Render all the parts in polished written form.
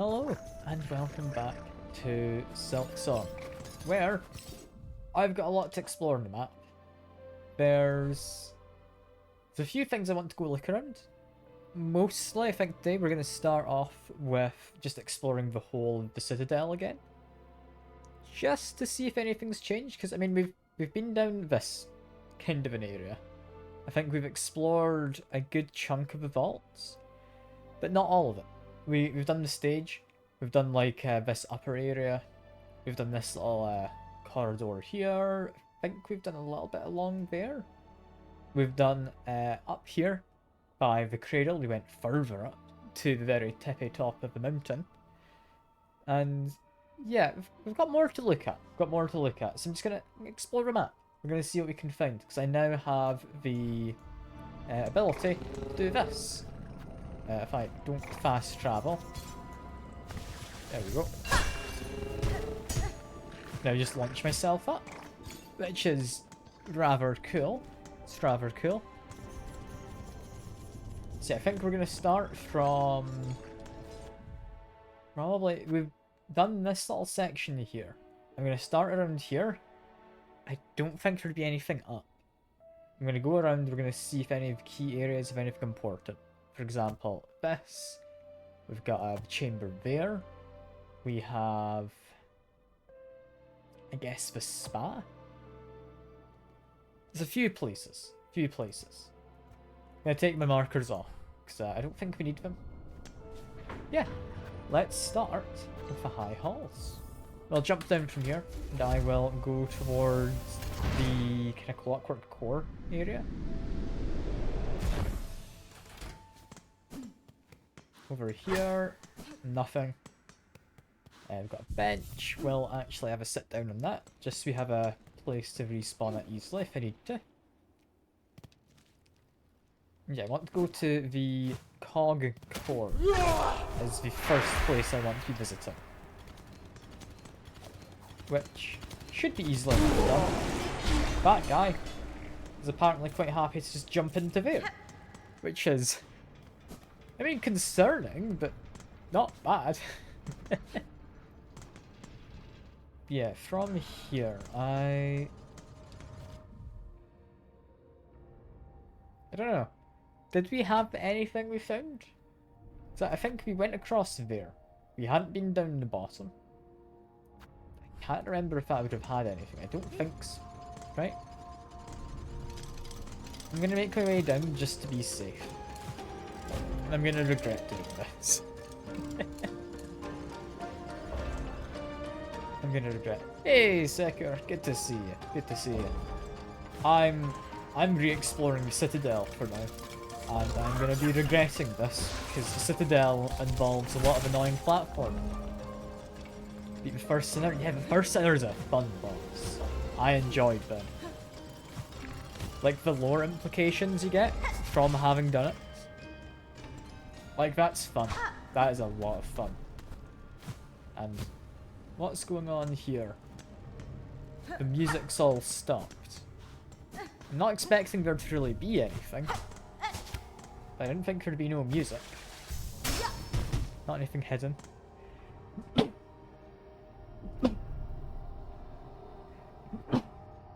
Hello, and welcome back to Silksong, where I've got a lot to explore on the map. There's a few things I want to go look around. Mostly, I think today we're going to start off with just exploring the whole of the Citadel again. Just to see if anything's changed, because I mean, we've been down this kind of an area. I think we've explored a good chunk of the vaults, but not all of it. We've done the stage, we've done like this upper area, we've done this little corridor here, I think we've done a little bit along there. We've done up here by the cradle, we went further up to the very tippy top of the mountain. And yeah, we've got more to look at, so I'm just going to explore the map. We're going to see what we can find, because I now have the ability to do this. If I don't fast travel. There we go. Now just launch myself up, which is rather cool. It's rather cool. So I think we're going to start from... Probably, we've done this little section here. I'm going to start around here. I don't think there'd be anything up. I'm going to go around, we're going to see if any of the key areas have anything important. For example, this. We've got a chamber there. We have, I guess, the spa. There's a few places. I'm going to take my markers off, because I don't think we need them. Yeah, let's start with the high halls. We'll jump down from here, and I will go towards the kind of clockwork core area. Over here, nothing. We've got a bench. We'll actually have a sit down on that, just so we have a place to respawn it easily if I need to. Yeah, I want to go to the cog core as the first place I want to be visiting. Which should be easily done. That guy is apparently quite happy to just jump into there. Which is... I mean, concerning, but not bad. Yeah, from here, I don't know. Did we have anything we found? So I think we went across there. We hadn't been down the bottom. I can't remember if I would have had anything. I don't think so. Right? I'm going to make my way down just to be safe. I'm gonna regret doing this. I'm gonna regret. Hey, Secker, good to see you. Good to see you. I'm re-exploring the Citadel for now, and I'm gonna be regretting this because the Citadel involves a lot of annoying platforming. Beat the first sinner. Yeah, the first sinner's a fun boss. I enjoyed them. Like the lore implications you get from having done it. Like, that's fun. That is a lot of fun. And what's going on here? The music's all stopped. I'm not expecting there to really be anything. I didn't think there'd be no music. Not anything hidden.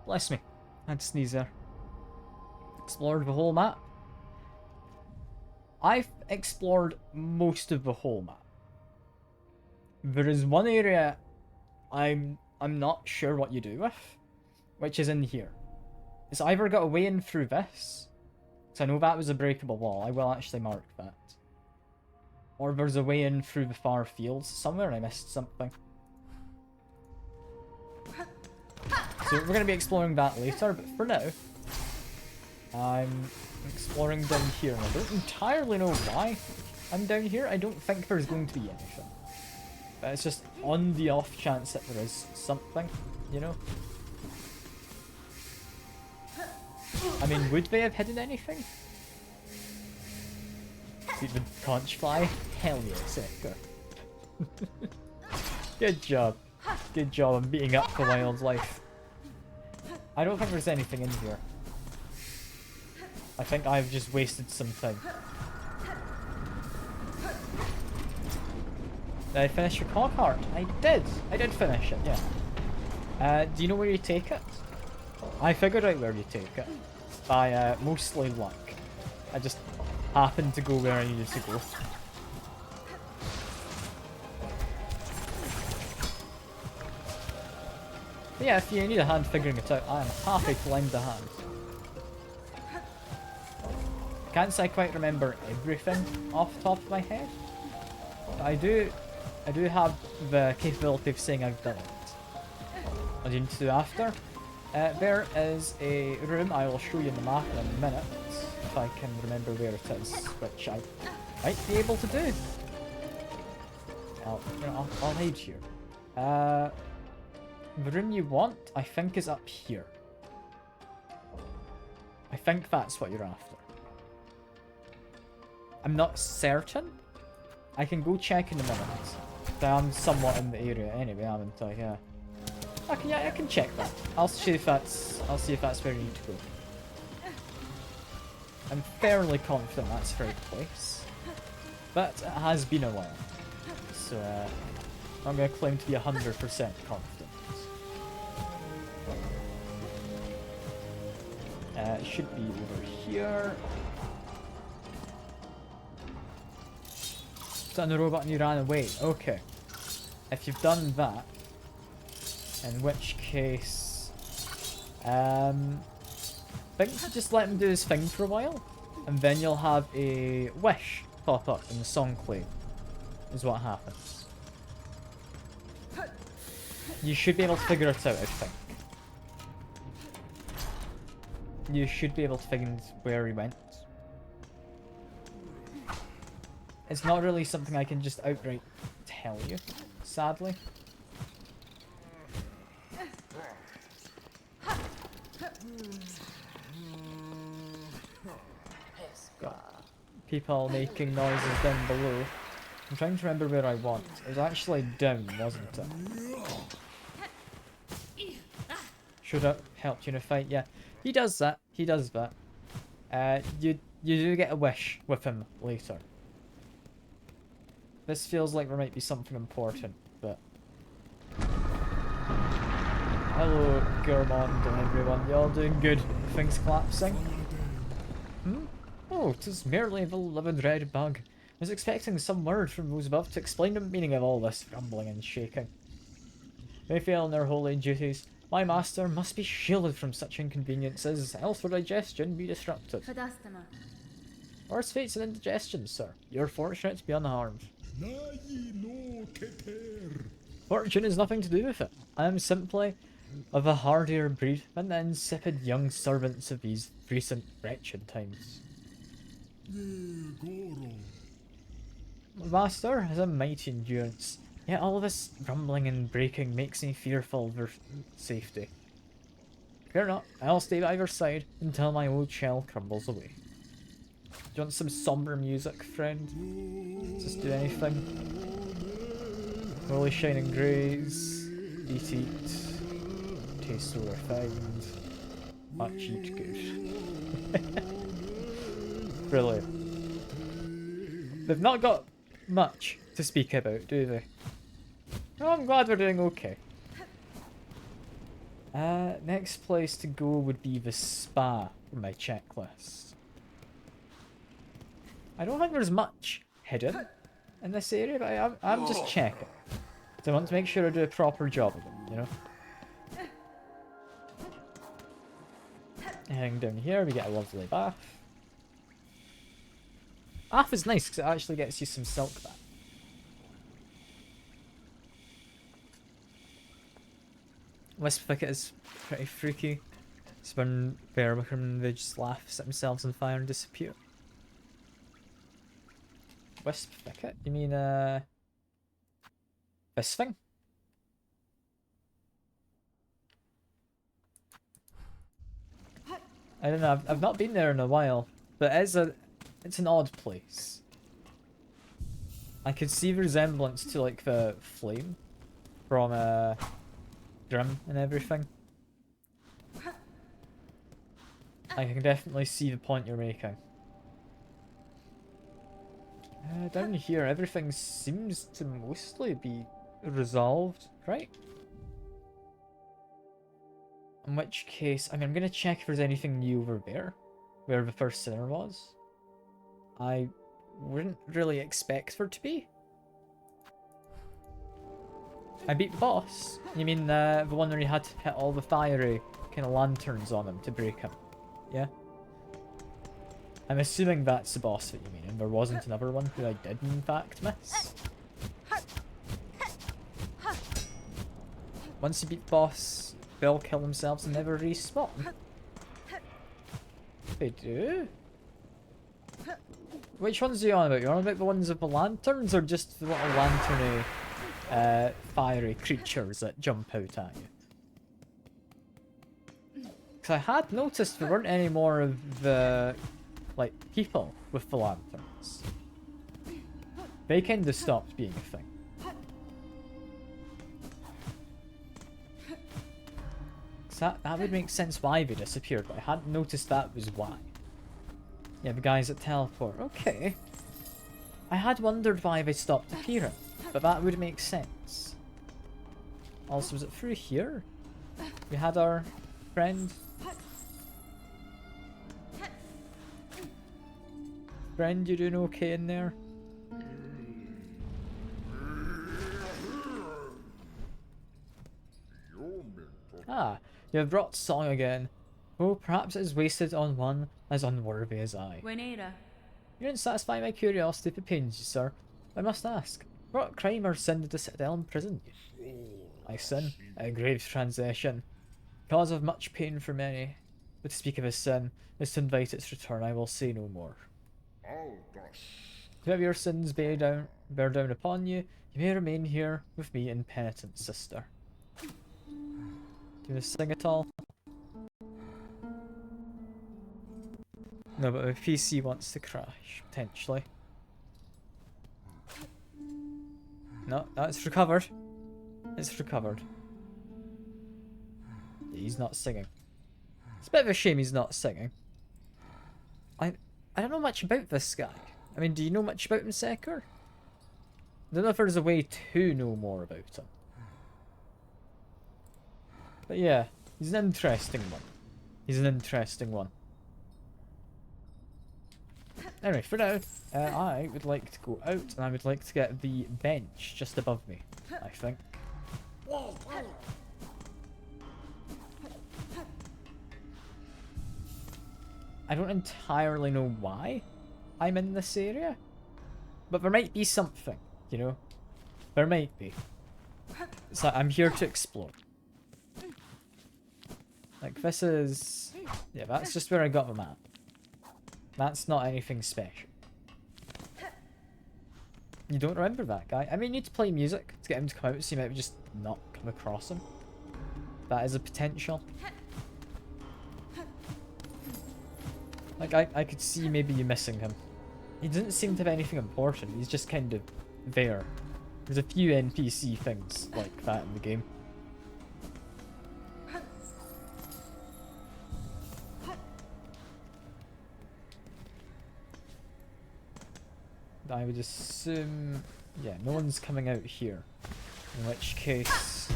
Bless me. I had to sneeze there. Explored the whole map. I've explored most of the whole map. There is one area I'm not sure what you do with, which is in here. It's either got a way in through this, because I know that was a breakable wall, I will actually mark that. Or there's a way in through the far fields somewhere and I missed something. So we're going to be exploring that later, but for now, I'm exploring down here, and I don't entirely know why I'm down here. I don't think there's going to be anything. But it's just on the off chance that there is something, you know? I mean, would they have hidden anything? Beat the conch fly? Hell yeah, Secker. Good job. Good job on beating up the wildlife. I don't think there's anything in here. I think I've just wasted some time. Did I finish your cog heart? I did. I did finish it, yeah. Do you know where you take it? I figured out where you take it. By, mostly luck. I just happened to go where I needed to go. But yeah, if you need a hand figuring it out, I am happy to lend a hand. Can't say I quite remember everything off the top of my head. But I do have the capability of saying I've done it. What do you need to do after? There is a room I will show you in the map in a minute, if I can remember where it is, which I might be able to do. I'll hide here. The room you want, I think, is up here. I think that's what you're after. I'm not certain. I can go check in a minute. I'm somewhat in the area anyway, haven't I? Yeah. Okay, yeah, I can check that. I'll see if that's where you need to go. I'm fairly confident that's the right place, but it has been a while, so I'm gonna claim to be 100% confident. It should be over here. Done the robot and you ran away. Okay. If you've done that, in which case, I think just let him do his thing for a while, and then you'll have a wish pop up in the song claim, is what happens. You should be able to figure it out, I think. You should be able to figure out where he went. It's not really something I can just outright tell you, sadly. Got people making noises down below. I'm trying to remember where I was. It was actually down, wasn't it? Should have helped you in a fight. Yeah, he does that. He does that. You do get a wish with him later. This feels like there might be something important, but... Hello, Gourmand and everyone. You all doing good? Things collapsing? Hmm? Oh, 'tis merely the livid red bug. I was expecting some word from those above to explain the meaning of all this rumbling and shaking. They fail in their holy duties. My master must be shielded from such inconveniences, else will digestion be disrupted. Worse fate's an indigestion, sir. You're fortunate to be unharmed. Fortune has nothing to do with it. I am simply of a hardier breed than the insipid young servants of these recent wretched times. My master has a mighty endurance, yet all this rumbling and breaking makes me fearful of their safety. Fear not, I'll stay by your side until my old shell crumbles away. Do you want some somber music, friend? Just do anything. Holy shining grays. Eat. Taste so refined. Much eat good. Brilliant. They've not got much to speak about, do they? Oh, I'm glad we're doing okay. Next place to go would be the spa for my checklist. I don't think there's much hidden in this area, but I'm just checking. So I want to make sure I do a proper job of it, you know? Heading down here, we get a lovely bath. Bath is nice because it actually gets you some silk back. Wisp Thicket is pretty freaky. It's when Bearwickham, they just laugh, set themselves on fire and disappear. Wisp Thicket? You mean, this thing? I don't know, I've not been there in a while, but it's an odd place. I could see the resemblance to, like, the flame from, Grim and everything. I can definitely see the point you're making. Down here, everything seems to mostly be resolved, right? In which case, I mean, I'm gonna check if there's anything new over there, where the first sinner was. I wouldn't really expect there to be. I beat the boss. You mean the one where you had to hit all the fiery kind of lanterns on him to break him? Yeah? I'm assuming that's the boss that you mean, and there wasn't another one who I did in fact miss. Once you beat the boss, they'll kill themselves and never respawn. They do? Which ones are you on about? You on about the ones with the lanterns, or just the little lanterny fiery creatures that jump out at you? Because I had noticed there weren't any more of the, like, people with the lanterns. They kind of stopped being a thing. That would make sense why they disappeared, but I hadn't noticed that was why. Yeah, the guys that teleport. Okay. I had wondered why they stopped appearing, but that would make sense. Also, was it through here? We had our friend. Friend, you doing okay in there? Ah, you have brought song again. Oh, perhaps it is wasted on one as unworthy as I. Juanita. You didn't satisfy my curiosity if it pains you, sir. I must ask, what crime or sin did the Citadel imprison you? My sin, a grave transgression, cause of much pain for many. But to speak of a sin is to invite its return. I will say no more. To have your sins bear down upon you, you may remain here with me in penitence, sister. Do you want to sing at all? No, but my PC wants to crash, potentially. No, it's recovered. It's recovered. He's not singing. It's a bit of a shame he's not singing. I don't know much about this guy. I mean, do you know much about him, Secker? I don't know if there's a way to know more about him. But yeah, he's an interesting one. He's an interesting one. Anyway, for now, I would like to go out, and I would like to get the bench just above me, I think. I don't entirely know why I'm in this area, but there might be something, you know? There might be. It's like, I'm here to explore. Like, this is... yeah, that's just where I got the map. That's not anything special. You don't remember that guy? I mean, you need to play music to get him to come out, so you might just not come across him. That is a potential. Like, I could see maybe you missing him. He doesn't seem to have anything important, he's just kind of there. There's a few NPC things like that in the game. I would assume... yeah, no one's coming out here. In which case...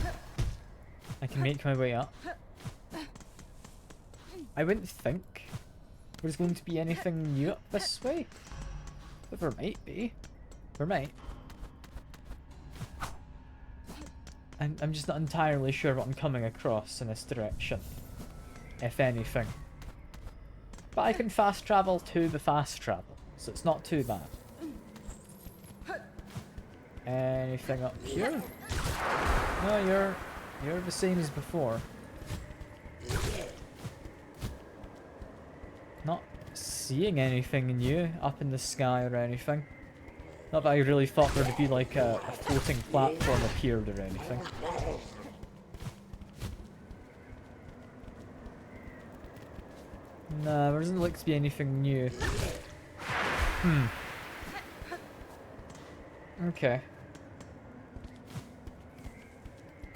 I can make my way up. I wouldn't think there's going to be anything new up this way. But there might be. There might. I'm just not entirely sure what I'm coming across in this direction. If anything. But I can fast travel to the fast travel, so it's not too bad. Anything up here? No, you're the same as before. Not seeing anything new up in the sky or anything. Not that I really thought there'd be like a floating platform appeared or anything. Nah, there doesn't look to be anything new. Okay.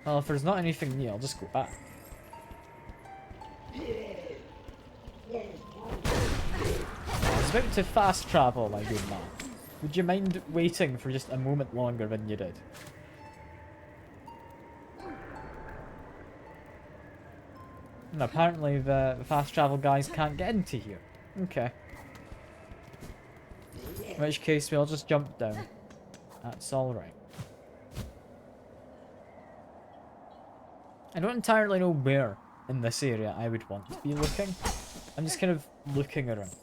Well, if there's not anything new, I'll just go back. I was about to fast travel my good man. Would you mind waiting for just a moment longer than you did? And apparently the fast travel guys can't get into here. Okay. In which case we'll just jump down. That's alright. I don't entirely know where in this area I would want to be looking. I'm just kind of looking around.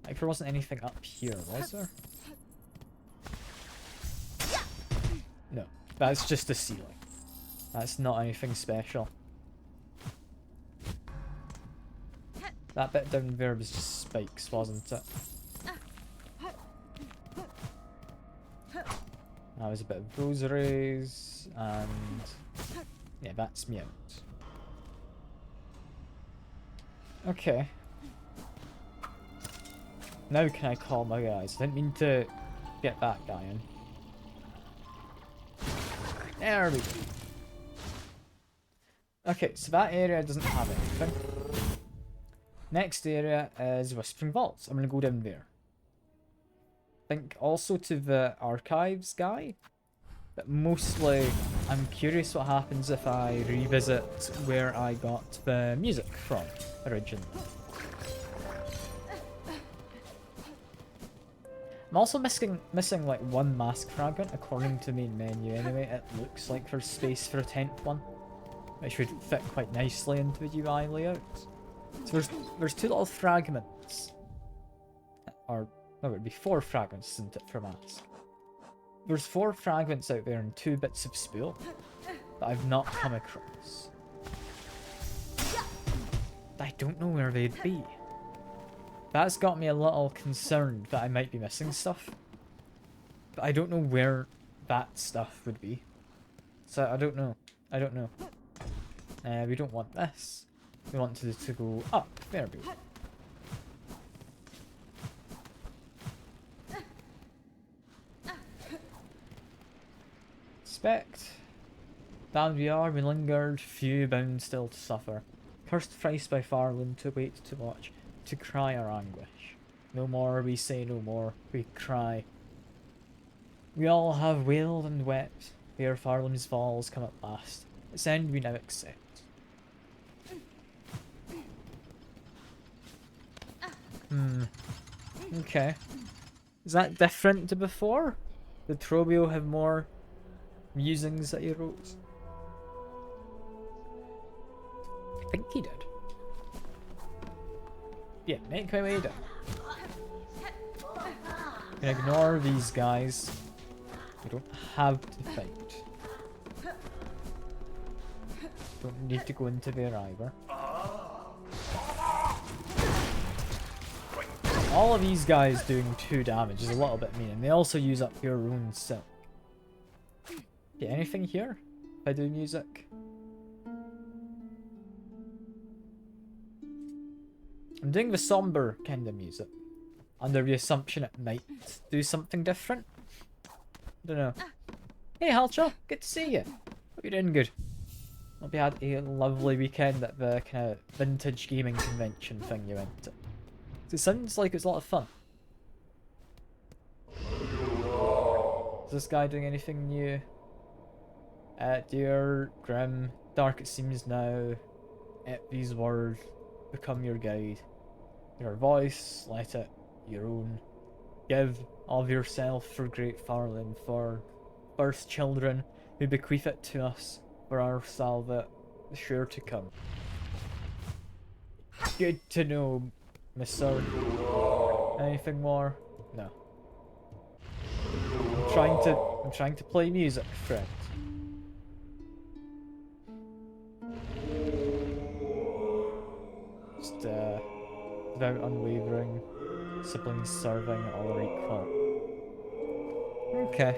Like there wasn't anything up here, was there? No, that's just the ceiling. That's not anything special. That bit down there was just spikes, wasn't it? That was a bit of rosaries, and yeah, that's me out. Okay. Now can I call my guys? I didn't mean to get that guy in. There we go. Okay, so that area doesn't have anything. Next area is Whispering Vaults. I'm going to go down there. I think also to the archives guy. But mostly, I'm curious what happens if I revisit where I got the music from originally. I'm also missing like one mask fragment according to the main menu anyway. It looks like there's space for a 10th one, which would fit quite nicely into the UI layout. So there's two little fragments, or no, it would be 4 fragments, isn't it, for mask? There's 4 fragments out there and 2 bits of spool that I've not come across. I don't know where they'd be. That's got me a little concerned that I might be missing stuff. But I don't know where that stuff would be. So I don't know. I don't know. We don't want this. We want to go up. There we go. Expect. Bound we are, we lingered, few bound still to suffer. Cursed thrice by Pharloom, to wait, to watch, to cry our anguish. No more, we say no more, we cry. We all have wailed and wept, ere Pharloom's falls come at last. Its end we now accept. Okay. Is that different to before? Did Trobio have more musings that he wrote? I think he did. Yeah, make my way down. Can ignore these guys. We don't have to fight. Don't need to go into there either. All of these guys doing 2 damage is a little bit mean, and they also use up your own silk. Okay, anything here if I do music? I'm doing the somber kind of music, under the assumption it might do something different. Don't know. Hey Halcho, good to see you. Hope you're doing good. Hope you had a lovely weekend at the kind of vintage gaming convention thing you went to. It sounds like it's a lot of fun. Is this guy doing anything new? Dear Grim, dark it seems now. At these words, become your guide. Your voice, let it your own. Give of yourself for great Pharloom, for first children who bequeath it to us, for our salve sure to come. Good to know, Miss Sword. Anything more? No. I'm trying to play music, friend. Just without unwavering, siblings serving, all are equal. Okay.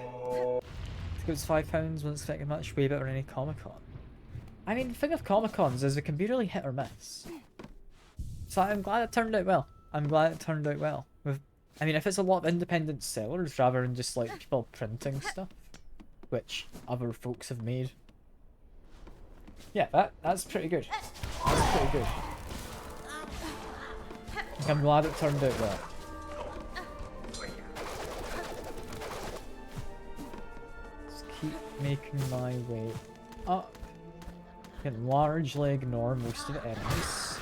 It was £5, wasn't expecting much, way better than any Comic-Con. I mean, the thing of Comic-Cons is it can be really hit or miss. So I'm glad it turned out well. I'm glad it turned out well. I mean, if it's a lot of independent sellers rather than just like people printing stuff, which other folks have made. Yeah, that's pretty good. That's pretty good. I'm glad it turned out well. making my way up. Can largely ignore most of the enemies.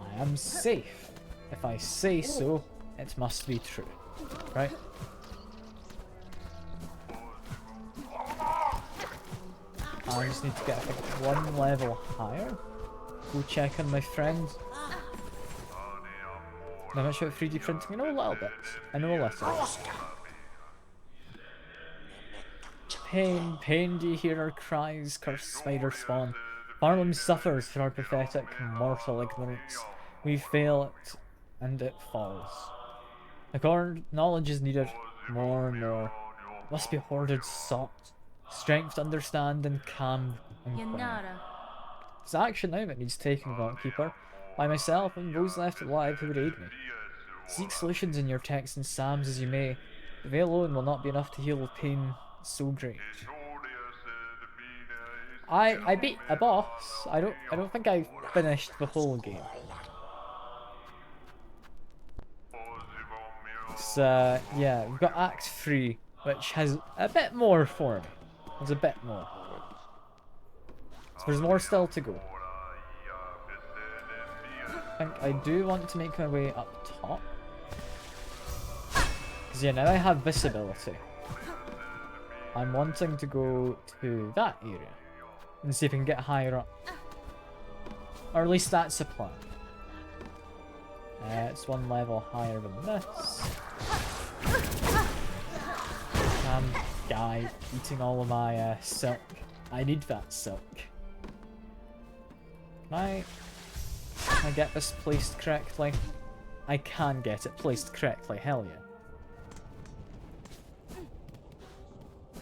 I am safe. If I say so, it must be true. Right? I just need to get, I think, one level higher. Go check on my friend. Now, much about 3D printing? I know a little bit. I know a little. Pain, pain, do you hear our cries? Cursed spider spawn. Pharloom suffers for our pathetic mortal ignorance. We fail it, and it falls. Knowledge is needed. More and more. Must be hoarded salt. Strength to understand and calm and quiet. It's action now that needs taking, Vaultkeeper. By myself and those left alive who would aid me. Seek solutions in your texts and psalms as you may, but they alone will not be enough to heal pain so great. I beat a boss. I don't think I finished the whole game. So yeah, we've got Act 3, which has a bit more for me. There's a bit more. So there's more still to go. I think I do want to make my way up top. Because yeah, now I have this ability. I'm wanting to go to that area and see if I can get higher up. Or at least that's the plan. It's one level higher than this. Guy eating all of my silk. I need that silk. Can I get this placed correctly? I can get it placed correctly, hell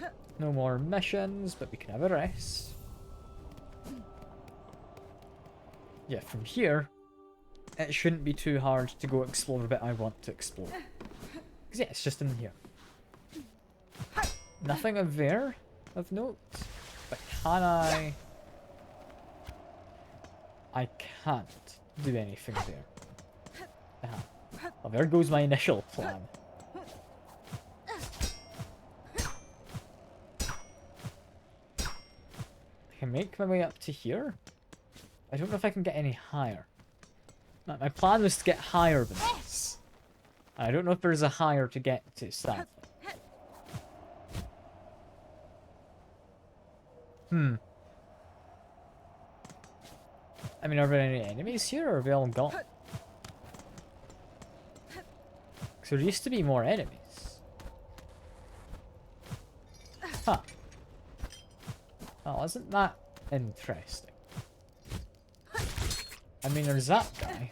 yeah. No more missions, but we can have a rest. Yeah, from here, it shouldn't be too hard to go explore the bit I want to explore. Because yeah, it's just in here. Nothing of there, of note. But can I... I can't do anything there. Well, there goes my initial plan. I can make my way up to here. I don't know if I can get any higher. My plan was to get higher than this. I don't know if there's a higher to get to, sadly. I mean, are there any enemies here, or are they all gone? Because there used to be more enemies. Huh. Well, isn't that interesting? I mean, there's that guy.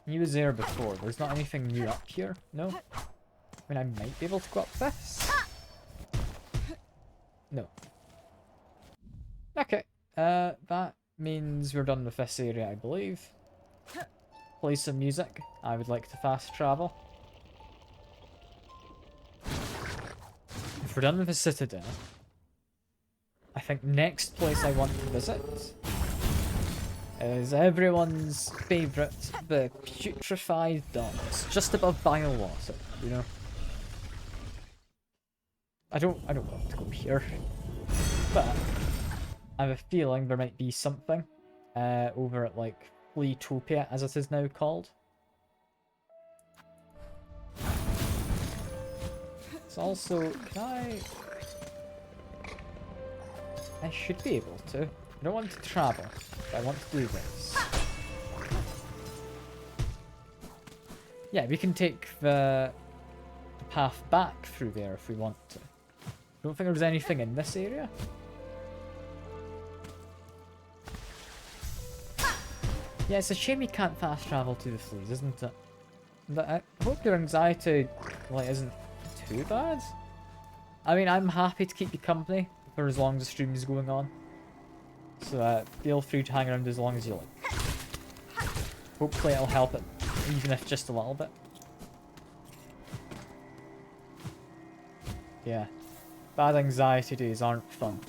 He was there before. There's not anything new up here, no? I mean, I might be able to go up this. No. Okay. That means we're done with this area, I believe. Play some music. I would like to fast travel. If we're done with the Citadel, I think next place I want to visit is everyone's favourite, the Putrefied Docks, just above Bylewater, you know? I don't want to go here, but I have a feeling there might be something over at, like, Fleetopia, as it is now called. It's also, can I should be able to. I don't want to travel, but I want to do this. Yeah, we can take the path back through there if we want to. I don't think there's anything in this area. Yeah, it's a shame you can't fast travel to the fleas, isn't it? But I hope your anxiety, like, isn't too bad. I mean, I'm happy to keep you company for as long as the stream is going on. So feel free to hang around as long as you like. Hopefully it'll help it, even if just a little bit. Yeah. Bad anxiety days aren't fun.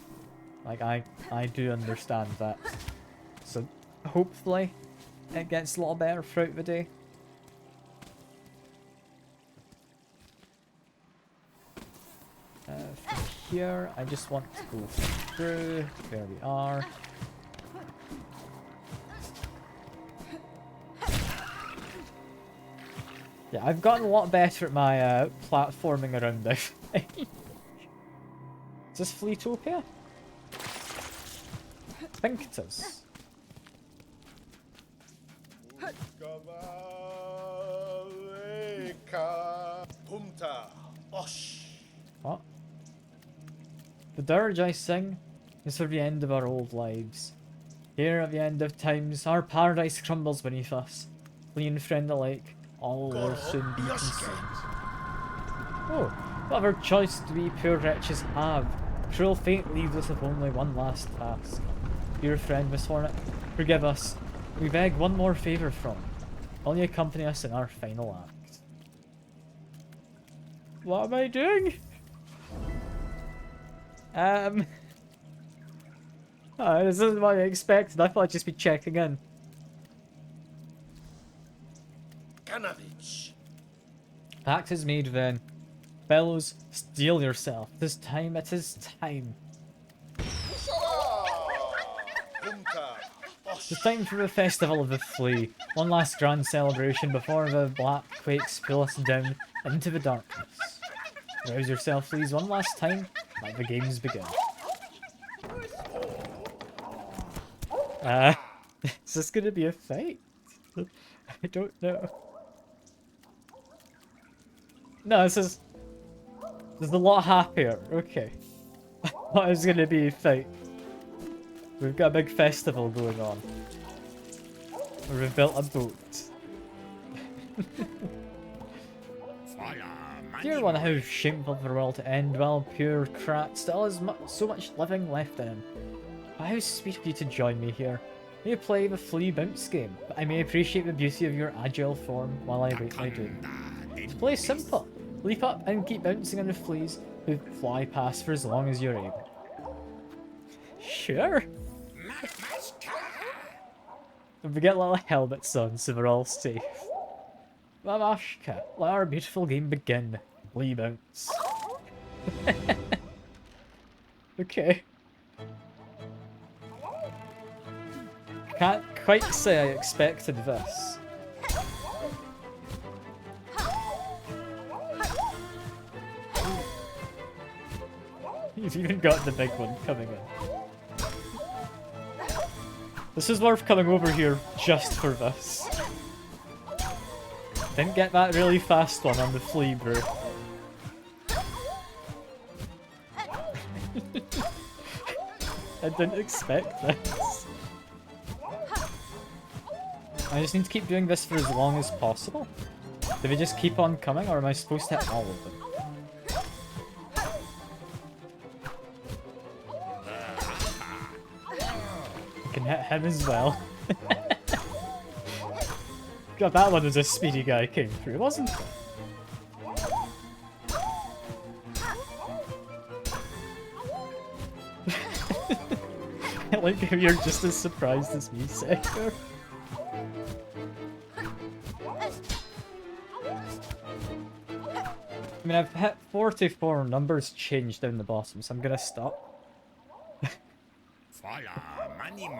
Like, I do understand that. So, hopefully it gets a little better throughout the day. here. I just want to go through. There we are. Yeah, I've gotten a lot better at my platforming around this. Is this Fleetopia? I think it is. What? The dirge I sing is for the end of our old lives. Here at the end of times, our paradise crumbles beneath us. Flea and friend alike, all will soon be consumed. Oh, whatever choice we poor wretches have, cruel fate leaves us with only one last task. Dear friend, Miss Hornet, forgive us. We beg one more favour from you. Will you accompany us in our final act? What am I doing? Oh, this isn't what I expected. I thought I'd just be checking in. Pact is made then. Bellows, steel yourself. It is time, it is time. It's time for the Festival of the Flea. One last grand celebration before the black quakes pull us down into the darkness. Rouse yourself, fleas, one last time. Let the games begin. Is this gonna be a fight? I don't know. No, this is a lot happier. Okay. I thought it was gonna be a fight. We've got a big festival going on. Where we've built a boat. Dear one, how shameful for the world to end while pure Krat still has so much living left in him. But how sweet of you to join me here. You play the flea bounce game, but I may appreciate the beauty of your agile form while I wait my doom. To play simple, leap up and keep bouncing on the fleas who fly past for as long as you're able. Sure. Don't forget little helmets on so we're all safe. Mamashka, let our beautiful game begin. Flea bounce. Okay. Can't quite say I expected this. You've even got the big one coming in. This is worth coming over here just for this. Didn't get that really fast one on the flea brew. I didn't expect this. I just need to keep doing this for as long as possible. Do they just keep on coming, or am I supposed to hit all of them? I can hit him as well. God, that one was a speedy guy came through, wasn't it? I like how you're just as surprised as me, Sektor. I mean, I've hit 44 numbers changed down the bottom, so I'm gonna stop.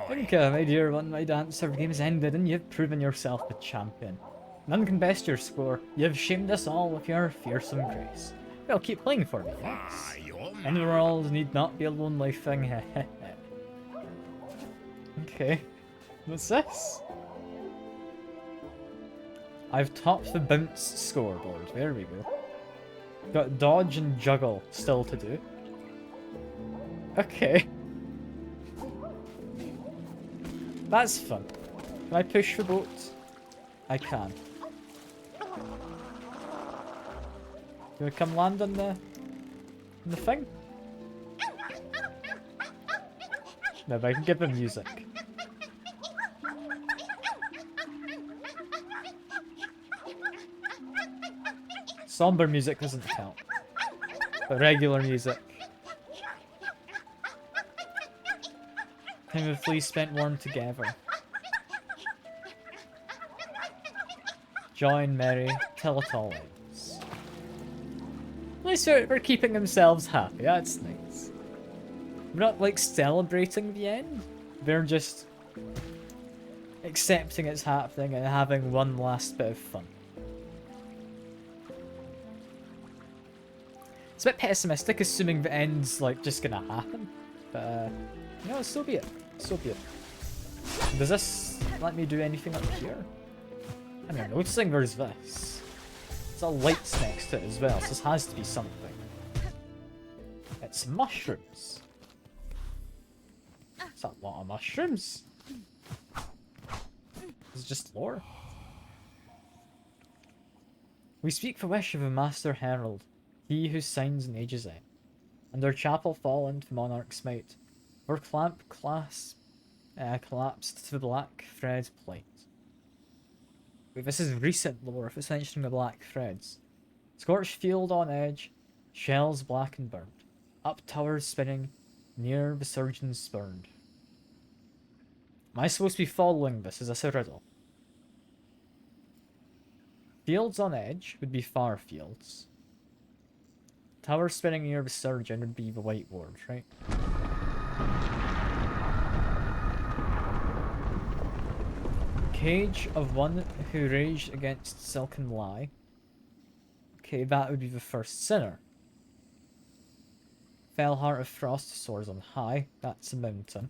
Think, my dear one, my dance serve game has ended and you've proven yourself a champion. None can best your score. You've shamed us all with your fearsome grace. Well, keep playing for me, yes? And the world need not be a lonely thing, Okay. What's this? I've topped the bounce scoreboard. There we go. Got dodge and juggle still to do. Okay. That's fun. Can I push the boat? I can. Do I come land on the thing? No, but I can give them music. Somber music doesn't count, but regular music. Time of fleas spent warm together. Join merry, tell it all ends. At least we're keeping themselves happy, that's nice. We're not like celebrating the end. They're just accepting it's happening and having one last bit of fun. It's a bit pessimistic assuming the end's like just gonna happen. But no, so be it. So be it. Does this let me do anything up here? I mean, I'm noticing there's this. There's all lights next to it as well, so this has to be something. It's mushrooms. It's a lot of mushrooms. It's just lore. We speak the wish of a Master Herald, he who signs in ages end. And our chapel fallen to monarch's might, our clamp clasp collapsed to the black thread plate. Wait, this is recent lore if it's mentioning the black threads. Scorched field on edge, shells black and burned. Up towers spinning, near the surgeons spurned. Am I supposed to be following this? Is this a riddle? Fields on edge would be far fields. Tower spinning near the surgeon would be the white ward, right? Cage of one who raged against silken lie. Okay, that would be the first sinner. Fell heart of frost soars on high. That's a mountain.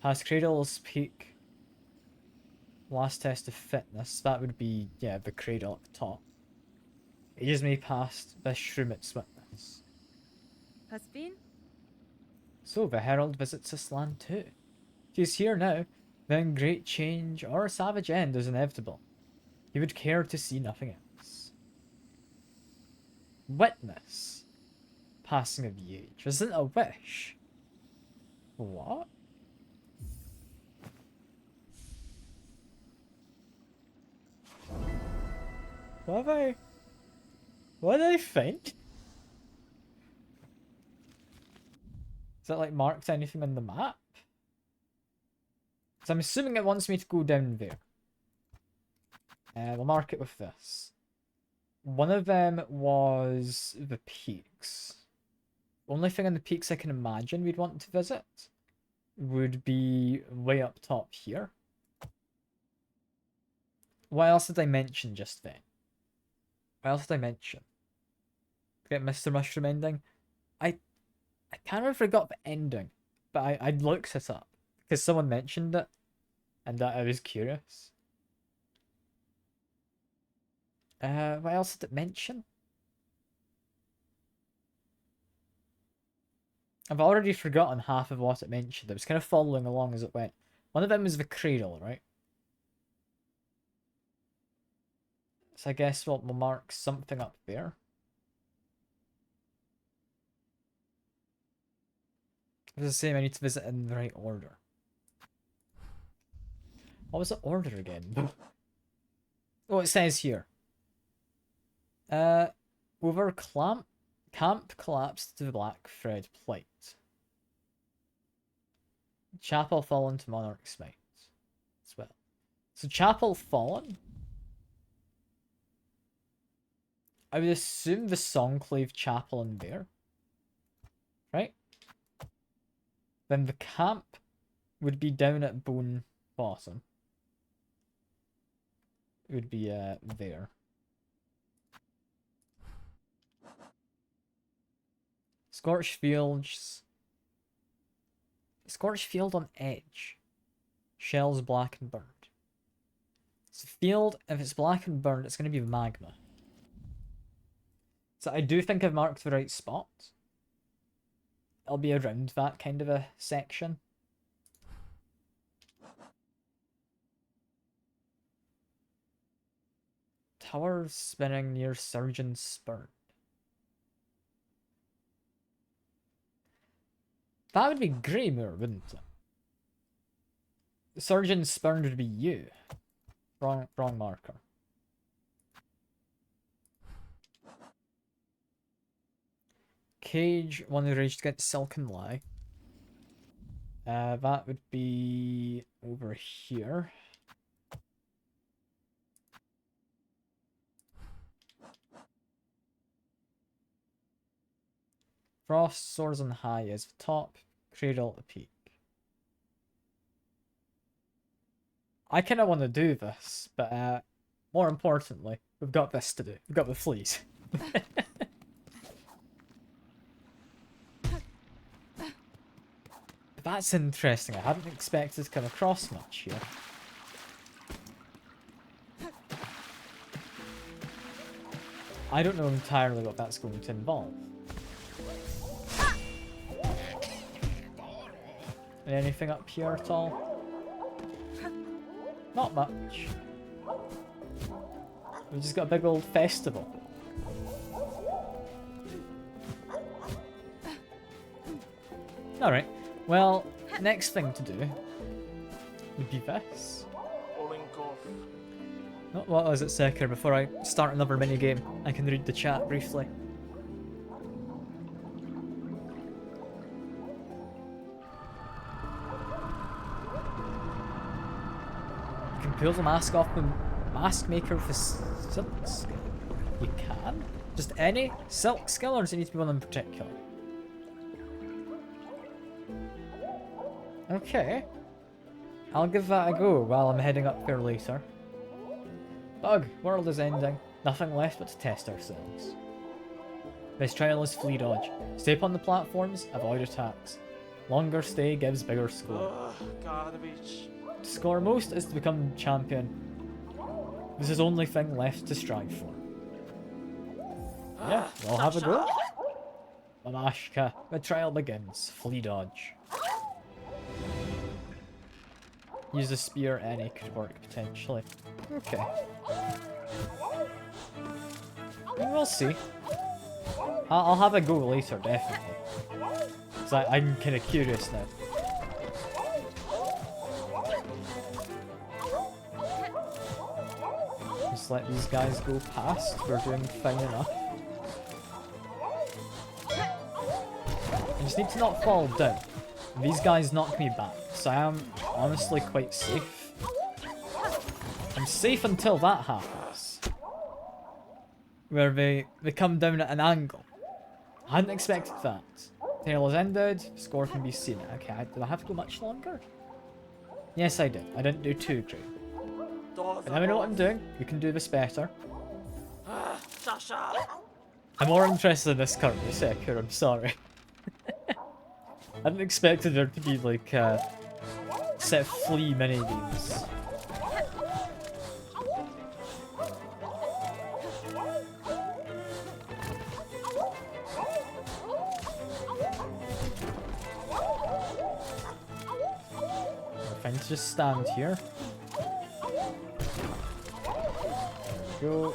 Past cradle's peak. Last test of fitness. That would be, yeah, the cradle at the top. Ages may past, this shroom its witness. Has been? So the herald visits this land too. He is here now, then great change or a savage end is inevitable. He would care to see nothing else. Witness. Passing of the age. Isn't a wish. What? What did I find? Is that like marked anything on the map? So I'm assuming it wants me to go down there. We'll mark it with this. One of them was the peaks. Only thing on the peaks I can imagine we'd want to visit would be way up top here. What else did I mention just then? What else did I mention? Get Mr. Mushroom ending? I kind of forgot the ending, but I looked it up because someone mentioned it and that I was curious. What else did it mention? I've already forgotten half of what it mentioned. I was kind of following along as it went. One of them was the cradle, right? So I guess we'll mark something up there. It was the same, I need to visit in the right order. What was the order again? Oh, it says here. Over camp collapsed to the black thread plate. Chapel fallen to monarch's might as well. So chapel fallen? I would assume the Songclave Chapel in there. Right? Then the camp would be down at Bone Bottom. It would be there. Scorched fields. Scorched field on edge. Shells black and burned. So field, if it's black and burned, it's going to be magma. So I do think I've marked the right spot. I'll be around that kind of a section. Tower spinning near Surgeon Spurn. That would be Greymore, wouldn't it? Surgeon Spurned would be you. Wrong marker. Cage, one who raged against Silken Lie. That would be over here. Frost soars on high as the top, cradle at the peak. I kind of want to do this, but more importantly, we've got this to do. We've got the fleas. That's interesting. I hadn't expected to come across much here. I don't know entirely what that's going to involve. Anything up here at all? Not much. We've just got a big old festival. Alright, well, next thing to do would be this. Oh, what was it, Secker? Before I start another minigame, I can read the chat briefly. You can pull the mask off the mask maker with a silk skill. You can? Just any silk skill, or does it need to be one in particular? Okay. I'll give that a go while I'm heading up there later. Bug, world is ending. Nothing left but to test ourselves. This trial is flea dodge. Stay upon the platforms, avoid attacks. Longer stay gives bigger score. Garbage. To score most is to become champion. This is the only thing left to strive for. Yeah, we'll have a go. Mamashka, the trial begins. Flea dodge. Use a spear, any could work potentially. Okay. We'll see. I'll have a go later, definitely. Because I'm kind of curious now. Just let these guys go past. We're doing fine enough. I just need to not fall down. These guys knock me back, so I am honestly quite safe. I'm safe until that happens. Where they come down at an angle. I hadn't expected that. Tail is ended, score can be seen. Okay, did I have to go much longer? Yes, I did. I didn't do too great. But now I know what I'm doing. We can do this better. I'm more interested in this currently, Sekur, I'm sorry. I hadn't expected there to be like set flea minigames. Fine to just stand here. Go.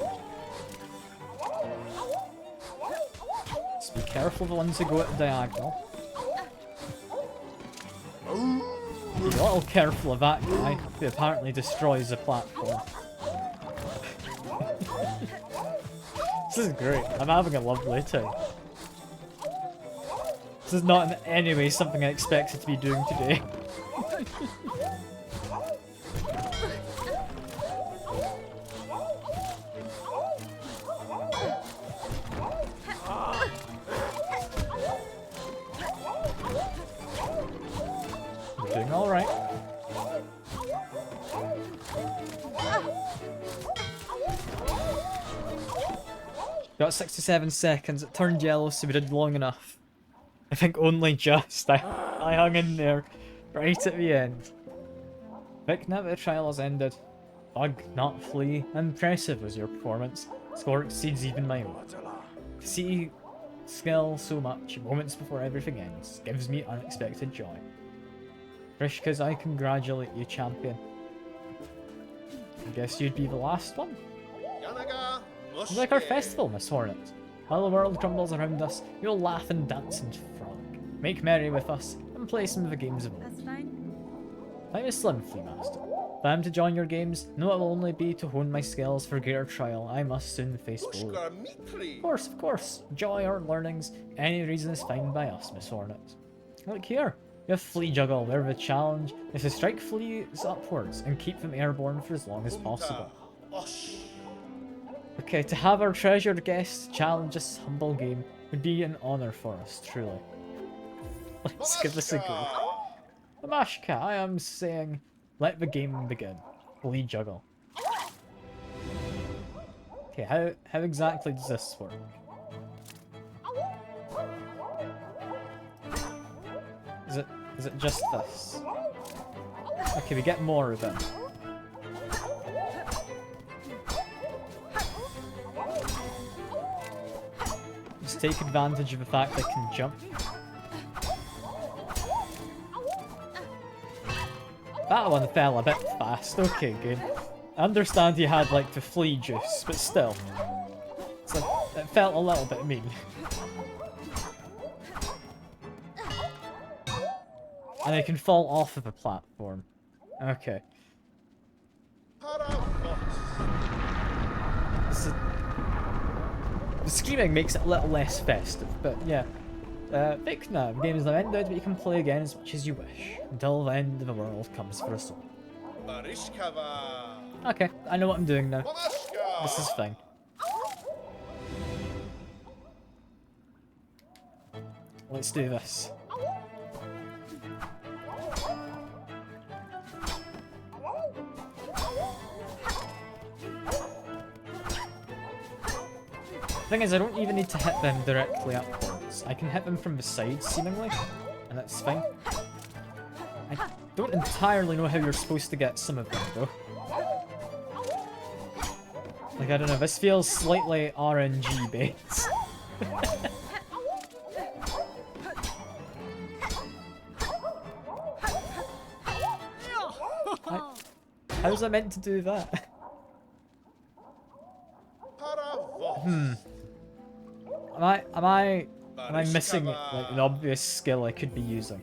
Just be careful of the ones who go at the diagonal. Be a little careful of that guy, who apparently destroys the platform. This is great. I'm having a lovely time. This is not in any way something I expected to be doing today. Doing alright. Got 67 seconds. It turned yellow, so we did long enough. I think only just. I hung in there right at the end. Vic, now that the trial has ended. Bug, not flea. Impressive was your performance. Score exceeds even my own. To see skill so much moments before everything ends gives me unexpected joy. Rishkas, I congratulate you, champion. I guess you'd be the last one? It's like our festival, Miss Hornet. While the world crumbles around us, you'll laugh and dance and frolic. Make merry with us, and play some of the games of old. That's fine. I'm a slim flea master. If I am to join your games, no, it will only be to hone my skills for greater trial. I must soon face both. Of course. Joy or learnings, any reason is fine by us, Miss Hornet. Look here. You have Flea Juggle, where the challenge is to strike fleas upwards and keep them airborne for as long as possible. The Okay, to have our treasured guest challenge this humble game would be an honor for us, truly. Let's give this a go. Mamashka, I am saying, let the game begin. Fully juggle. Okay, how exactly does this work? Is it just this? Okay, we get more of them. Just take advantage of the fact they can jump. That one fell a bit fast. Okay, good. I understand you had like the flea juice, but still. It's like, it felt a little bit mean. And they can fall off of a platform. Okay. The screaming makes it a little less festive, but yeah. Vikna, the game is now ended, but you can play again as much as you wish, until the end of the world comes for us all. Okay, I know what I'm doing now. This is fine. Let's do this. Thing is, I don't even need to hit them directly upwards. I can hit them from the sides, seemingly, and that's fine. I don't entirely know how you're supposed to get some of them, though. Like, I don't know, this feels slightly RNG based. How's I meant to do that? Am I missing like an obvious skill I could be using?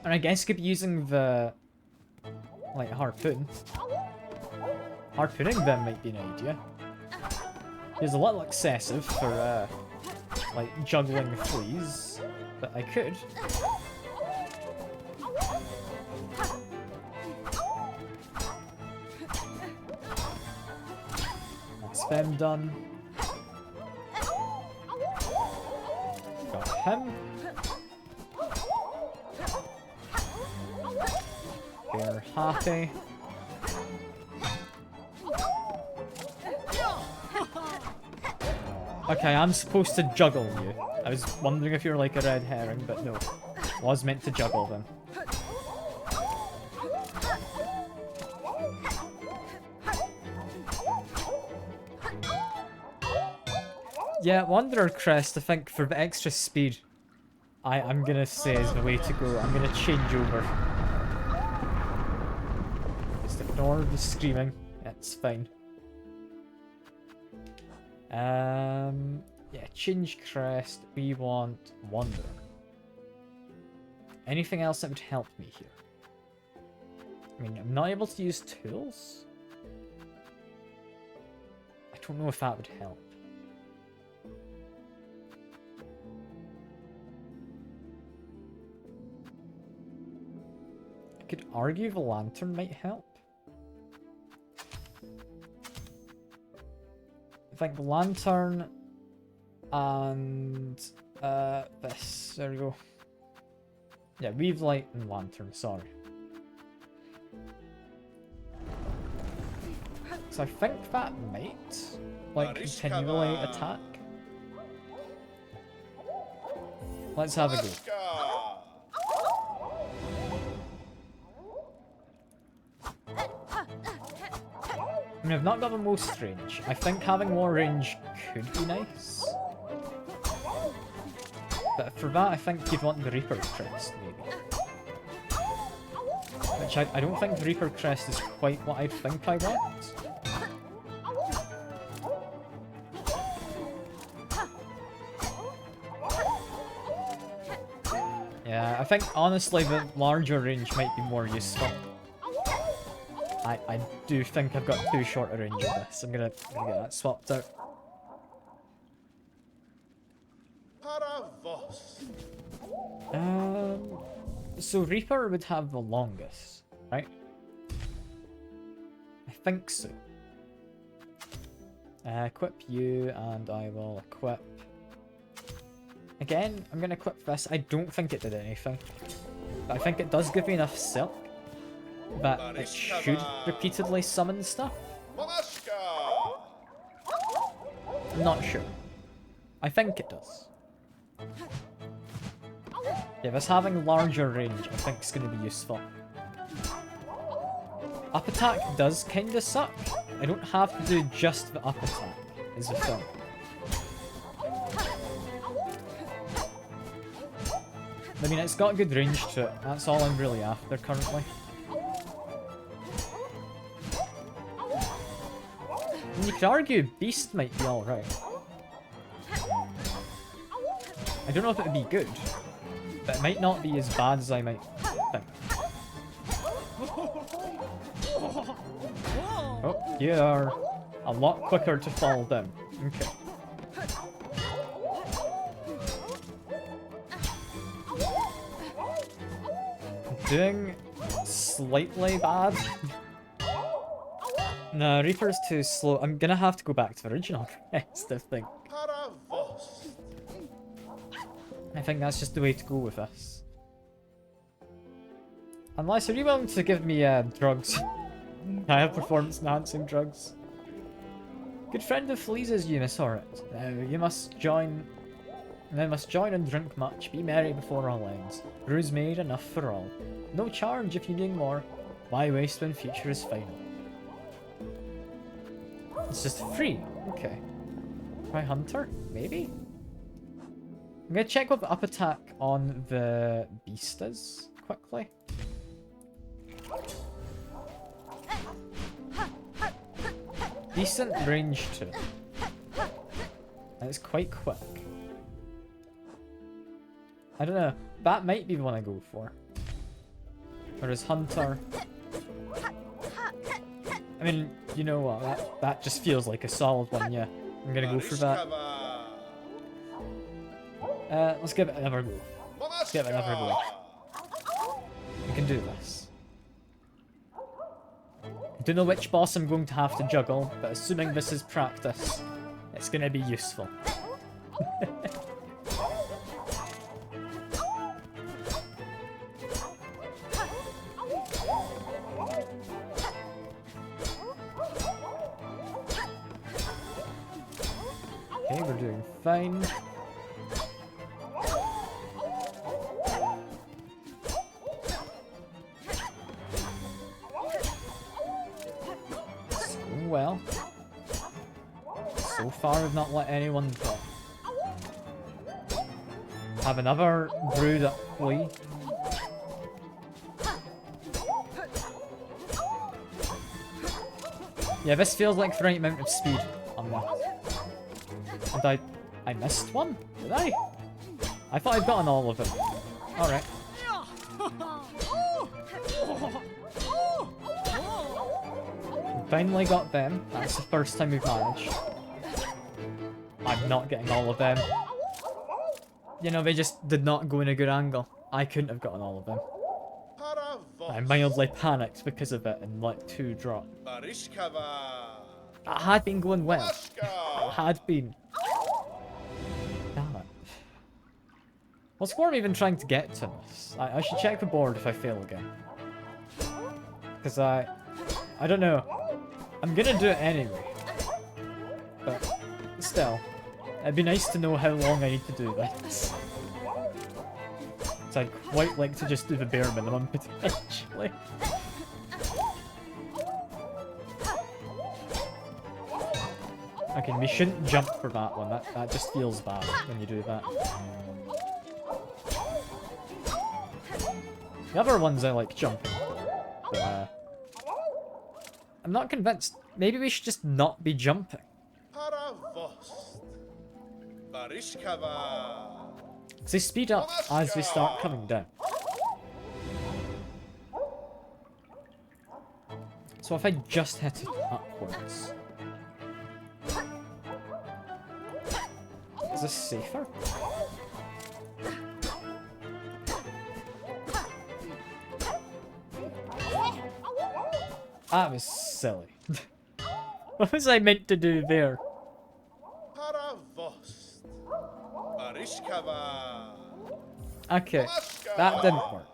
And I guess I could be using the like harpoon. Harpooning them might be an idea. It's a little excessive for like juggling fleas, but I could. Them done. Got him. They're happy. Okay, I'm supposed to juggle you. I was wondering if you were like a red herring, but no. I was meant to juggle them. Yeah, Wanderer Crest, I think for the extra speed, I'm gonna say is the way to go. I'm gonna change over. Just ignore the screaming. It's fine. Yeah, change Crest. We want Wanderer. Anything else that would help me here? I mean, I'm not able to use tools? I don't know if that would help. I could argue the lantern might help. I think the lantern and this. There we go. Yeah, weave light and lantern, sorry. So I think that might like continually attack. Let's have a go. I mean, I've not got the most range. I think having more range could be nice. But for that, I think you'd want the Reaper Crest, maybe. Which I don't think the Reaper Crest is quite what I think I want. Yeah, I think honestly the larger range might be more useful. I do think I've got too short a range of this. I'm gonna get that swapped out. So Reaper would have the longest, right? I think so. Equip you, and I will equip... Again, I'm going to equip this. I don't think it did anything. But I think it does give me enough silk that it should repeatedly summon stuff. I'm not sure. I think it does. Yeah, this having larger range I think is going to be useful. Up attack does kinda suck. I don't have to do just the up attack, is the thing. I mean, it's got good range to it. That's all I'm really after currently. And you could argue Beast might be alright. I don't know if it would be good, but it might not be as bad as I might think. Oh, you are a lot quicker to fall down. Okay. Doing slightly bad. No, Reaper's too slow. I'm gonna have to go back to the original crest, I think. I think that's just the way to go with this. Unless, are you willing to give me drugs? I have performance enhancing drugs. Good friend of Fleas is Unisorit. You must join and drink much. Be merry before all ends. Brews made, enough for all. No charge if you need more. Why waste when future is final? It's just free. Okay. Try Hunter? Maybe? I'm gonna check what the up attack on the beast is quickly. Decent range to it. And it's quite quick. I don't know. That might be the one I go for. Whereas Hunter... I mean, you know what? That just feels like a solid one, yeah. I'm gonna go for that. Let's give it another go. Let's give it another go. We can do this. I don't know which boss I'm going to have to juggle, but assuming this is practice, it's gonna be useful. Okay, we're doing fine. It's going well. So far, we've not let anyone fall. Have another brood at play. Yeah, this feels like the right amount of speed on that. And I missed one? Did I? I thought I'd gotten all of them. Alright. Finally got them. That's the first time we've managed. I'm not getting all of them. You know, they just did not go in a good angle. I couldn't have gotten all of them. I mildly panicked because of it and let 2 drop. It had been going well. It had been. Damn it. What's Squirm even trying to get to us? I should check the board if I fail again. Because I don't know. I'm gonna do it anyway. But still, it'd be nice to know how long I need to do this. So I'd quite like to just do the bare minimum, potentially. Okay, we shouldn't jump for that one. That just feels bad when you do that. The other ones I like jumping. But, I'm not convinced. Maybe we should just not be jumping. Because they speed up as they start coming down. So if I just hit it upwards... Is this safer? That was silly. What was I meant to do there? Paravost. Barishkava. Okay, that didn't work.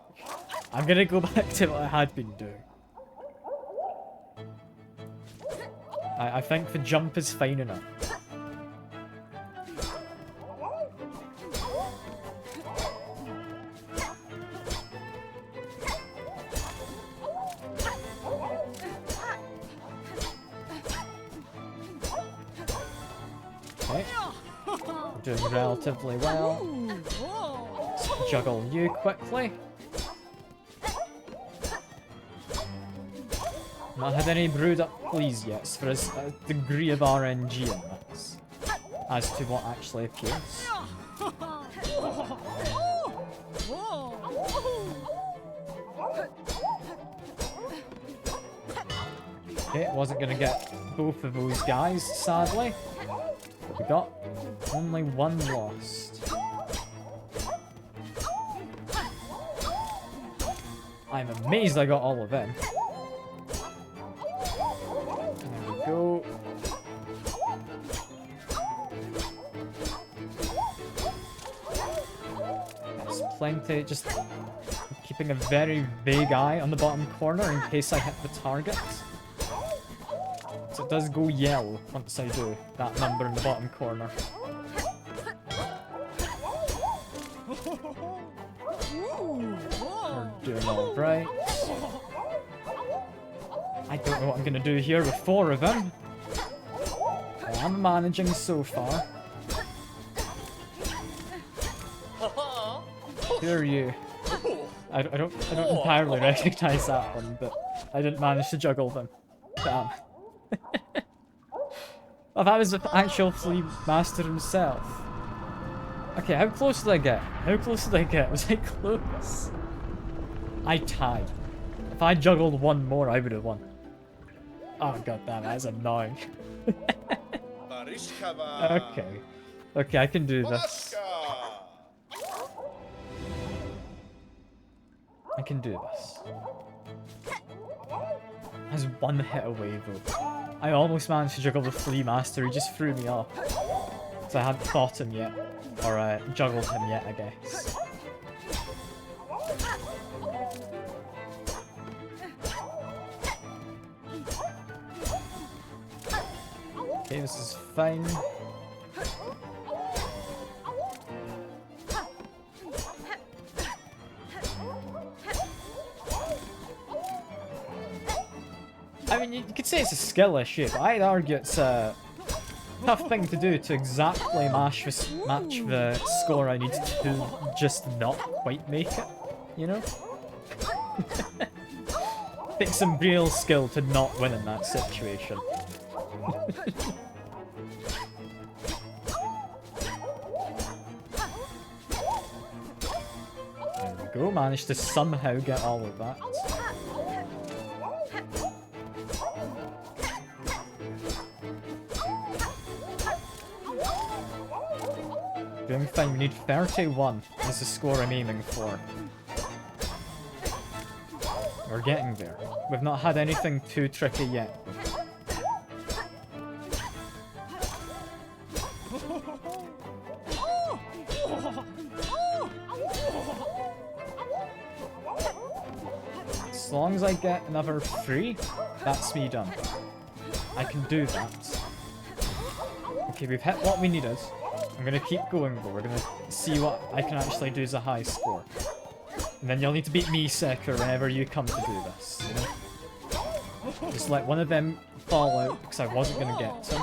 I'm gonna go back to what I had been doing. I think the jump is fine enough. Okay. Doing relatively well. Let's juggle you quickly. Not had any brewed up pleas yet, so there's a degree of RNG in this as to what actually appears. Okay, wasn't gonna get both of those guys, sadly. We got only one lost. I'm amazed I got all of them. There we go. That's plenty, just keeping a very vague eye on the bottom corner in case I hit the target. So it does go yellow once I do that number in the bottom corner. We're doing alright. I don't know what I'm gonna do here with 4 of them. I'm managing so far. Who are you? I don't entirely recognize that one, but I didn't manage to juggle them. Damn. Oh, that was the actual flea master himself. Okay, how close did I get? How close did I get? Was I close? I tied. If I juggled one more, I would have won. Oh god damn, that's annoying. Okay. Okay, I can do this. I can do this. That's one hit away though. I almost managed to juggle the flea master, he just threw me off. So I hadn't fought him yet. Or juggled him yet, I guess. Okay, this is fine. I mean, you could say it's a skill issue, but I'd argue it's a tough thing to do to exactly match the score I need to just not quite make it, you know? Takes some real skill to not win in that situation. There we go, managed to somehow get all of that. Doing fine, we need 31 is the score I'm aiming for. We're getting there. We've not had anything too tricky yet. As long as I get another 3, that's me done. I can do that. Okay, we've hit what we needed. I'm gonna keep going though, we're gonna see what I can actually do as a high score. And then you'll need to beat me, Seeker, whenever you come to do this, you know? Just let one of them fall out, because I wasn't gonna get to.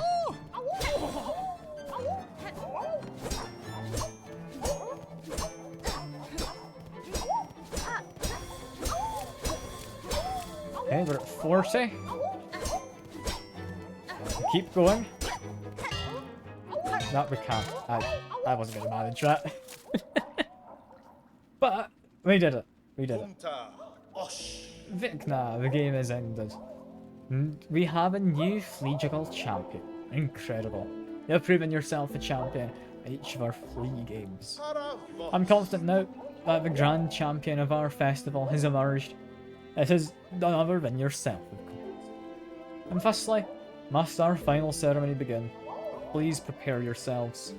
Okay, we're at 40. Keep going. That we can't. I wasn't going to manage that. But we did it. We did it. Vikna, the game is ended. We have a new flea juggle champion. Incredible. You have proven yourself a champion at each of our flea games. I'm confident now that the grand champion of our festival has emerged. It is none other than yourself, of course. And firstly, must our final ceremony begin? Please prepare yourselves.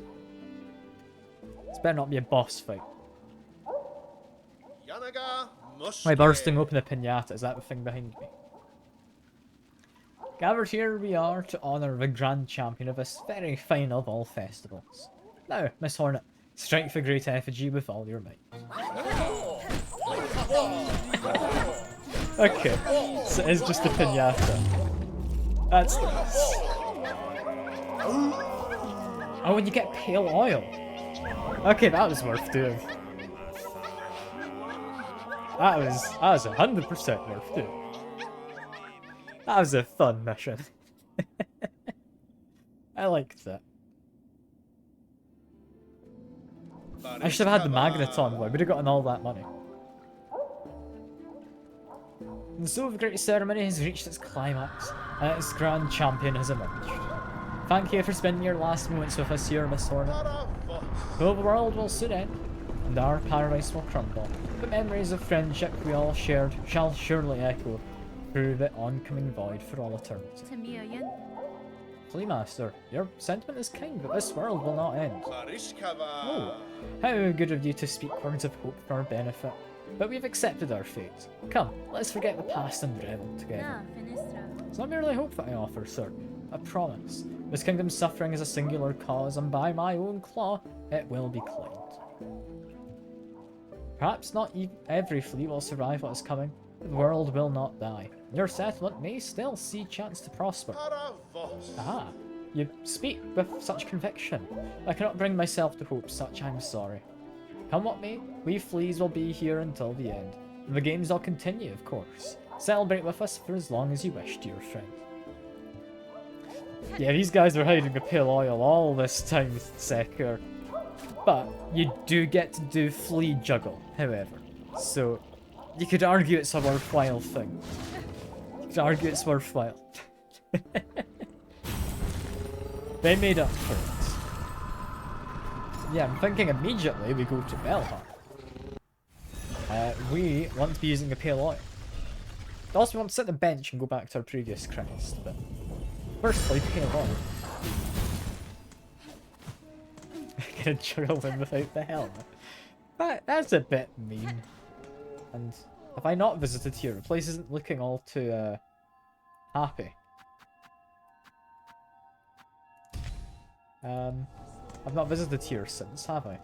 This better not be a boss fight. By bursting open a pinata, is that the thing behind me? Gathered here we are to honour the grand champion of this very fine of all festivals. Now, Miss Hornet, strike the great effigy with all your might. Okay, so it is just a pinata. That's nice. Oh, and you get pale oil. Okay, that was worth doing. That was 100% worth doing. That was a fun mission. I liked that. I should have had the Magneton, boy. Would have gotten all that money. And so the great ceremony has reached its climax, and its grand champion has emerged. Thank you for spending your last moments with us here, Miss Hornet. Though the world will soon end, and our paradise will crumble, the memories of friendship we all shared shall surely echo through the oncoming void for all eternity. Fleamaster, your sentiment is kind, but this world will not end. Oh, how good of you to speak words of hope for our benefit. But we've accepted our fate. Come, let's forget the past and revel together. It's not merely hope that I offer, sir. A promise. This kingdom's suffering is a singular cause, and by my own claw, it will be claimed. Perhaps not every flea will survive what is coming, but the world will not die. Your settlement may still see chance to prosper. Ah, you speak with such conviction. I cannot bring myself to hope such, I'm sorry. Come what may, we fleas will be here until the end. And the games will continue, of course. Celebrate with us for as long as you wish, dear friend. Yeah, these guys are hiding the pale oil all this time, Secker. But you do get to do flea juggle, however. So, you could argue it's a worthwhile thing. You could argue it's worthwhile. They made up for it. Yeah, I'm thinking immediately we go to Belhar. We want to be using a pale oil. Also, we want to sit on the bench and go back to our previous crest, but firstly, pale oil. Gonna juggle him without the helmet. That's a bit mean. And have I not visited here? The place isn't looking all too happy. I've not visited here since, have I?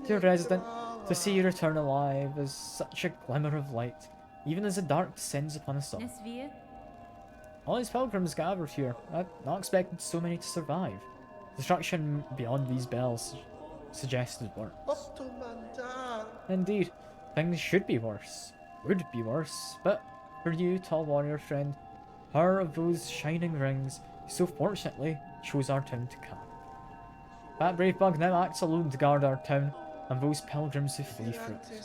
Dear resident, to see you return alive is such a glimmer of light, even as the dark descends upon us all. All these pilgrims gathered here. I'd not expected so many to survive. Destruction beyond these bells suggested worse. Indeed, things should be worse. Would be worse, but for you, tall warrior friend, her of those shining rings, so fortunately chose our town to come. That brave bug now acts alone to guard our town and those pilgrims who flee through it.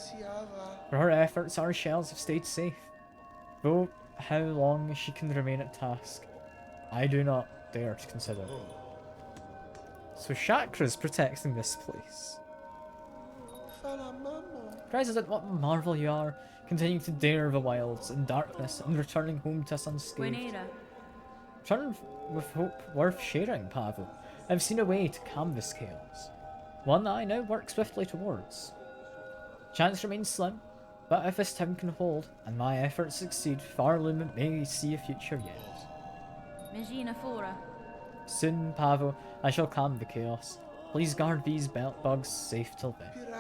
For her efforts, our shells have stayed safe. Though how long she can remain at task, I do not dare to consider. So Chakra's protecting this place. President, what a marvel you are, continuing to dare the wilds in darkness and returning home to us unscathed. Return with hope worth sharing, Pavel. I've seen a way to calm this chaos. One that I now work swiftly towards. Chance remains slim, but if this town can hold, and my efforts succeed, Pharloom may see a future yet. Soon, Pavel, I shall calm the chaos. Please guard these belt bugs safe till then.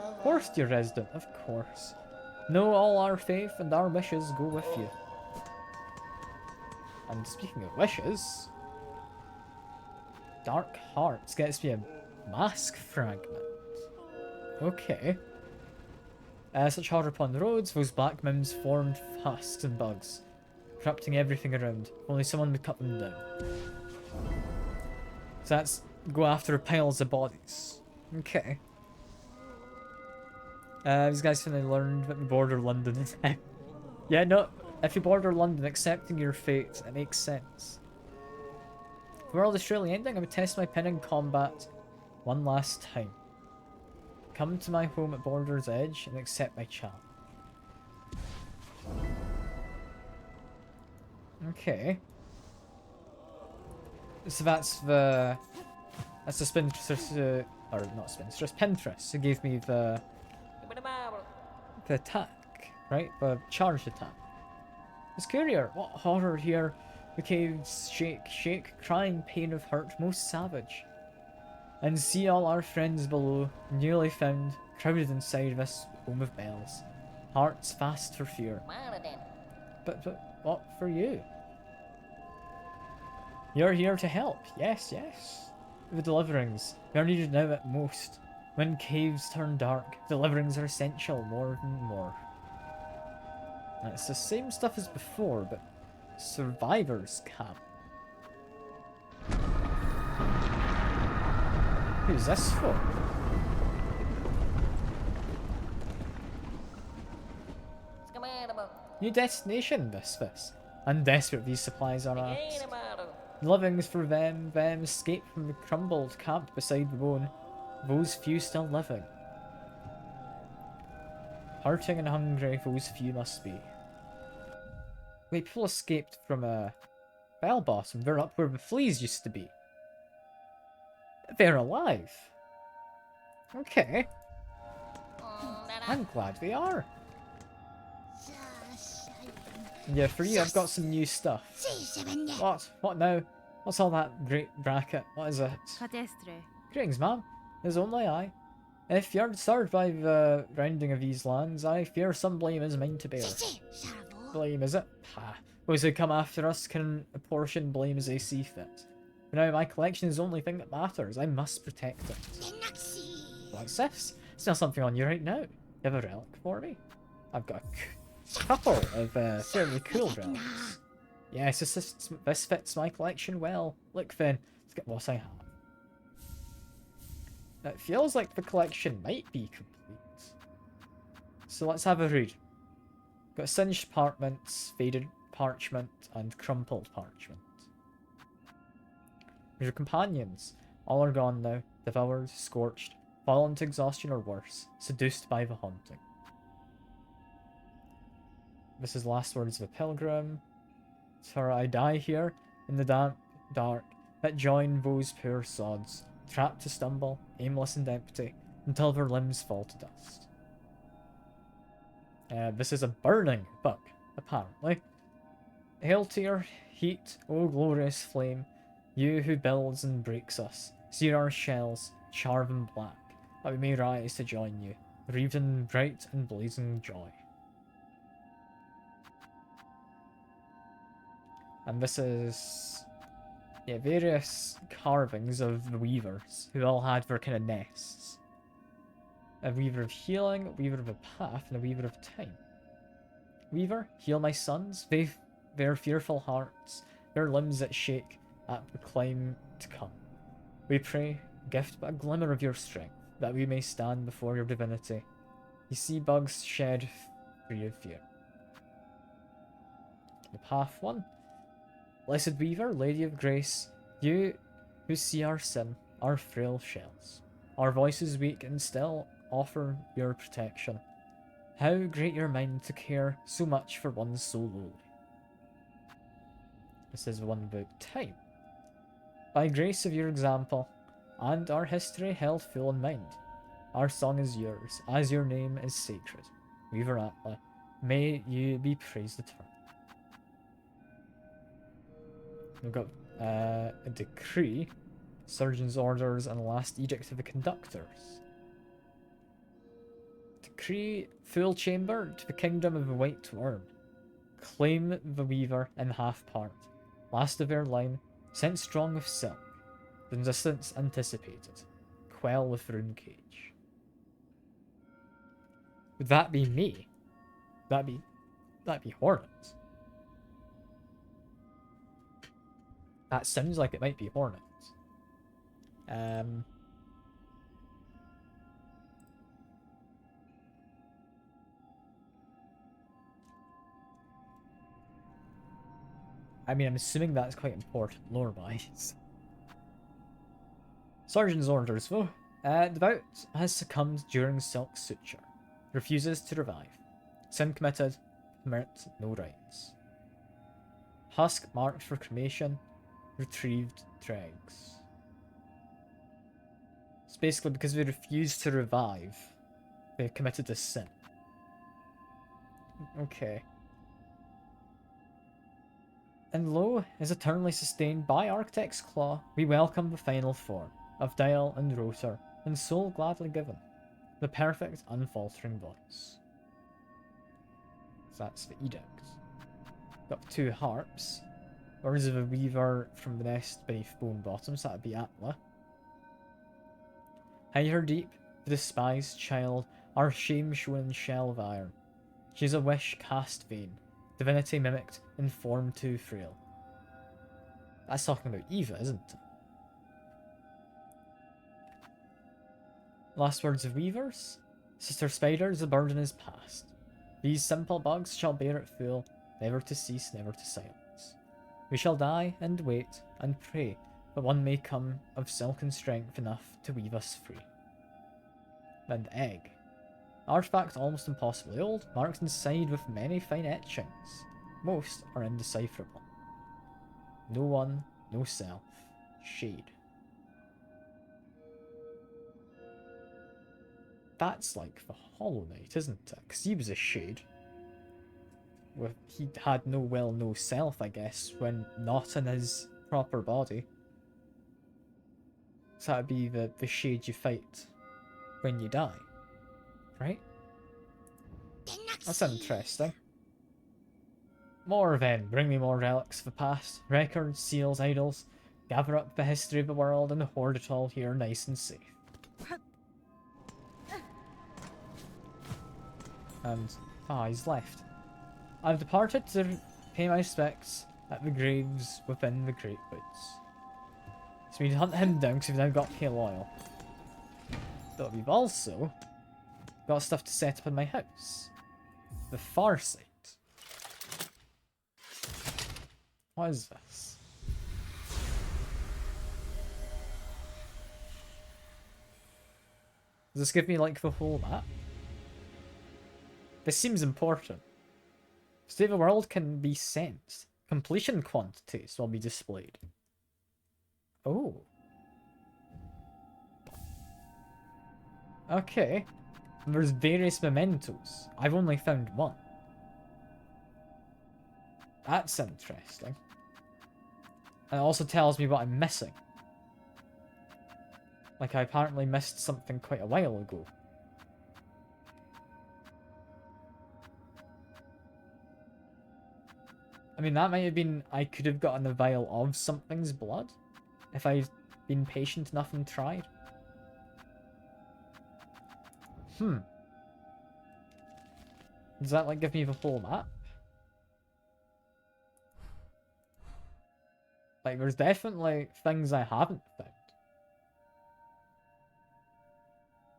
Of course, dear resident, of course. Know all our faith and our wishes go with you. And speaking of wishes, Dark Hearts gets me a mask fragment. Okay. Such hard upon the roads, those black mims formed husks and bugs, corrupting everything around. Only someone would cut them down. So that's go after piles of bodies. Okay. These guys finally learned that we border London is. Yeah, no. If you border London, accepting your fate, it makes sense. The world is surely ending. I would test my pin in combat one last time. Come to my home at Border's Edge and accept my challenge. Okay. So that's the spinstress, or not spinstress, Pinterest who gave me the attack, right? The charged attack. It's courier, what horror here? The caves shake, shake, crying pain of hurt most savage. And see all our friends below, newly found, crowded inside this home of bells. Hearts fast for fear. But what for you? You're here to help. Yes, yes. The deliverings. They are needed now at most. When caves turn dark, deliverings are essential more and more. And it's the same stuff as before, but survivors camp. Who's this for? New destination, this. And desperate these supplies are asked. Livings for them escape from the crumbled camp beside the bone. Those few still living. Hurting and hungry, those few must be. Wait, people escaped from a bell bottom. They're up where the fleas used to be. They're alive. Okay. I'm glad they are. Yeah, for you, I've got some new stuff. What? What now? What's all that great bracket? What is it? Greetings, ma'am. It's only I. If you're disturbed by the rounding of these lands, I fear some blame is mine to bear. Blame, is it? Ha. Those who come after us can apportion blame as they see fit. But now my collection is the only thing that matters. I must protect it. What's this? It's not something on you right now. You have a relic for me? I've got a couple of fairly cool relics. Yes, this fits my collection well. Look then, let's get what I have. It feels like the collection might be complete. So let's have a read. Got singed parchments, faded parchment, and crumpled parchment. Your companions. All are gone now, devoured, scorched, fallen to exhaustion or worse, seduced by the haunting. This is last words of a pilgrim. For I die here, in the damp dark, that join those poor sods, trapped to stumble, aimless and empty, until their limbs fall to dust. This is a burning book, apparently. Hail to your heat, O glorious flame, you who builds and breaks us. Sear our shells, char them black, that we may rise to join you, wreathed in bright and blazing joy. And this is, yeah, various carvings of the weavers, who all had their kind of nests. A weaver of healing, a weaver of a path, and a weaver of time. Weaver, heal my sons, their fearful hearts, their limbs that shake at the climb to come. We pray, gift but a glimmer of your strength, that we may stand before your divinity. You see bugs shed free of fear. The path one. Blessed Weaver, Lady of Grace, you who see our sin, our frail shells, our voices weak and still offer your protection. How great your mind to care so much for one so lowly. This is one about time. By grace of your example, and our history held full in mind, our song is yours, as your name is sacred. Weaver Atla, may you be praised eternally. We've got a decree, surgeon's orders, and last edict of the conductors. Decree full chamber to the kingdom of the white worm. Claim the weaver in half part. Last of their line, sent strong with silk. Resistance anticipated. Quell with rune cage. Would that be me? That'd be Hornet. That sounds like it might be Hornet. I mean, I'm assuming that's quite important lore-wise. Sergeant's orders, though. Devout has succumbed during Silk's suture. Refuses to revive. Sin committed, merit no rights. Husk marked for cremation. Retrieved dregs. It's basically because we refused to revive. They committed a sin. Okay. And lo, is eternally sustained by Architect's Claw, we welcome the final form of dial and rotor, and soul gladly given, the perfect unfaltering voice. So that's the edict. Got 2 harps. Words of a weaver from the nest beneath bone bottom, so that'd be Atla. Hide her deep, the despised child, our shame-shown shell of iron. She's a wish cast vain, divinity mimicked in form too frail. That's talking about Eva, isn't it? Last words of weavers? Sister spiders, the burden is past. These simple bugs shall bear it full, never to cease, never to silence. We shall die, and wait, and pray, that one may come of silken strength enough to weave us free. And egg. Artifact almost impossibly old, marked inside with many fine etchings. Most are indecipherable. No one, no self. Shade. That's like the Hollow Knight, isn't it? Because he was a shade. He had no will, no self, I guess, when not in his proper body. So that'd be the shade you fight when you die. Right? That's interesting. More then, bring me more relics of the past. Records, seals, idols. Gather up the history of the world and hoard it all here nice and safe. And, he's left. I've departed to pay my respects at the graves within the Great Woods. So we need to hunt him down because we've now got pale oil. But we've also got stuff to set up in my house. The far side. What is this? Does this give me like the whole map? This seems important. State of the world can be sensed. Completion quantities will be displayed. Oh. Okay. There's various mementos. I've only found one. That's interesting. And it also tells me what I'm missing. Like I apparently missed something quite a while ago. I mean, that might have been... I could have gotten a vial of something's blood. If I'd been patient enough and tried. Does that, like, give me the whole map? Like, there's definitely things I haven't found.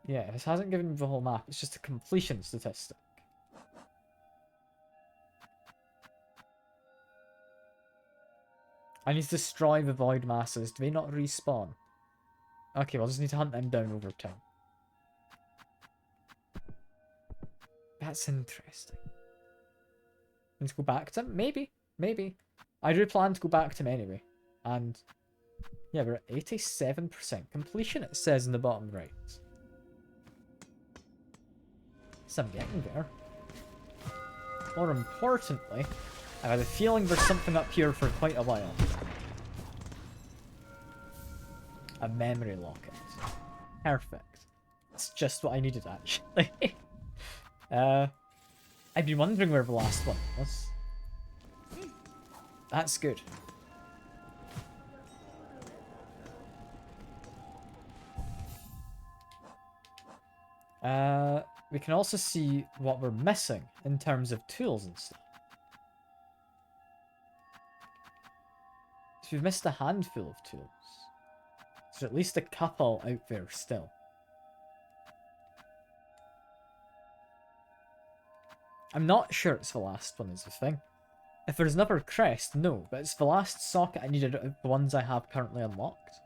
Yeah, this hasn't given me the whole map. It's just a completion statistic. I need to destroy the void masses. Do they not respawn? Okay, well, I just need to hunt them down over time. That's interesting. Need to go back to him? Maybe. Maybe. I do plan to go back to him anyway. And yeah, we're at 87% completion, it says in the bottom right. So I'm getting there. More importantly, I had a feeling there's something up here for quite a while. A memory locket. Perfect. It's just what I needed, actually. I've been wondering where the last one was. That's good. We can also see what we're missing in terms of tools and stuff. So we've missed a handful of tools. There's at least a couple out there still. I'm not sure it's the last one is the thing. If there's another crest, no, but it's the last socket I needed out of the ones I have currently unlocked.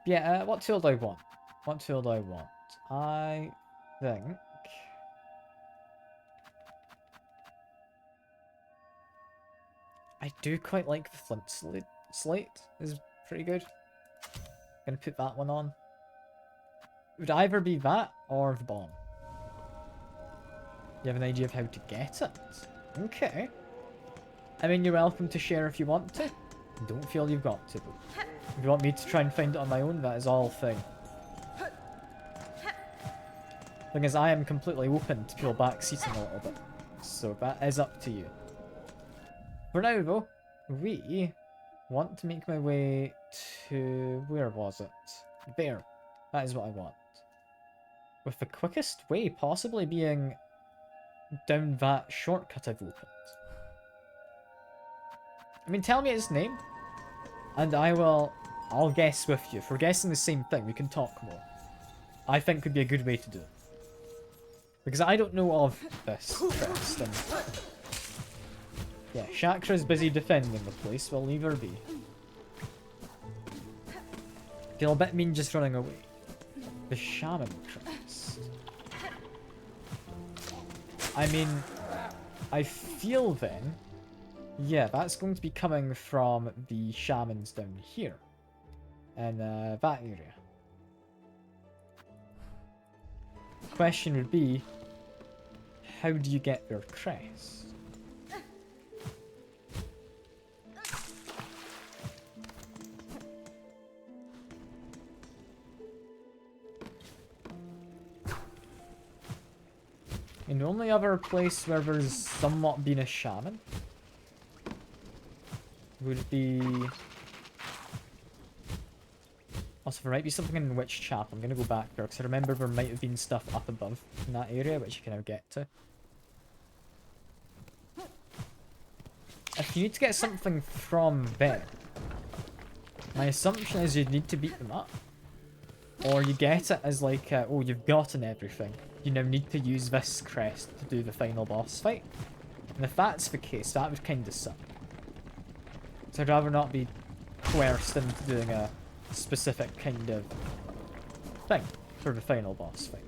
Yeah, what tool do I want? What tool do I want? I think I do quite like the flint slate. Is pretty good. Gonna put that one on. Would either be that or the bomb. You have an idea of how to get it? Okay. I mean, you're welcome to share if you want to. Don't feel you've got to. If you want me to try and find it on my own, that is all fine. Thing is, I am completely open to people backseating a little bit. So that is up to you. For now, though, we want to make my way to... Where was it? There. That is what I want. With the quickest way possibly being down that shortcut I've opened. I mean, tell me its name, and I'll guess with you. If we're guessing the same thing, we can talk more. I think could be a good way to do it. Because I don't know of this first, and... Yeah, Chakra's busy defending the place, we'll leave her be. Feel a bit mean just running away. The Shaman Crest. I mean, I feel then... Yeah, that's going to be coming from the shamans down here. And that area. Question would be, how do you get their crest? And the only other place where there's somewhat been a shaman would be... Also, there might be something in Witch Chapel. I'm going to go back there, because I remember there might have been stuff up above in that area, which you can now get to. If you need to get something from there, my assumption is you'd need to beat them up. Or you get it as like, oh, you've gotten everything. You now need to use this crest to do the final boss fight. And if that's the case, that would kind of suck. So I'd rather not be coerced into doing a specific kind of thing for the final boss fight.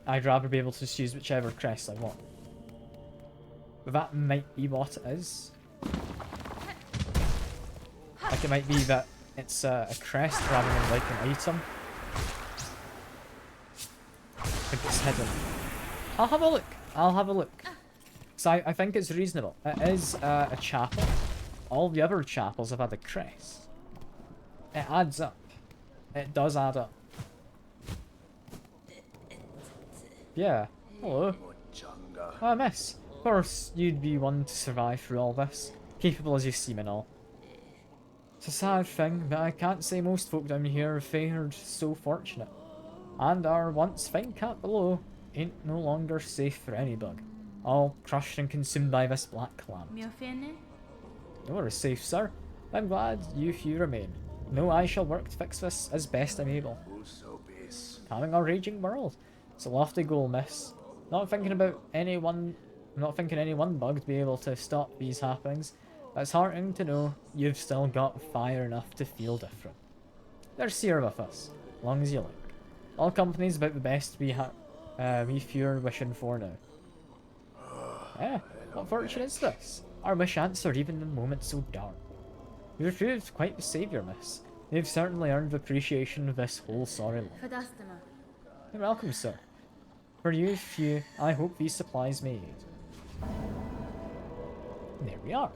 I'd rather be able to just use whichever crest I want. But that might be what it is. Like it might be that it's a crest rather than like an item. I think it's hidden. I'll have a look. I'll have a look. So I think it's reasonable. It is a chapel. All the other chapels have had a crest. It adds up. It does add up. Yeah. Hello. Oh, miss. Of course, you'd be one to survive through all this. Capable as you seem and all. It's a sad thing, but I can't say most folk down here have fared so fortunate. And our once fine cat below ain't no longer safe for any bug. All crushed and consumed by this black clam. You're safe, sir. I'm glad you few remain. No, I shall work to fix this as best I'm able. Calming our raging world. It's a lofty goal, miss. Not thinking any one bug to be able to stop these happenings. It's heartening to know you've still got fire enough to feel different. There's here with us, long as you like. All company's about the best we few are wishing for now. Eh, what fortune is this? Our wish answered even in moments so dark. You've proved quite the saviour, miss. You've certainly earned the appreciation of this whole sorry life. You're welcome, sir. For you few, I hope these supplies may aid. There we are.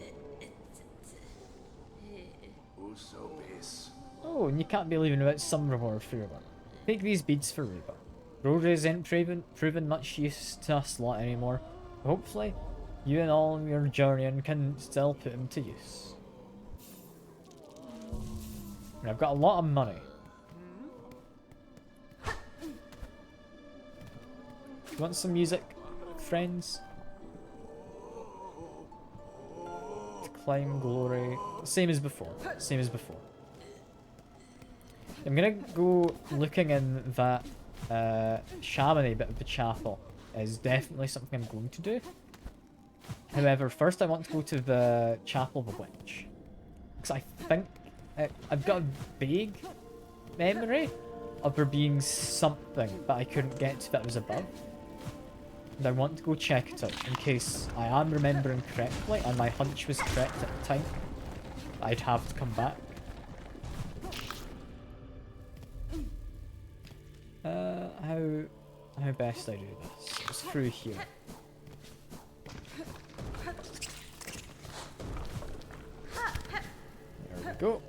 Oh, and you can't be leaving without some reward for your work. Take these beads for Reba. Roads ain't proven much use to us lot anymore. Hopefully, you and all your journeying can still put them to use. And I've got a lot of money. You want some music, friends? To climb glory. Same as before. Same as before. I'm gonna go looking in that shamany bit of the chapel. Is definitely something I'm going to do. However, first I want to go to the Chapel of the Witch. Because I think I've got a vague memory of there being something that I couldn't get to that was above. and I want to go check it out in case I am remembering correctly and my hunch was correct at the time. I'd have to come back. How best I do this? It's through here. There we go.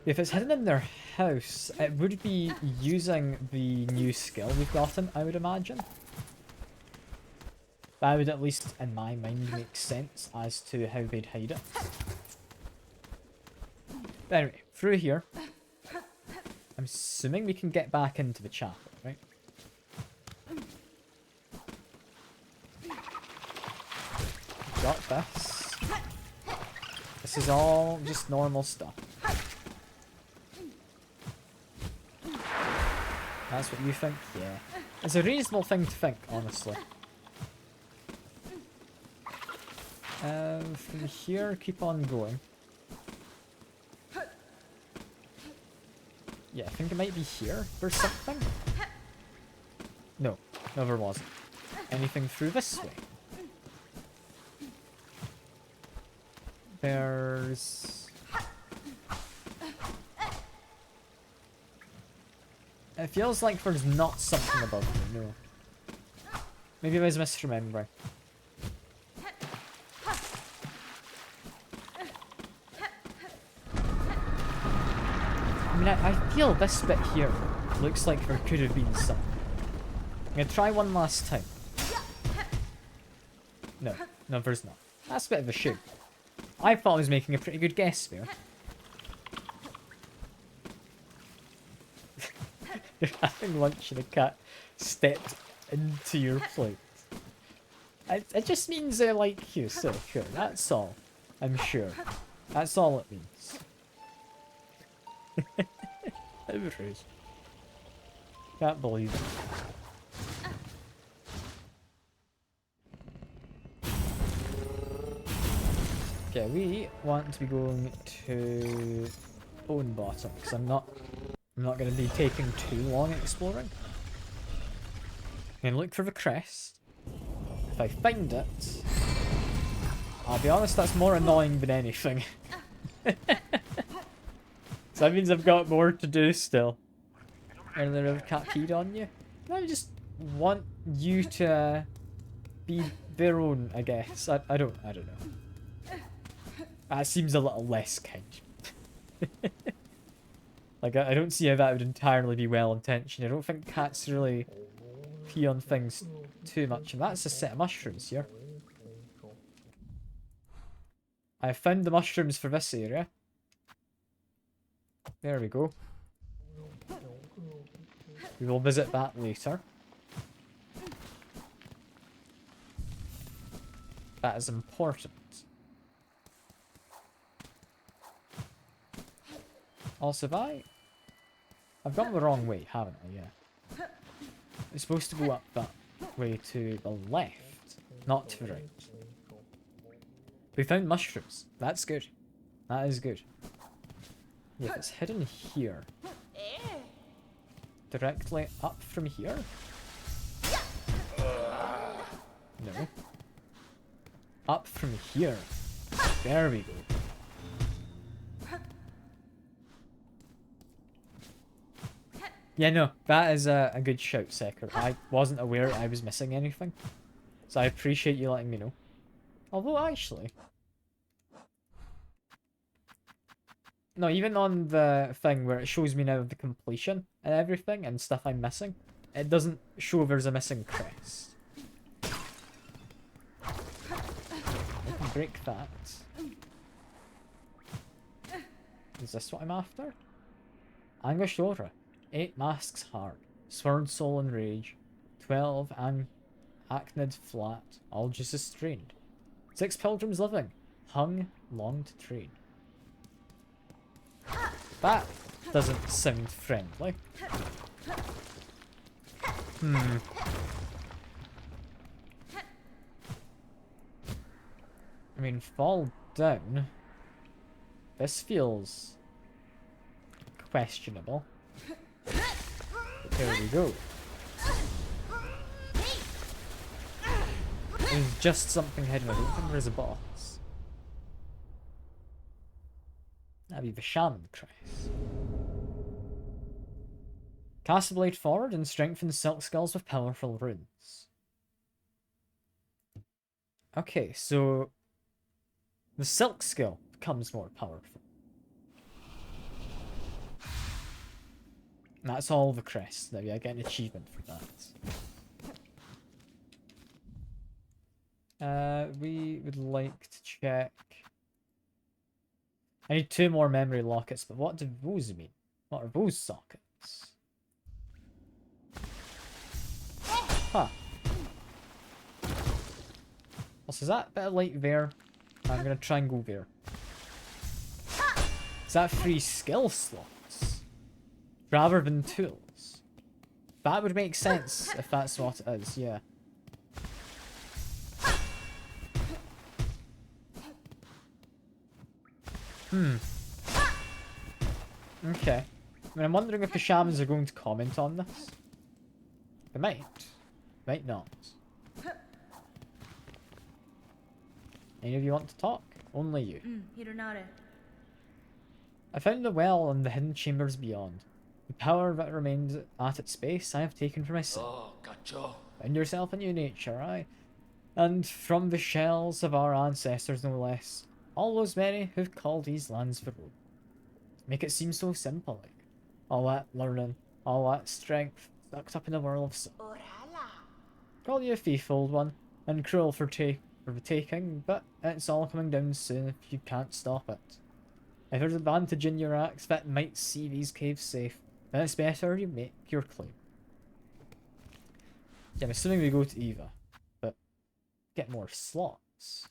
If it's hidden in their house, it would be using the new skill we've gotten, I would imagine. That would, at least in my mind, make sense as to how they'd hide it. But anyway, through here. I'm assuming we can get back into the chapel, right? Got this. This is all just normal stuff. That's what you think? Yeah. It's a reasonable thing to think, honestly. From here, keep on going. Yeah, I think it might be here or something. No, there wasn't. Anything through this way? There's... It feels like there's not something above me, no. Maybe I was misremembering. I mean, I feel this bit here looks like there could have been something. I'm gonna try one last time. No, there's not. That's a bit of a shame. I thought I was making a pretty good guess there. You're having lunch and a cat stepped into your plate. It just means they like you, so sure, that's all. I'm sure. That's all it means. Outrage. Can't believe it. Okay, we want to be going to Bone Bottom because I'm not going to be taking too long exploring. And look for the crest. If I find it, I'll be honest, that's more annoying than anything. So that means I've got more to do still. And the river cat peed on you. I just want you to be their own, I guess. I don't know. That seems a little less kind. Like, I don't see how that would entirely be well-intentioned. I don't think cats really pee on things too much. And that's a set of mushrooms here. I found the mushrooms for this area. There we go. We will visit that later. That is important. Also, I've gone the wrong way, haven't I? Yeah. It's supposed to go up that way to the left, not to the right. We found mushrooms. That's good. That is good. Yeah, it's hidden here. Directly up from here? No. Up from here. There we go. Yeah, no, that is a good shout, Secker. I wasn't aware I was missing anything. So I appreciate you letting me know. Although, actually... No, even on the thing where it shows me now the completion and everything and stuff I'm missing, it doesn't show there's a missing crest. I can break that. Is this what I'm after? Anguished Aura. 8 masks hard. Sword soul and rage. 12 acnid flat. All just as strained. 6 pilgrims living. Hung long to trade. That doesn't sound friendly. I mean, fall down. This feels questionable. But there we go. There's just something hidden. I don't think there's a boss. That'd be the Shaman Crest. Cast a blade forward and strengthen silk skills with powerful runes. Okay, so the silk skill becomes more powerful. And that's all the crests. There, I get an achievement for that. We would like to check. I need 2 more memory lockets, but what do those mean? What are those sockets? Huh. Well, so is that bit of light there? I'm gonna try and go there. Is that 3 skill slots? Rather than tools? That would make sense if that's what it is, yeah. Okay. I mean, I'm wondering if the shamans are going to comment on this. They might. Might not. Any of you want to talk? Only you. I found the well and the hidden chambers beyond. The power that remained at its base I have taken for myself. Find yourself a new nature, aye? And from the shells of our ancestors, no less. All those many who've called these lands their own. Make it seem so simple, like. All that learning, all that strength, sucked up in a whirl of sun. Call you a thief, old one, and cruel for the taking, but it's all coming down soon if you can't stop it. If there's advantage in your axe that might see these caves safe, then it's better you make your claim. Yeah, I'm assuming we go to Eva, but get more slots.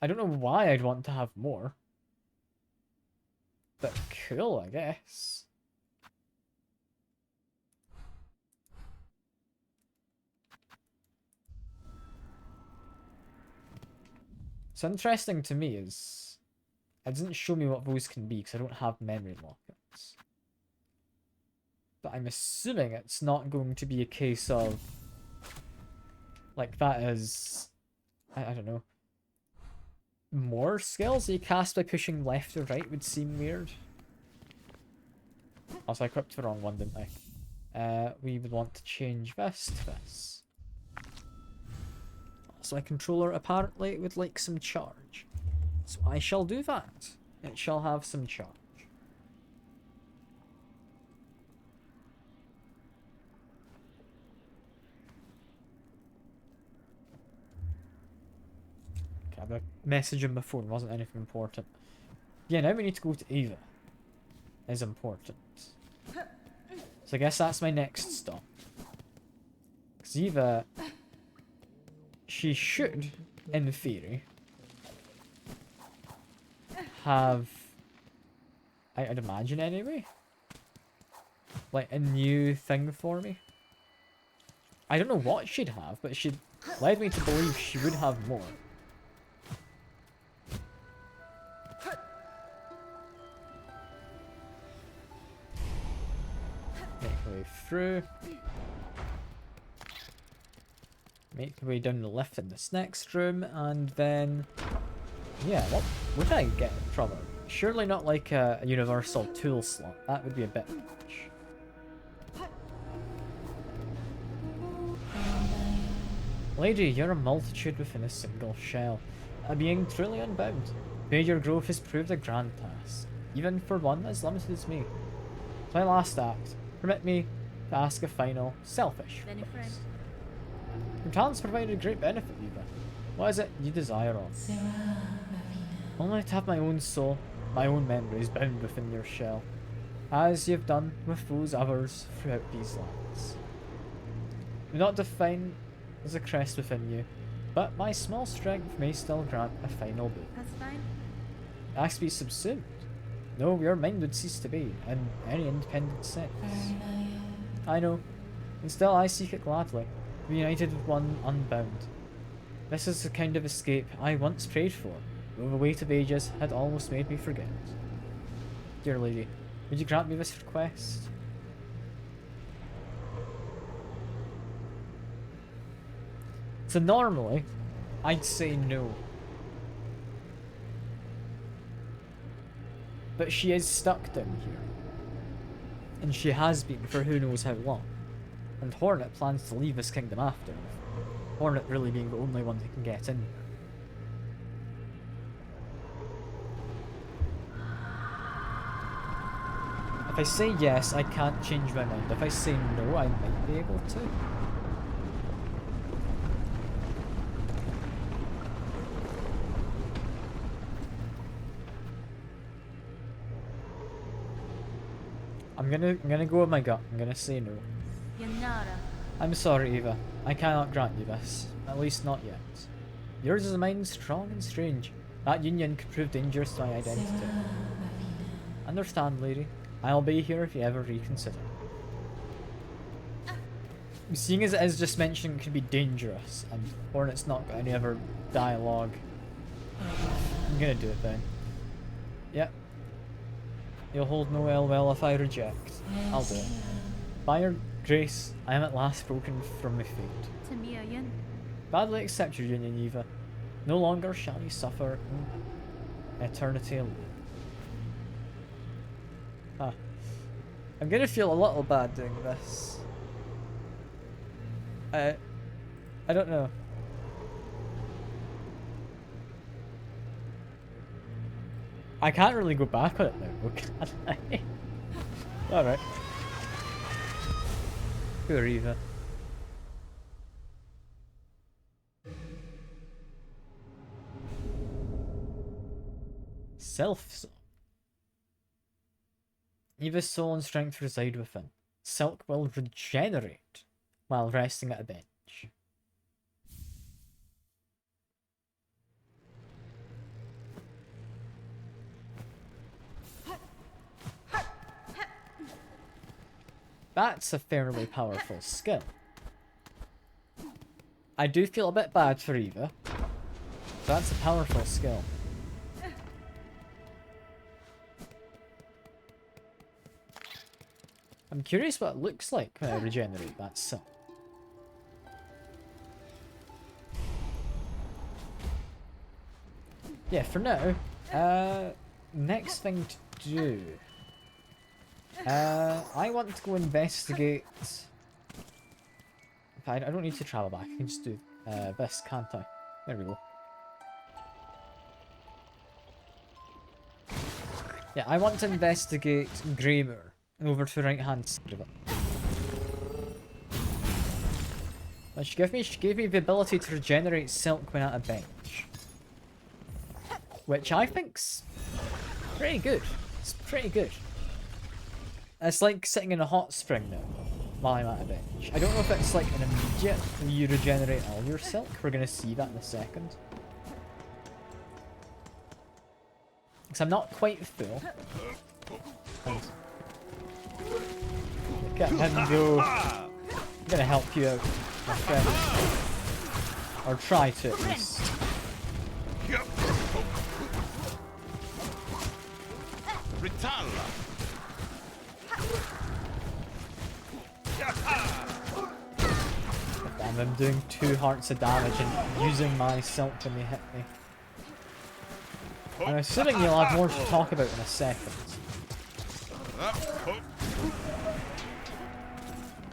I don't know why I'd want to have more. But cool, I guess. So interesting to me is it doesn't show me what those can be because I don't have memory lockets. But I'm assuming it's not going to be a case of like that is I don't know. More skills that you cast by pushing left or right would seem weird. Also, I equipped the wrong one, didn't I? We would want to change this to this. Also, my controller apparently would like some charge. So I shall do that. It shall have some charge. Okay, the message on my phone wasn't anything important. Yeah, now we need to go to Eva. Is important. So I guess that's my next stop. Because Eva, she should, in theory, have, I'd imagine anyway, like a new thing for me. I don't know what she'd have, but she led me to believe she would have more. Make my way through. Make my way down the lift in this next room, and then... yeah, what would I get from her? Surely not like a universal tool slot. That would be a bit much. Lady, you're a multitude within a single shell. A being truly unbound. But your growth has proved a grand task, even for one as limited as me. My last act. Permit me to ask a final, selfish request. Your talents provided great benefit, Eva. What is it you desire of? Only to have my own soul, my own memories bound within your shell, as you've done with those others throughout these lands. May not define as a crest within you, but my small strength may still grant a final boon. That's fine. Ask to be subsumed. No, your mind would cease to be, in any independent sense. I know, and still I seek it gladly, to be united with one unbound. This is the kind of escape I once prayed for, though the weight of ages had almost made me forget. Dear lady, would you grant me this request? So normally, I'd say no. But she is stuck down here. And she has been for who knows how long. And Hornet plans to leave his kingdom after. Hornet really being the only one who can get in here. If I say yes, I can't change my mind. If I say no, I might be able to. I'm gonna go with my gut. I'm gonna say no. Yanara. I'm sorry, Eva. I cannot grant you this. At least not yet. Yours is a mind strong and strange. That union could prove dangerous to my identity. Understand, lady. I'll be here if you ever reconsider. Seeing as it is just mentioned it could be dangerous, and Hornet's not got any other dialogue, I'm gonna do it then. Yep. You'll hold no ill will if I reject. I'll do it. By your grace, I am at last broken from my fate. Tamiayan. Gladly accept your union, Eva. No longer shall you suffer in eternity alone. Huh. I'm gonna feel a little bad doing this. I don't know. I can't really go back on it now, can I? Alright. Poor Eva. Silksong. Eva's soul and strength reside within. Silk will regenerate while resting at a bench. That's a fairly powerful skill. I do feel a bit bad for Eva. That's a powerful skill. I'm curious what it looks like when I regenerate that silk. Yeah, for now, next thing to do. I want to go investigate. I don't need to travel back. I can just do this, can't I? There we go. Yeah, I want to investigate Greymoor over to the right hand side of it. What she gave me the ability to regenerate silk when at a bench, which I think's pretty good. It's pretty good. It's like sitting in a hot spring now while I'm at a bench. I don't know if it's like an immediate you regenerate all your silk. We're gonna see that in a second. Because I'm not quite full. Look at him go. I'm gonna help you out, my friend. Or try to at least. Damn, I'm doing 2 hearts of damage and using my silk when they hit me. I'm assuming you'll have more to talk about in a second.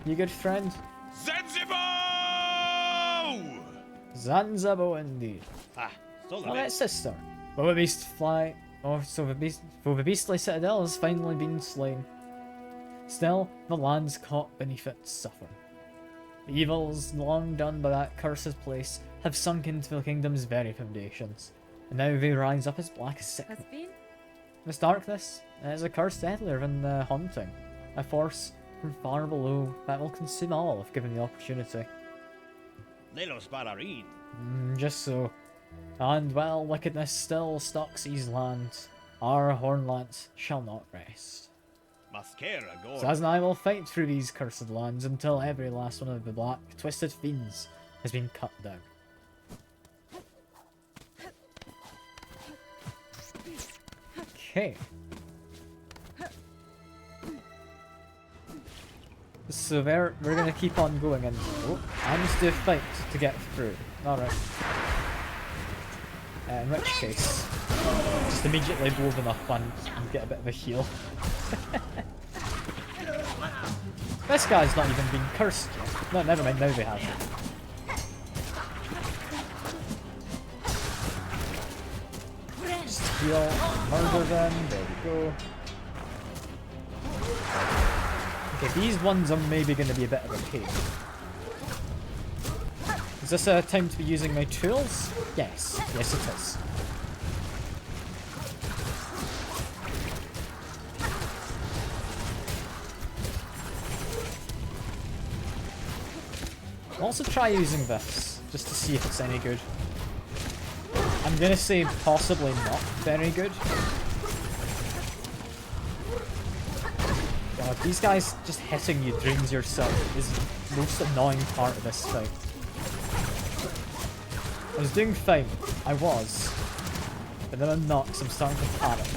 You good, friend? Zanzibar! Zanzibar indeed. Oh, that's sister. Will the beast fly? Oh, so the beastly citadel has finally been slain. Still, the lands caught beneath it suffer. The evils long done by that cursed place have sunk into the kingdom's very foundations, and now they rise up as black as sickness. Has been? This darkness is a curse deadlier than the haunting, a force from far below that will consume all if given the opportunity. Lelos Bararin. Just so. And while wickedness still stalks these lands, our Hornlands shall not rest. Mascara Gore. Saz and I will fight through these cursed lands until every last one of the black, twisted fiends has been cut down. Okay. So we're gonna keep on going and I need to do a fight to get through. Alright. In which case, just immediately blow them up and get a bit of a heal. This guy's not even been cursed yet. No, never mind, now they have. Just heal, murder them, there we go. Okay, these ones are maybe going to be a bit of a pain. Is this a time to be using my tools? Yes. Yes, it is. I'll also try using this, just to see if it's any good. I'm going to say possibly not very good. God, these guys just hitting you drains yourself is the most annoying part of this fight. I was doing fine. I was. But then I'm not, because I'm starting to panic.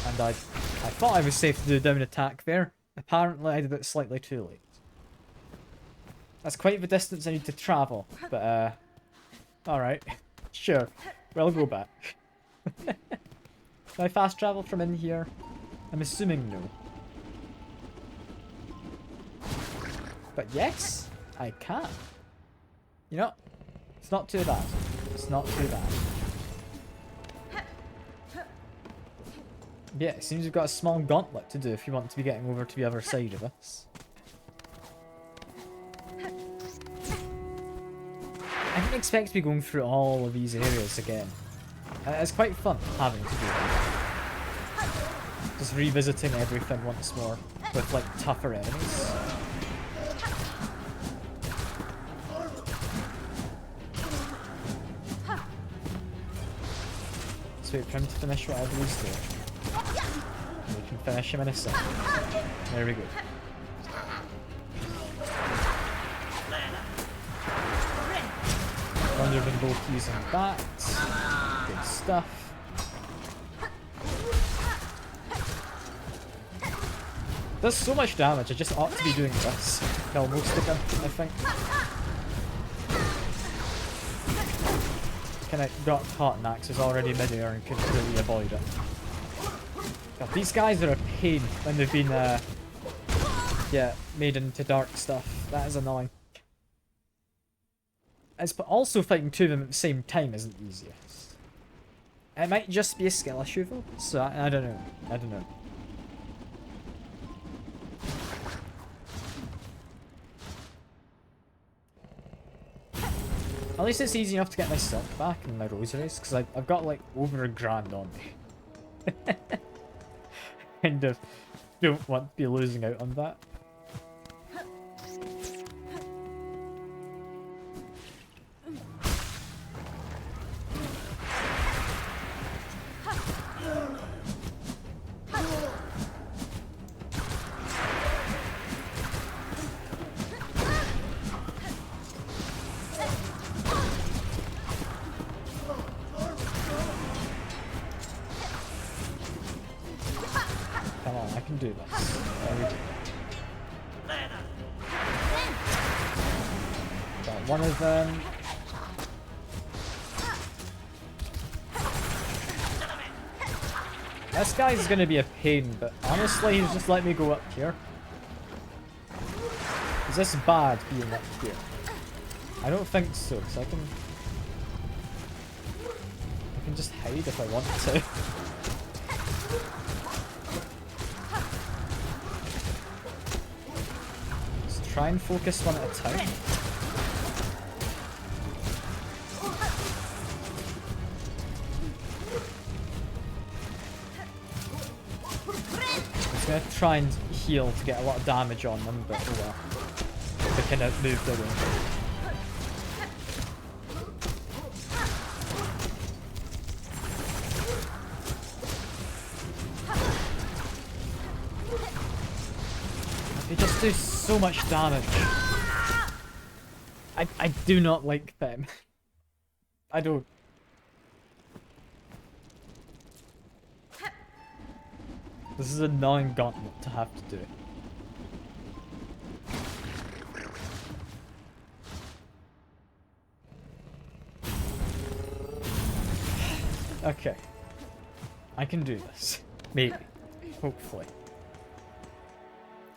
And I thought I was safe to do a down attack there. Apparently I did it slightly too late. That's quite the distance I need to travel, but alright. Sure. We'll go back. Can I fast travel from in here? I'm assuming no. But yes, I can. You know, it's not too bad. It's not too bad. Yeah, it seems we've got a small gauntlet to do if you want to be getting over to the other side of this. I didn't expect to be going through all of these areas again. It's quite fun having to do that. Just revisiting everything once more with like tougher enemies. Let's wait for him to finish whatever he's doing. We can finish him in a second. There we go. Wonder them both using that. Good stuff. Does so much damage, I just ought to be doing this. Kill most of them, I think. Kinda got caught and Axe is already mid-air and couldn't really avoid it. God, these guys are a pain when they've been, yeah, made into dark stuff. That is annoying. But also fighting two of them at the same time isn't the easiest. It might just be a skill issue though, so I don't know. I don't know. At least it's easy enough to get my silk back and my rosaries, because I've got like over $1,000 on me. Kind of don't want to be losing out on that. Do this. There we go. Got one of them. This guy's gonna be a pain, but honestly, he's just let me go up here. Is this bad being up here? I don't think so, because I can just hide if I want to. Try and focus one at a time. I'm just gonna try and heal to get a lot of damage on them, but oh well. They kind of moved away. They just do so much damage. I do not like them. I don't. This is a annoying gauntlet to have to do. Okay. I can do this. Maybe. Hopefully.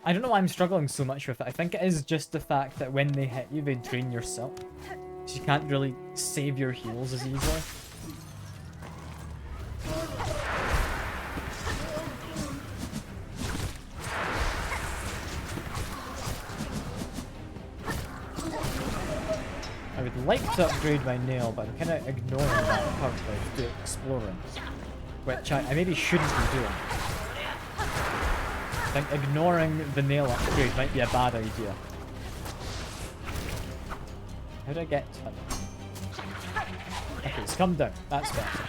I don't know why I'm struggling so much with it. I think it is just the fact that when they hit you, they drain your silk. So you can't really save your heals as easily. I would like to upgrade my nail, but I'm kind of ignoring that part of the exploring. Which I maybe shouldn't be doing. I think ignoring the nail upgrade might be a bad idea. How do I get to him? Okay, it's come down. That's better.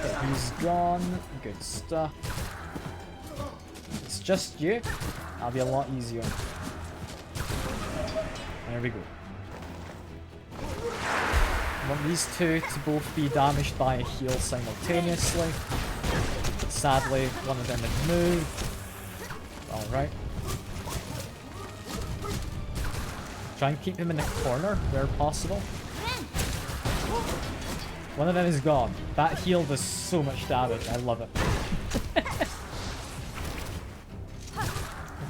Okay, he's gone. Good stuff. It's just you. That'll be a lot easier. There we go. I want these two to both be damaged by a heal simultaneously. Sadly, one of them had moved. Alright. Try and keep him in the corner where possible. One of them is gone. That heal does so much damage. I love it.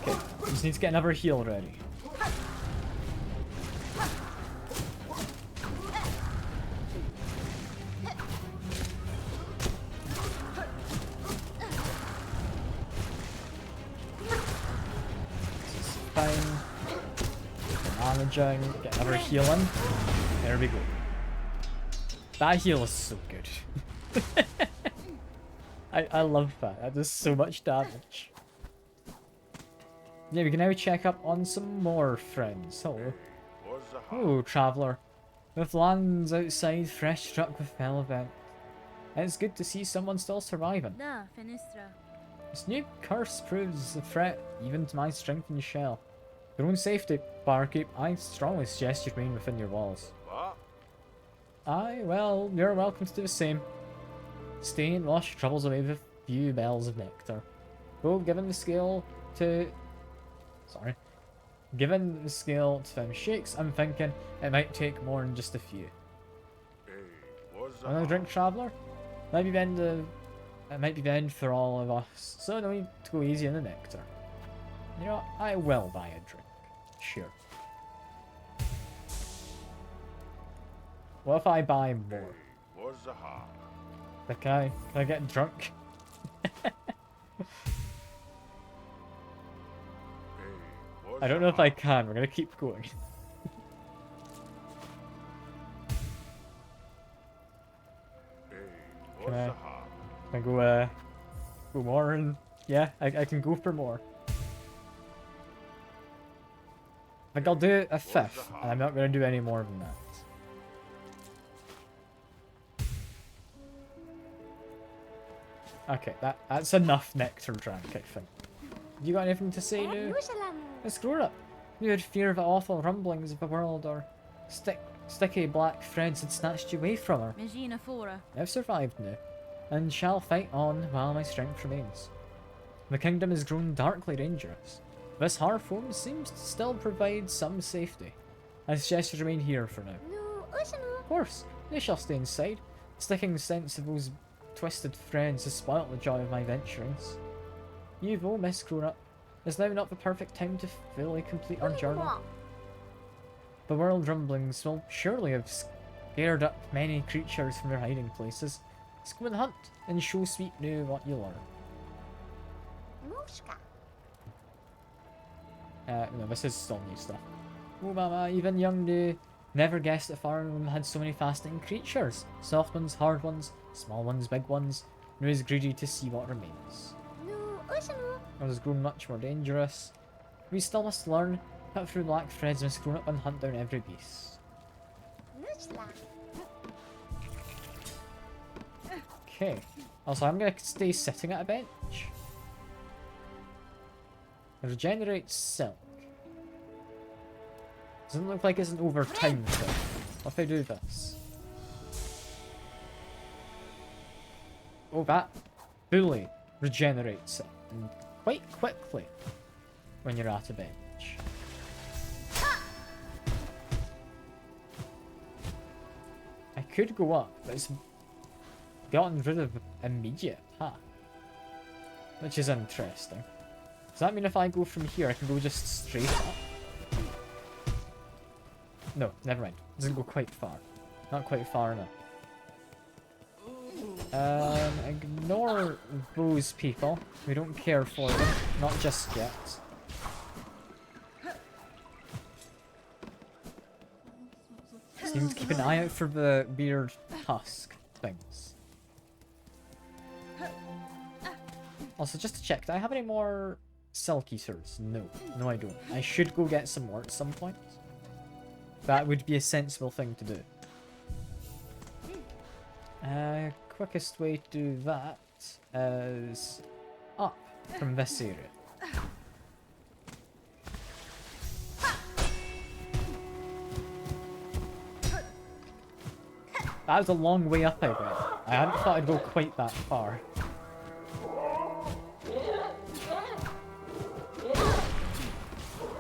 Okay, just need to get another heal ready. Get another heal in. There we go. That heal is so good. I love that. That does so much damage. Yeah, we can now check up on some more friends. Hello. Oh, traveller. With lands outside fresh struck with fell event. It's good to see someone still surviving. Da, Fenistra. This new curse proves a threat even to my strength and shell. For your own safety, barkeep, I strongly suggest you remain within your walls. Aye, well, you're welcome to do the same. Stay and wash your troubles away with a few bells of nectar. Though, given the scale to shakes, I'm thinking it might take more than just a few. Want a drink, traveller? It might be the end for all of us, so no need to go easy on the nectar. You know, I will buy a drink. Sure. What if I buy more? Like, can I get drunk? I don't know if I can. We're gonna keep going. Can I go more? And yeah, I can go for more. I think I'll do a fifth, and I'm not going to do any more than that. Okay, that's enough nectar drank, I think. You got anything to say now? Let's grow up. You had fear of the awful rumblings of the world, or sticky black threads had snatched you away from her. Megina Fora. I've survived now, and shall fight on while my strength remains. The kingdom has grown darkly dangerous. This Pharloom seems to still provide some safety. I suggest you remain here for now. Of course, they shall stay inside. The sticking sense of those twisted threads has spoilt the joy of my venturings. You though, Miss Grown-Up, is now not the perfect time to fully complete our journey. The world rumblings will surely have scared up many creatures from their hiding places. Let's go and hunt and show Sweet New what you learn. No, this is still new stuff. Oh mama, even young New never guessed that Pharloom had so many fascinating creatures. Soft ones, hard ones, small ones, big ones. New is greedy to see what remains. It has grown much more dangerous. We still must learn, cut through black threads, must grow up and hunt down every beast. Okay. Also, I'm gonna stay sitting at a bench. It regenerates silk. Doesn't look like it's an over time thing. What if I do this? Oh, that fully regenerates it, and quite quickly when you're at a bench. I could go up, but it's gotten rid of immediate path, which is interesting. Does that mean if I go from here, I can go just straight up? No, never mind. Doesn't go quite far. Not quite far enough. Ignore those people. We don't care for them. Not just yet. So you need to keep an eye out for the weird husk things. Also, just to check, do I have any more Silk Eaters? No. No, I don't. I should go get some more at some point. That would be a sensible thing to do. Quickest way to do that is up from this area. That was a long way up I went. I hadn't thought I'd go quite that far.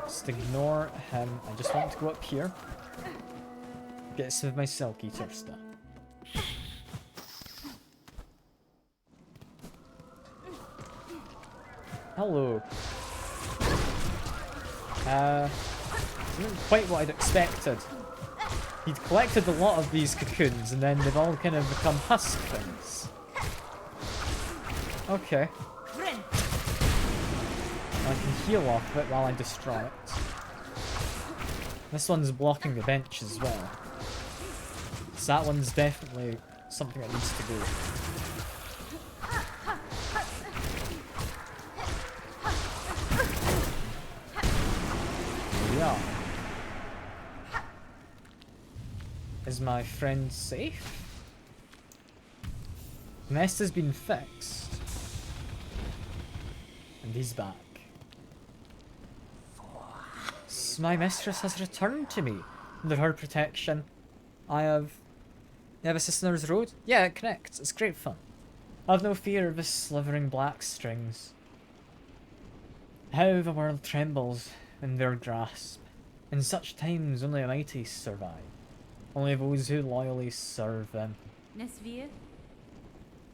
Just ignore him. I just want to go up here. Get some of my Silk Eater stuff. Hello. Isn't quite what I'd expected. He'd collected a lot of these cocoons and then they've all kind of become husk things. Okay. I can heal off it while I destroy it. This one's blocking the bench as well. So that one's definitely something that needs to go. Here we are. Is my friend safe? The nest has been fixed. And he's back. So my mistress has returned to me. Under her protection, I have... You have a Sister's Road? Yeah, it connects. It's great fun. I've no fear of the slithering black strings. How the world trembles in their grasp. In such times only the mighty survive. Only those who loyally serve them. Nesvir?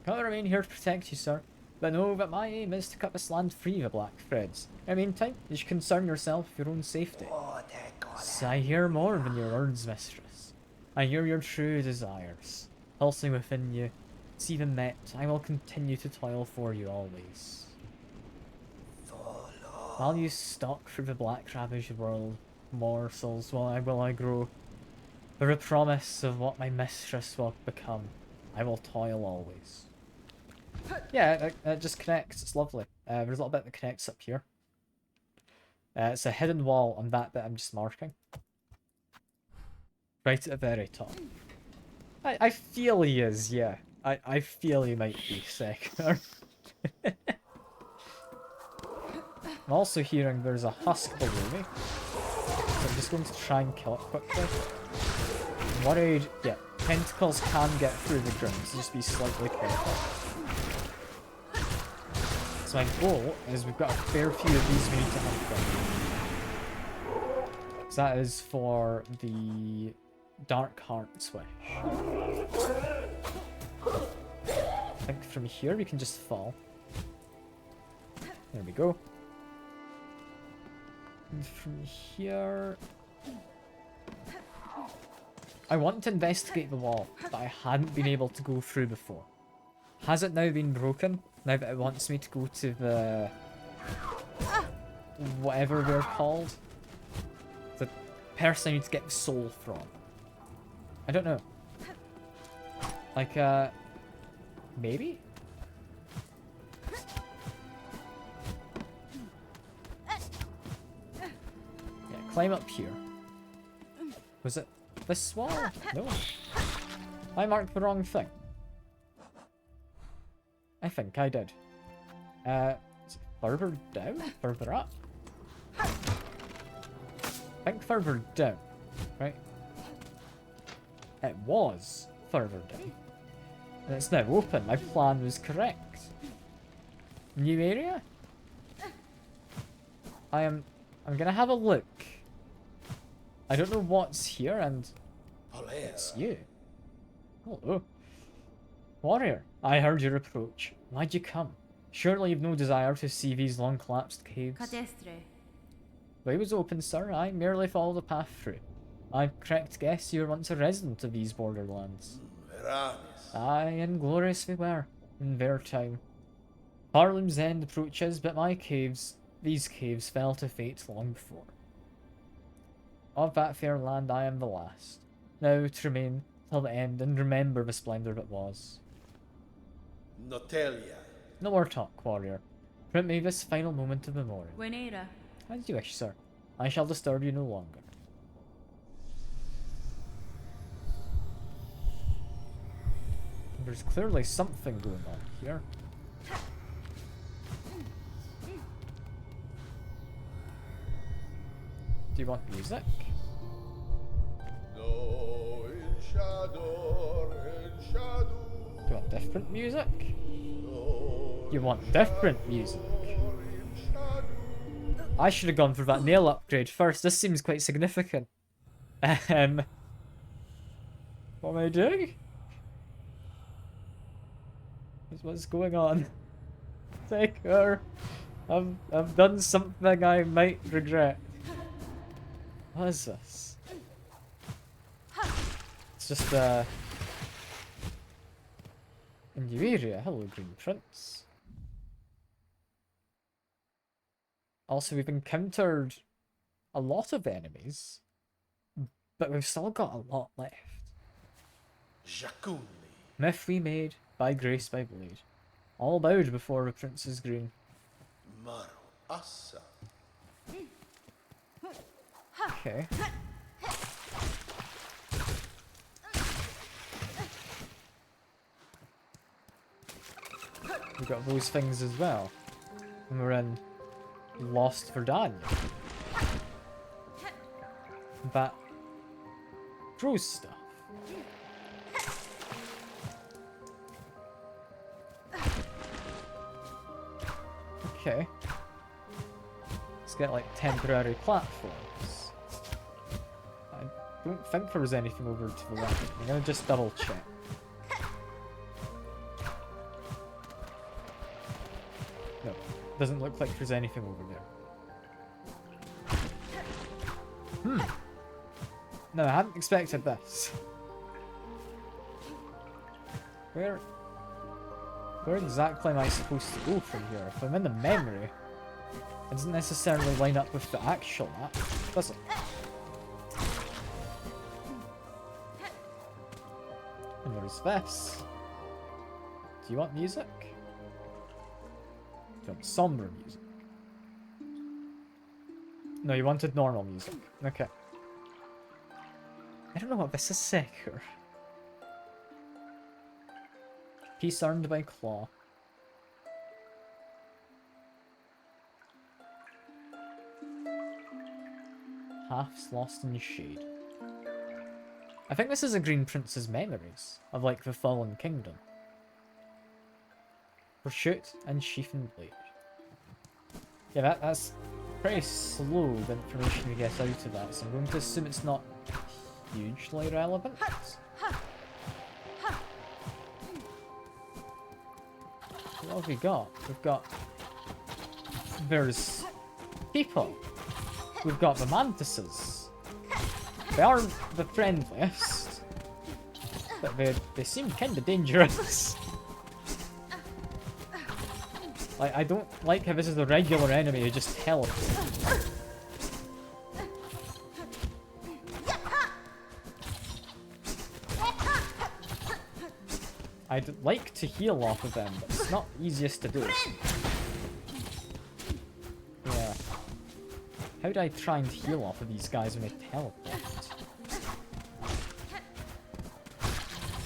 Can't remain here to protect you, sir. But know that my aim is to cut this land free of the black threads. In the meantime, you should concern yourself with your own safety. So I hear more than your words, mistress. I hear your true desires, pulsing within you. See them met, I will continue to toil for you always. While you stalk through the black ravaged world, morsels will I grow. For a promise of what my mistress will become, I will toil always. Yeah, it just connects. It's lovely. There's a little bit that connects up here. It's a hidden wall on that bit I'm just marking. Right at the very top. I feel he is, yeah. I feel he might be second. I'm also hearing there's a husk below me. So I'm just going to try and kill it quickly. I'm worried, yeah, tentacles can get through the ground, so just be slightly careful. So my goal is we've got a fair few of these we need to hunt them. So that is for the Dark Heart's Wish. I think from here we can just fall. There we go. And from here... I want to investigate the wall that I hadn't been able to go through before. Has it now been broken? Now that it wants me to go to the... whatever they're called? The person I need to get the soul from. I don't know. Like, maybe? Yeah, climb up here. Was it this wall? No. I marked the wrong thing. think I did. Is it further down? Further up? I think further down, right? It was further down. And it's now open. My plan was correct. New area? I'm gonna have a look. I don't know what's here, and it's you. Hello. Warrior, I heard your approach. Why'd you come? Surely you've no desire to see these long collapsed caves. Cadestre. Way was open, sir. I merely followed the path through. I correct guess you were once a resident of these borderlands. Aye, and glorious we were, in their time. Pharloom's end approaches, but these caves fell to fate long before. Of that fair land I am the last, now to remain till the end and remember the splendour that was. Notelia. No more talk, warrior. Permit me this final moment of memory. Buenera. As you wish, sir. I shall disturb you no longer. There's clearly something going on here. Do you want music? No, in shadow, Do you want different music? no, You want different music? in shadow. I should have gone for that nail upgrade first. This seems quite significant. What am I doing? What's going on? Take her. I've done something I might regret. What is this? It's just a new area. Hello, Green Prince. Also, we've encountered a lot of enemies, but we've still got a lot left. Jacunli. Myth we made, by grace, by blade. All bowed before the Prince's green. Maro Assa. Okay. We got those things as well. And we're in Lost Verdania. That throws stuff. Okay. Let's get like temporary platforms. I don't think there was anything over to the left. I'm gonna just double check. No, doesn't look like there's anything over there. No, I hadn't expected this. Where exactly am I supposed to go from here? If I'm in the memory, it doesn't necessarily line up with the actual map, does it? And there's this. Do you want music? Do you want somber music? No, you wanted normal music. Okay. I don't know what this is, Seeker. Piece earned by Claw. Halves lost in shade. I think this is a Green Prince's memories of like the fallen kingdom. Pursuit and sheathen blade. Yeah, that's pretty slow, the information we get out of that, so I'm going to assume it's not hugely relevant. What have we got? We've got... There's people. We've got the mantises. They aren't the friendliest, but they seem kinda dangerous. Like, I don't like how this is a regular enemy who just teleports. I'd like to heal off of them, but it's not the easiest to do. Yeah. How do I try and heal off of these guys when they teleport?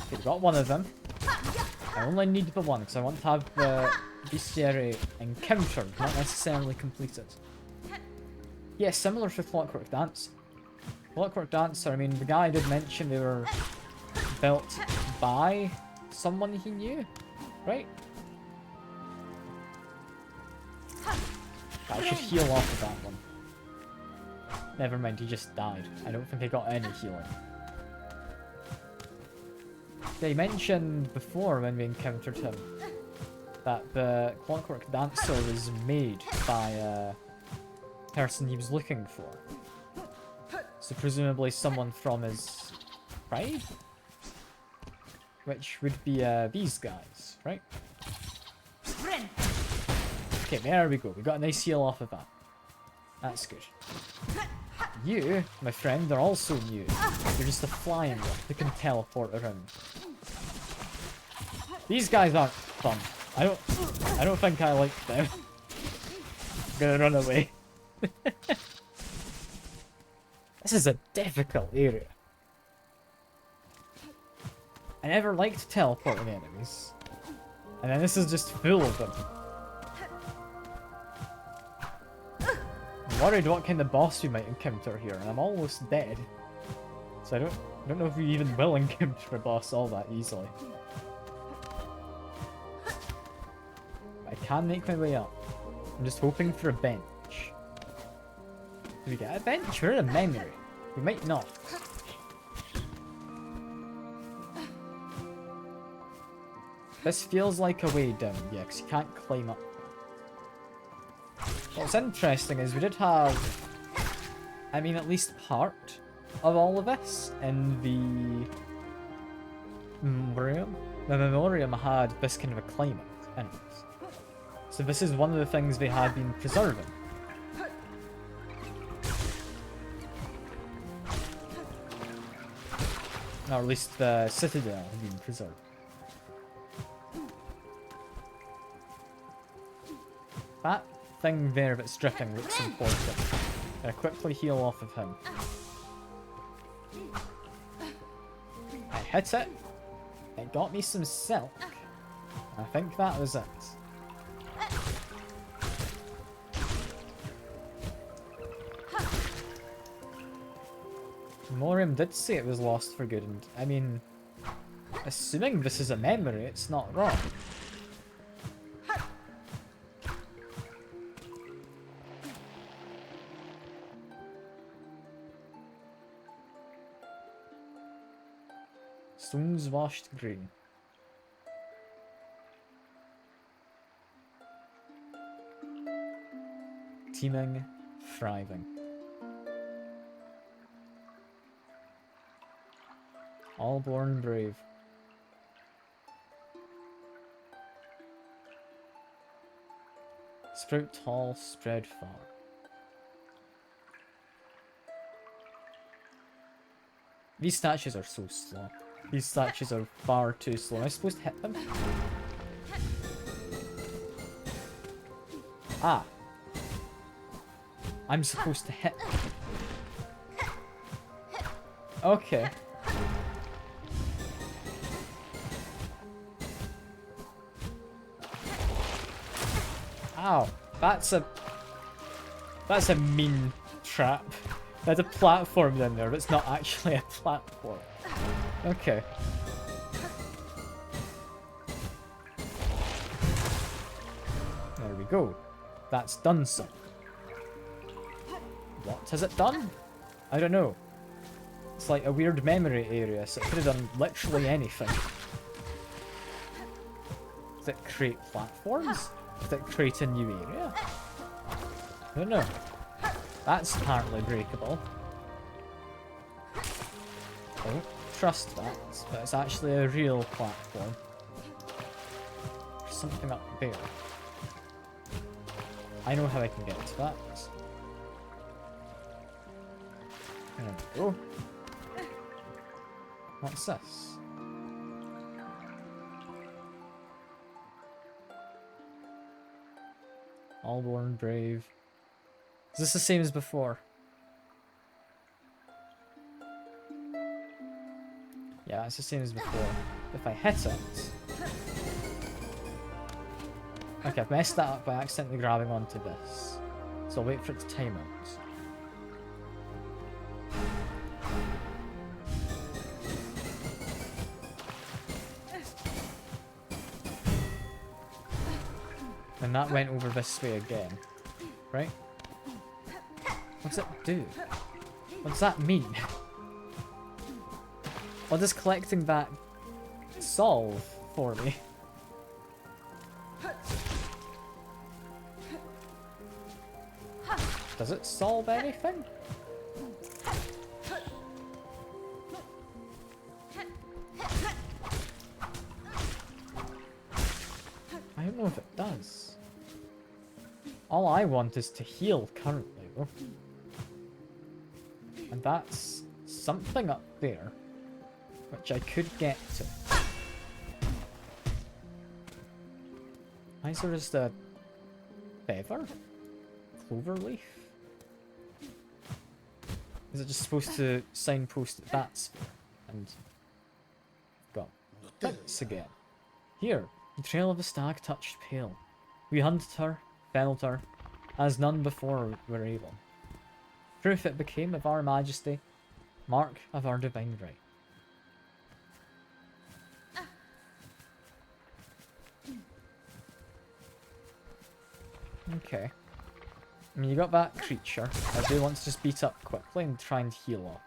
Okay, we got one of them. I only need the one because I want to have the bestiary encountered, not necessarily completed. Yeah, similar to Clockwork Dance. Clockwork Dancer, I mean, the guy did mention they were built by someone he knew, right? I should heal off of that one. Never mind, he just died. I don't think I got any healing. Yeah, he mentioned before when we encountered him that the Clockwork Dancer was made by a person he was looking for. So presumably someone from his tribe? Which would be these guys, right? Okay, there we go. We got a nice heal off of that. That's good. You, my friend, are also new. You're just a flying one that can teleport around. These guys aren't fun. I don't think I like them. I'm gonna run away. This is a difficult area. I never liked teleporting enemies. And then this is just full of them. I'm worried what kind of boss we might encounter here, and I'm almost dead. So I don't know if we even will encounter a boss all that easily. I can make my way up. I'm just hoping for a bench. Do we get a bench or a memory? We might not. This feels like a way down, yeah, because you can't climb up. What's interesting is we did have, I mean, at least part of all of this in the memoriam. The memoriam had this kind of a climate in it. So this is one of the things they had been preserving. Or at least the citadel had been preserved. That thing there that's dripping looks important. Gonna quickly heal off of him. I hit it. It got me some silk. I think that was it. Morium did say it was lost for good, and I mean, assuming this is a memory, it's not wrong. Stones washed green. Teeming, thriving. All born brave. Sprout tall, spread far. These statues are so slow. These statues are far too slow. Am I supposed to hit them? Ah. I'm supposed to hit them. Okay. Ow. That's a mean trap. There's a platform in there, but it's not actually a platform. Okay. There we go. That's done some. What has it done? I don't know. It's like a weird memory area, so it could have done literally anything. Does it create platforms? Does it create a new area? I don't know. That's apparently breakable. I don't trust that, but it's actually a real platform. There's something up there. I know how I can get to that. There we go. What's this? All born brave. Is this the same as before? Yeah, it's the same as before. If I hit it, Okay, I've messed that up by accidentally grabbing onto this. So I'll wait for it to time out. And that went over this way again. Right? What does it do? What does that mean? What does collecting that solve for me? Does it solve anything? I don't know if it does. All I want is to heal currently, though. And that's something up there, which I could get to. Why is there just a feather? Clover leaf? Is it just supposed to signpost that that's and got thanks again? Here, the trail of a stag touched pale. We hunted her, felled her, as none before were able. Proof it became of our majesty, mark of our divine right. Okay. I mean, you got that creature. I do want to just beat up quickly and try and heal off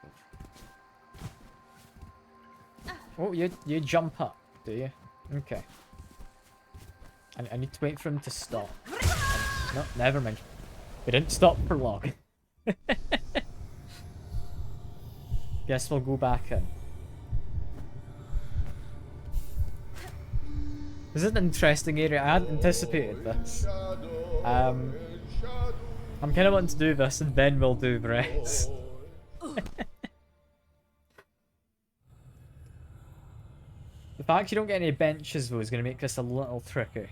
of. Oh, you jump up, do you? Okay. I need to wait for him to stop. No, never mind. We didn't stop for long. Guess we'll go back in. This is an interesting area. I hadn't anticipated this. I'm kind of wanting to do this and then we'll do the rest. The fact you don't get any benches though is going to make this a little tricky.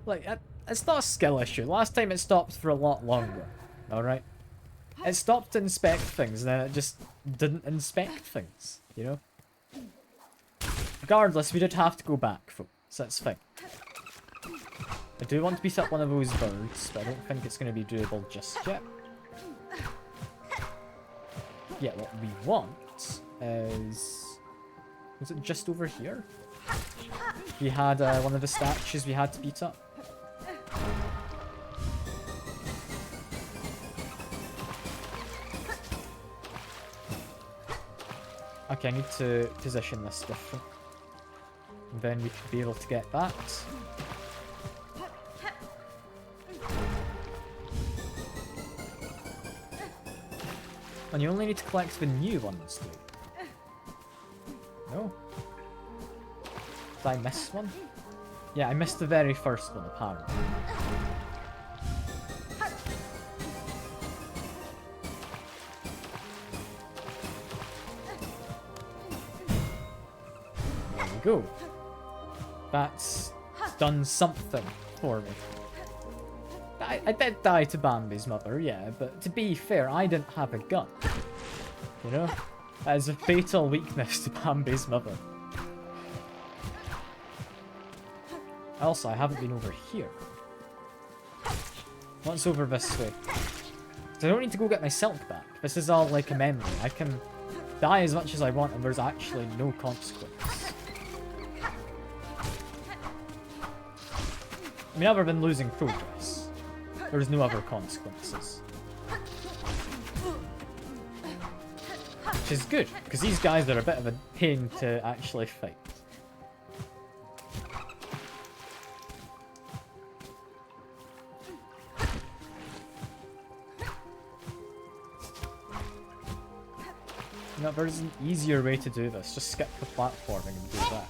Like, it's not a skill issue. Last time it stopped for a lot longer. Alright? It stopped to inspect things and then it just didn't inspect things, you know? Regardless, we did have to go back, folks. That's fine. I do want to beat up one of those birds, but I don't think it's going to be doable just yet. Yeah, what we want is... Was it just over here? We had one of the statues we had to beat up. Okay, I need to position this different. And then we could be able to get that. And you only need to collect the new ones, dude. No? Did I miss one? Yeah, I missed the very first one, apparently. There we go. That's done something for me. I did die to Bambi's mother, yeah, but to be fair, I didn't have a gun. You know? That is a fatal weakness to Bambi's mother. Also, I haven't been over here. What's over this way? So I don't need to go get my silk back. This is all like a memory. I can die as much as I want and there's actually no consequence. I mean, other than losing progress. There's no other consequences. Which is good, because these guys are a bit of a pain to actually fight. No, there's an easier way to do this. Just skip the platforming and do that.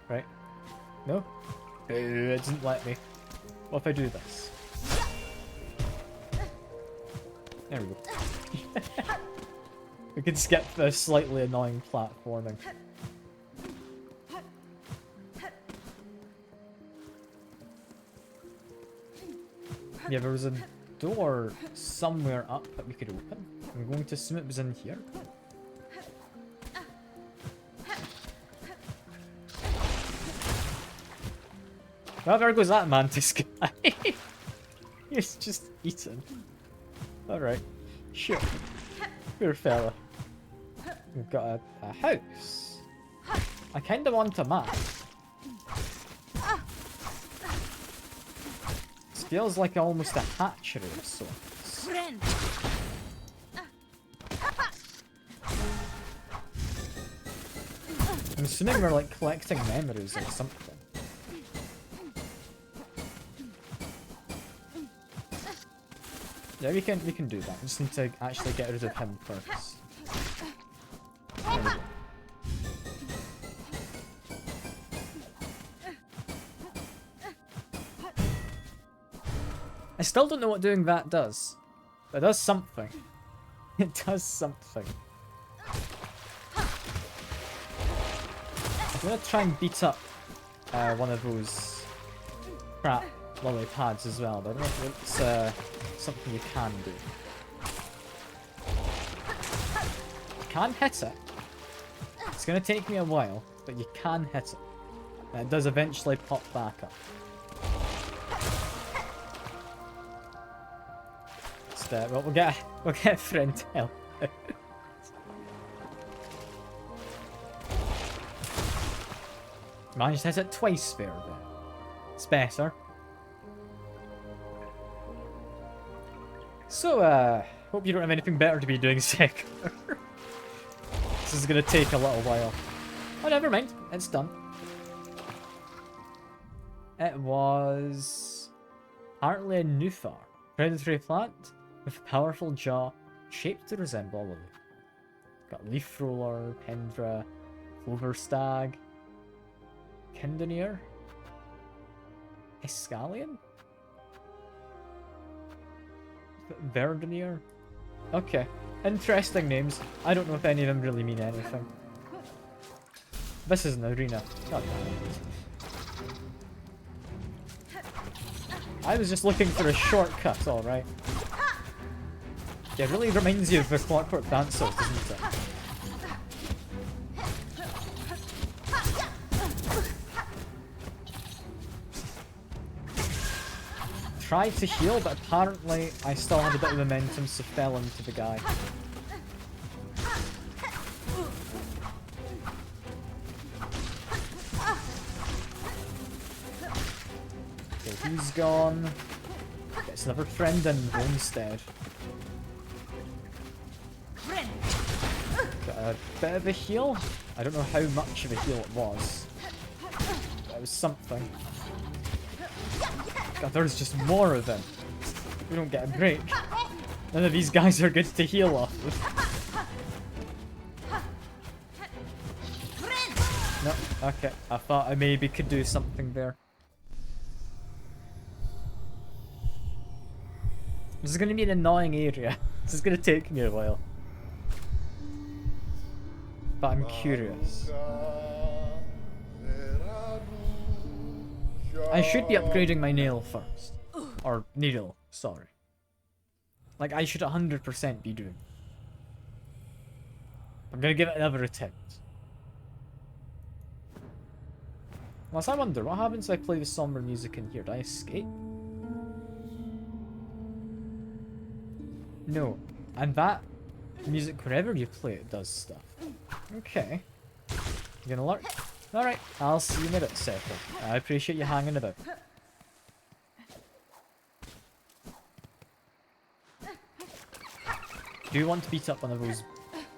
Right? No? It doesn't let me. What if I do this? There we go. We can skip the slightly annoying platforming. Yeah, there was a door somewhere up that we could open. I'm going to assume it was in here. Well, there goes that mantis guy. He's just eaten. Alright. Sure. Poor fella. We've got a house. I kinda want a map. This feels like almost a hatchery of sorts. Friend. I'm assuming we're like collecting memories or something. Yeah, we can do that. We just need to actually get rid of him first. There we go. I still don't know what doing that does. But it does something. It does something. I'm gonna try and beat up one of those crap lily pads as well, but I don't know if it's something you can do. You can hit it. It's gonna take me a while, but you can hit it. And it does eventually pop back up. Well, we'll get a friend to help. Managed to hit it twice there, then. It's better. So, hope you don't have anything better to be doing, Sek. This is gonna take a little while. Oh, never mind. It's done. It was apparently a Nufar, predatory plant with a powerful jaw shaped to resemble a lily. Got leaf roller, pendra, clover stag, Kindonier, Escallion, Verdonier. Okay, interesting names. I don't know if any of them really mean anything. This is an arena. God damn it. I was just looking for a shortcut, alright. Yeah, it really reminds you of the Clockwork Dancers, doesn't it? Tried to heal, but apparently I still had a bit of momentum, so fell into the guy. Okay, he's gone. Gets another friend in instead. Got a bit of a heal. I don't know how much of a heal it was. But it was something. God, there's just more of them. We don't get a break. None of these guys are good to heal off of. No, okay. I thought I maybe could do something there. This is going to be an annoying area. This is going to take me a while. But I'm curious. I should be upgrading my nail first. Or needle, sorry. Like, I should 100% be doing. I'm gonna give it another attempt. Unless I wonder, what happens if I play the somber music in here? Do I escape? No. And that music, wherever you play it, does stuff. Okay. You gonna lurk? Alright, I'll see you in a bit, Settle. I appreciate you hanging about. Do you want to beat up one of those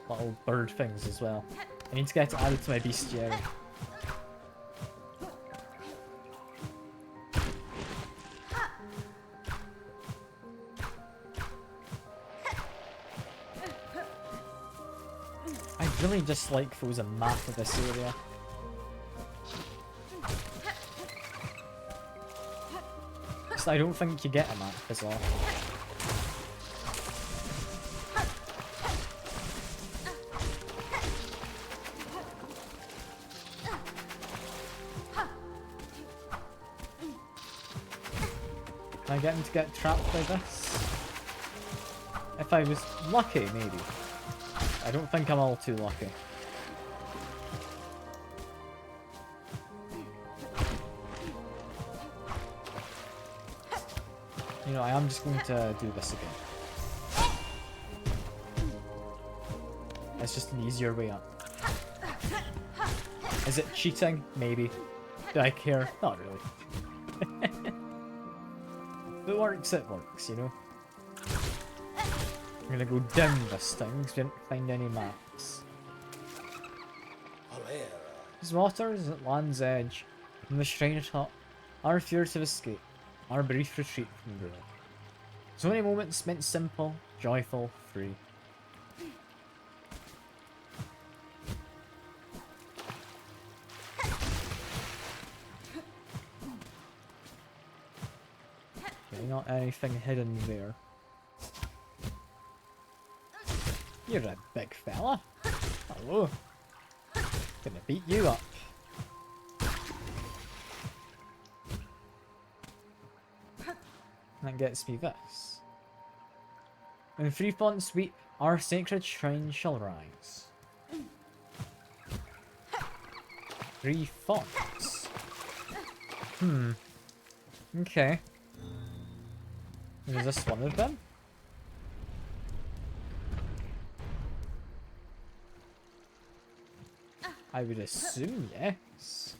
little bird things as well? I need to get it added to my bestiary. I really dislike if there was a map of this area. So I don't think you get a map as well. Can I get him to get trapped by this? If I was lucky, maybe. I don't think I'm all too lucky. You know, I am just going to do this again. It's just an easier way up. Is it cheating? Maybe. Do I care? Not really. If it works, you know? I'm gonna go down this thing because we didn't find any maps. Valera. These waters at land's edge, from the shrined hut, our furtive escape, our brief retreat from Grille. So many moments spent simple, joyful, free. Okay, not anything hidden there. You're a big fella. Hello. Gonna beat you up. That gets me this. When three fonts weep, our sacred shrine shall rise. 3 fonts. Okay. Is this one of them? I would assume yes.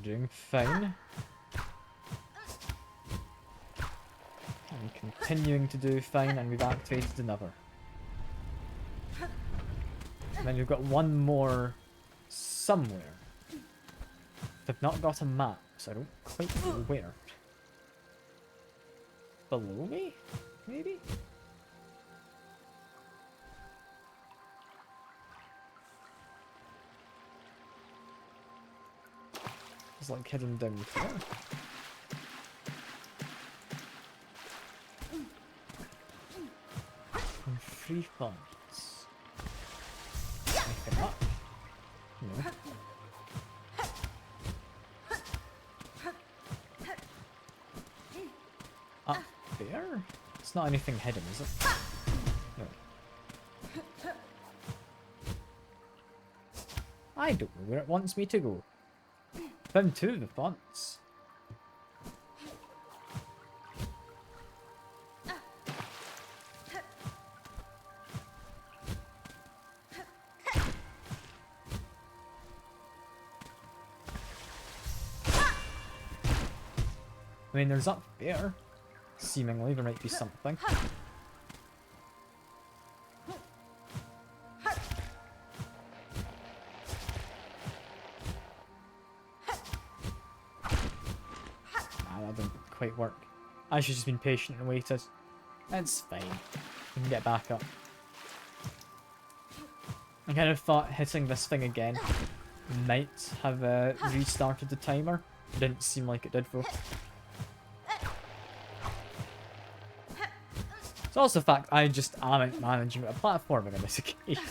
Doing fine. I'm continuing to do fine, and we've activated another. And then we've got one more somewhere. They've not got a map, so I don't quite know where. Below me? Maybe? It's like hidden down here. And 3 fonts. Anything up? No. Up there? It's not anything hidden, is it? No. I don't know where it wants me to go. Found 2 of the fonts. I mean, there's up there. Seemingly, there might be something. That didn't quite work. I should have just been patient and waited. It's fine. We can get back up. I kind of thought hitting this thing again might have restarted the timer. Didn't seem like it did though. It's also the fact I just aren't managing a platforming on this occasion.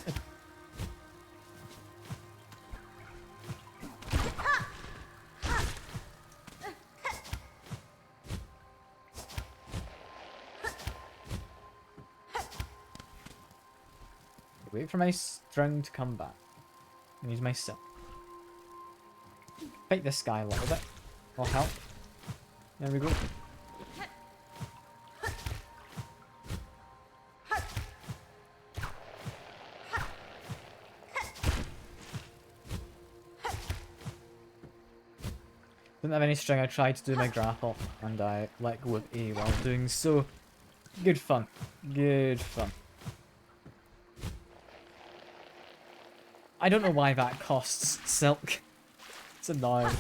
Wait for my string to come back. And use my silk. Fight this guy a little bit. Will help. There we go. Didn't have any string. I tried to do my grapple and I let go of A while doing so. Good fun. Good fun. I don't know why that costs silk. It's annoying.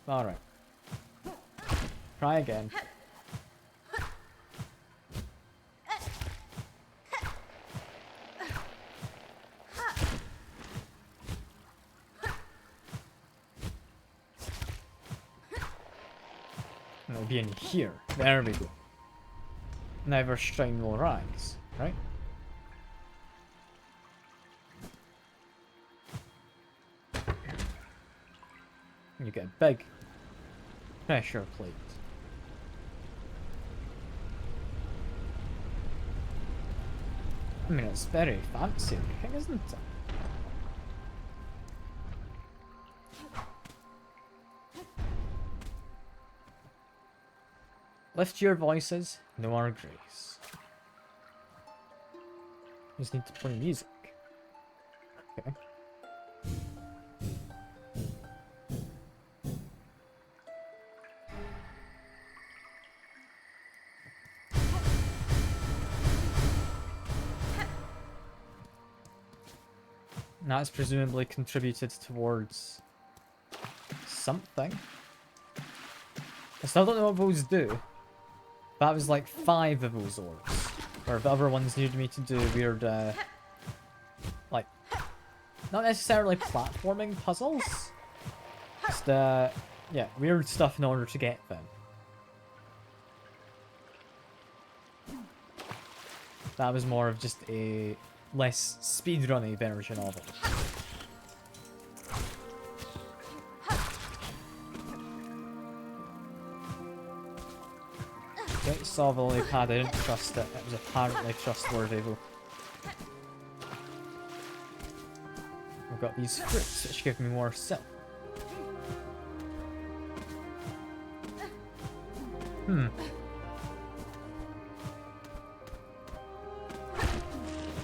Alright. Try again. And it'll be in here. There we go. Never strain will rise, right? You get big. pressure plate. I mean, it's very fancy looking, isn't it? Lift your voices, know our grace. Just need to play music. Okay. That's presumably contributed towards something. I still don't know what those do. That was like 5 of those orbs. Or the other ones needed me to do weird, like, not necessarily platforming puzzles. Just, yeah, weird stuff in order to get them. That was more of just a less speedrunny version of it. Okay, saw the lily pad, I didn't trust it. It was apparently trustworthy though. We've got these fruits which give me more silk. I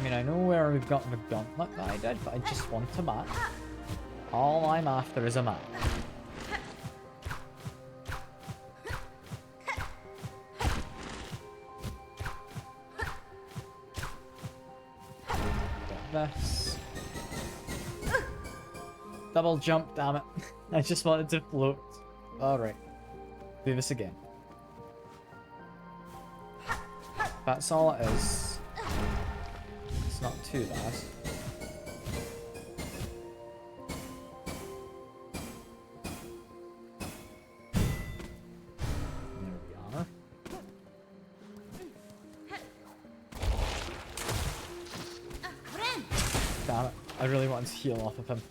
mean, I know where we've got the gauntlet that I did, but I just want a map. All I'm after is a map. Get this. Double jump, damn it. I just wanted to float. Alright. Do this again. That's all it is. It's not too bad. There we are. Damn it. I really wanted to heal off of him.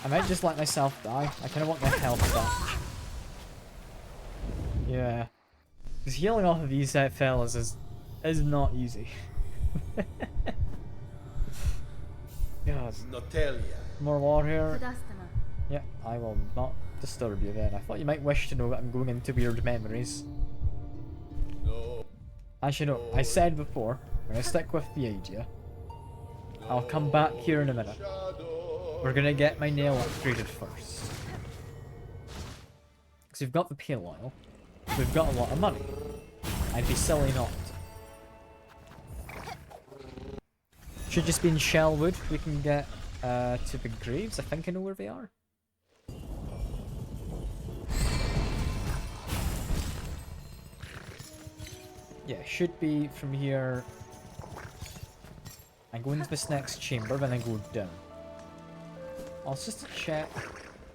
I might just let myself die. I kind of want my health back. Yeah. Because healing off of these fellas is not easy. God. Notelia. More war here. Tadastama. Yeah, I will not disturb you then. I thought you might wish to know that I'm going into weird memories. No. As you know, I said before, I'm going to stick with the idea. I'll come back here in a minute. We're going to get my nail upgraded first. Because we've got the pale oil. We've got a lot of money. I'd be silly not. Should just be in Shellwood. We can get to the graves. I think I know where they are. Yeah, should be from here. I go into this next chamber, then I go down. Also, just to check.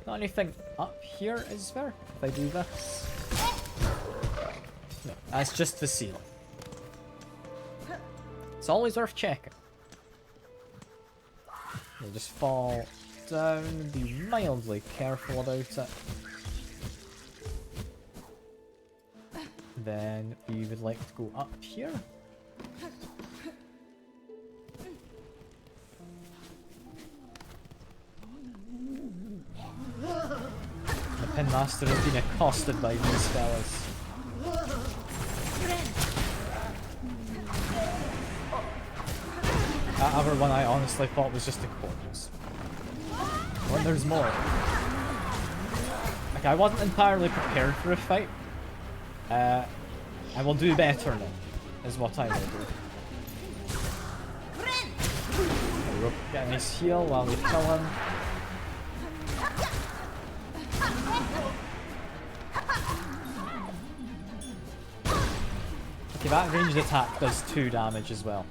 Not anything up here, is there? If I do this. No, that's just the ceiling. It's always worth checking. You'll just fall down, be mildly careful about it. Then we would like to go up here. The Pin Master has been accosted by these fellas. That other one I honestly thought was just a corpse. When there's more. Like, I wasn't entirely prepared for a fight. I will do better now, is what I will do. There we go. Get a nice heal while we kill him. Okay, that ranged attack does 2 damage as well.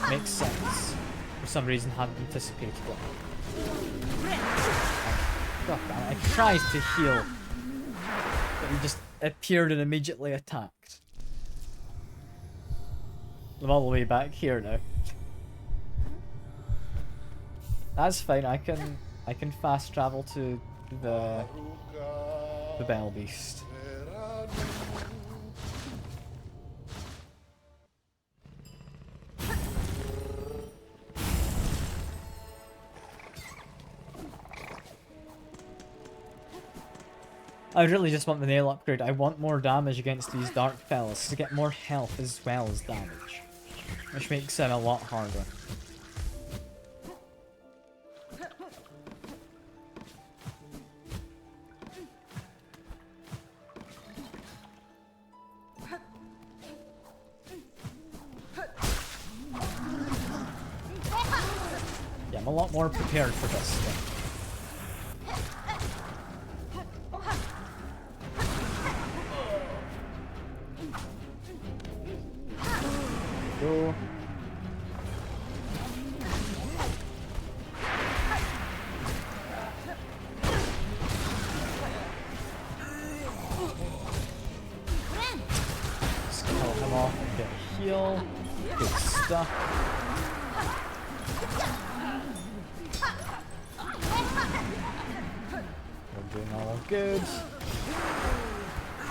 Makes sense. For some reason, hadn't anticipated it. God damn it, I tried to heal. But he just appeared and immediately attacked. I'm all the way back here now. That's fine, I can I can fast travel to the Bell Beast. I really just want the nail upgrade. I want more damage against these dark fellas to get more health as well as damage, which makes it a lot harder. Yeah, I'm a lot more prepared for this thing. Go. Just kill him off and get a heal. Good stuff. We're doing all good.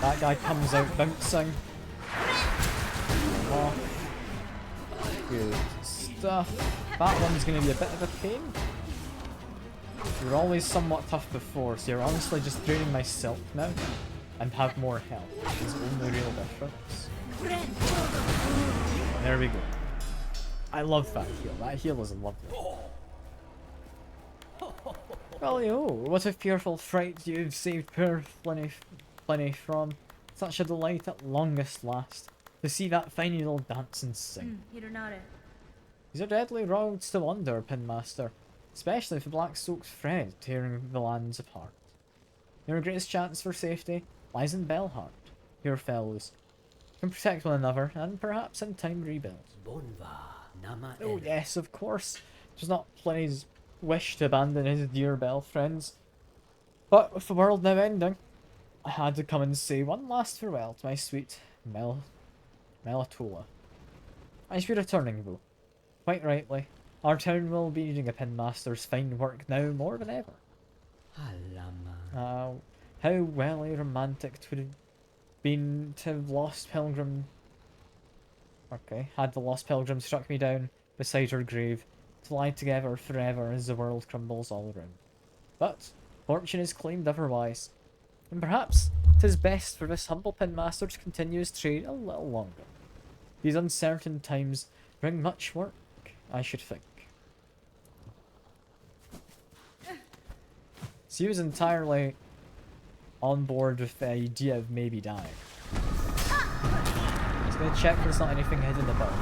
That guy comes out bouncing. Off. Good stuff. That one's going to be a bit of a pain. You were always somewhat tough before, so you're honestly just draining my silk now and have more health, which is the only real difference. There we go. I love that heal. That heal is lovely. Well, yo, what a fearful fright you've saved poor Plenty from. Such a delight at longest last. To see that fine little dance and sing. These are deadly roads to wander, Pinmaster, especially for Black Soak's Fred tearing the lands apart. Your greatest chance for safety lies in Belheart. Your fellows can protect one another and perhaps in time rebuild. Oh yes, of course. It was not Plenty's wish to abandon his dear Bell friends. But with the world now ending, I had to come and say one last farewell to my sweet Melatola. I should be returning though. Quite rightly. Our town will be needing a Pinmaster's fine work now more than ever. How welly romantic it would have been to have lost Pilgrim. Okay, had the lost Pilgrim struck me down beside her grave, to lie together forever as the world crumbles all around. But fortune is claimed otherwise, and perhaps 'tis best for this humble Pinmaster to continue his trade a little longer. These uncertain times bring much work, I should think. So he was entirely on board with the idea of maybe dying. Just gonna check there's not anything hidden above.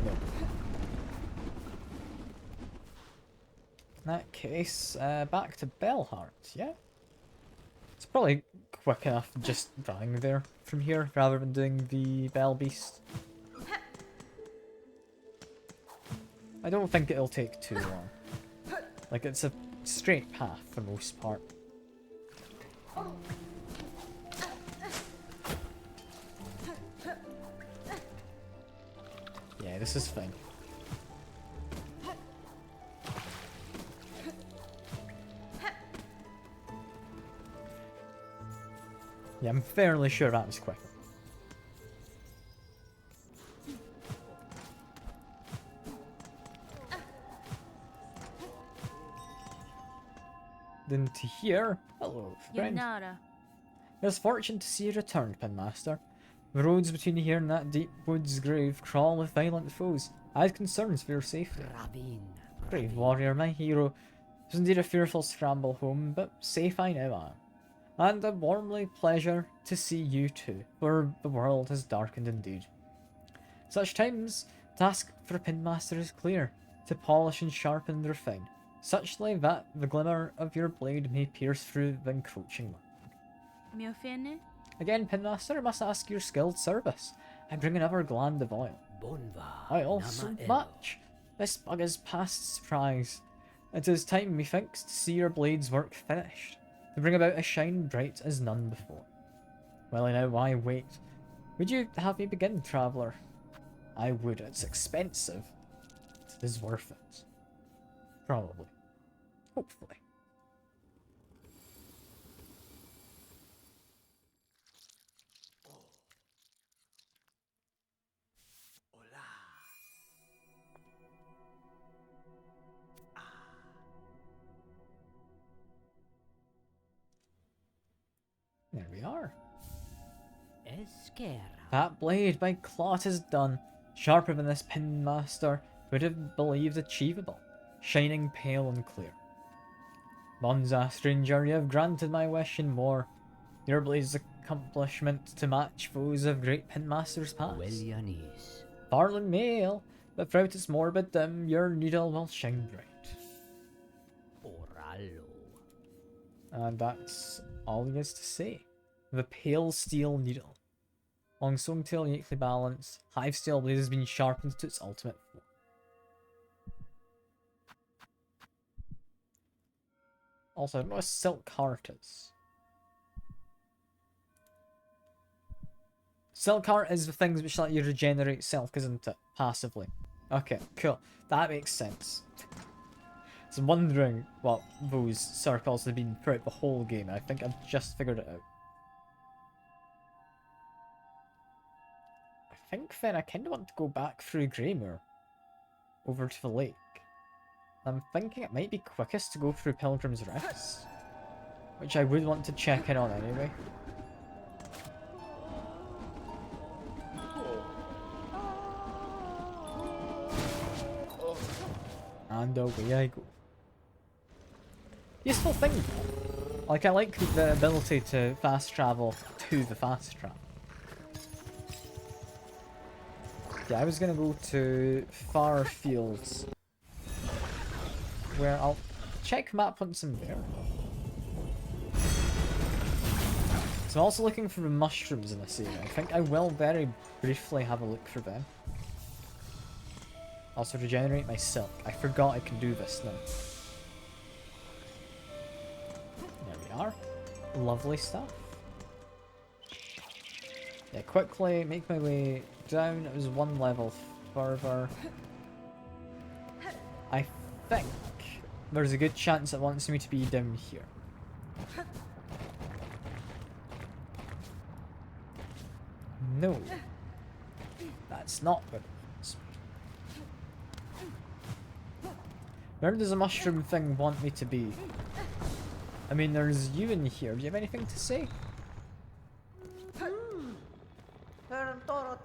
No. In that case, back to Belheart, yeah? It's probably quick enough just running there from here rather than doing the Bell Beast. I don't think it'll take too long. Like, it's a straight path for the most part. Yeah, this is fine. Yeah, I'm fairly sure that was quick. Then to here, hello friend. Misfortune to see you returned, Pinmaster. The roads between here and that deep woods grave crawl with violent foes. I had concerns for your safety. Brave warrior, my hero. It was indeed a fearful scramble home, but safe I now am. And a warmly pleasure to see you too, for the world has darkened indeed. Such times, task for a Pinmaster is clear, to polish and sharpen and refine, suchly that the glimmer of your blade may pierce through the encroaching mud. Again, Pinmaster, I must ask your skilled service. I bring another gland of oil. Oil? So much! This bug is past surprise. It is time, methinks, to see your blade's work finished, to bring about a shine bright as none before. Well, I know why wait. Would you have me begin, traveller? I would. It's expensive. It is worth it. Probably. Hopefully. There we are. Esquerra. That blade by Clot is done. Sharper than this pin master would have believed achievable. Shining pale and clear. Monza, stranger, you have granted my wish and more. Your blade's accomplishment to match foes of great pin masters past. Willianis. Pharloom mail, but throughout its morbid dim, your needle will shine bright. Oralo. And that's all he has to say. The pale steel needle. Long swung tail uniquely balanced, hive steel blade has been sharpened to its ultimate form. Also, I don't know what a silk heart is. Silk heart is the things which let you regenerate silk, isn't it? Passively. Okay, cool. That makes sense. So I'm wondering what those circles have been throughout the whole game. I think I've just figured it out. I think then I kind of want to go back through Greymoor over to the lake. I'm thinking it might be quickest to go through Pilgrim's Rest, which I would want to check in on anyway. And away I go. Useful thing. Like, I like the ability to fast travel to the fast travel. Yeah, I was gonna go to Far Fields, where I'll check map once I'm there. So I'm also looking for the mushrooms in this area. I think I will very briefly have a look for them. Also regenerate my silk. I forgot I can do this now. There we are. Lovely stuff. Yeah, quickly make my way down. It was one level further. I think there's a good chance it wants me to be down here. No. That's not what it wants. Where does the mushroom thing want me to be? I mean, there's you in here. Do you have anything to say?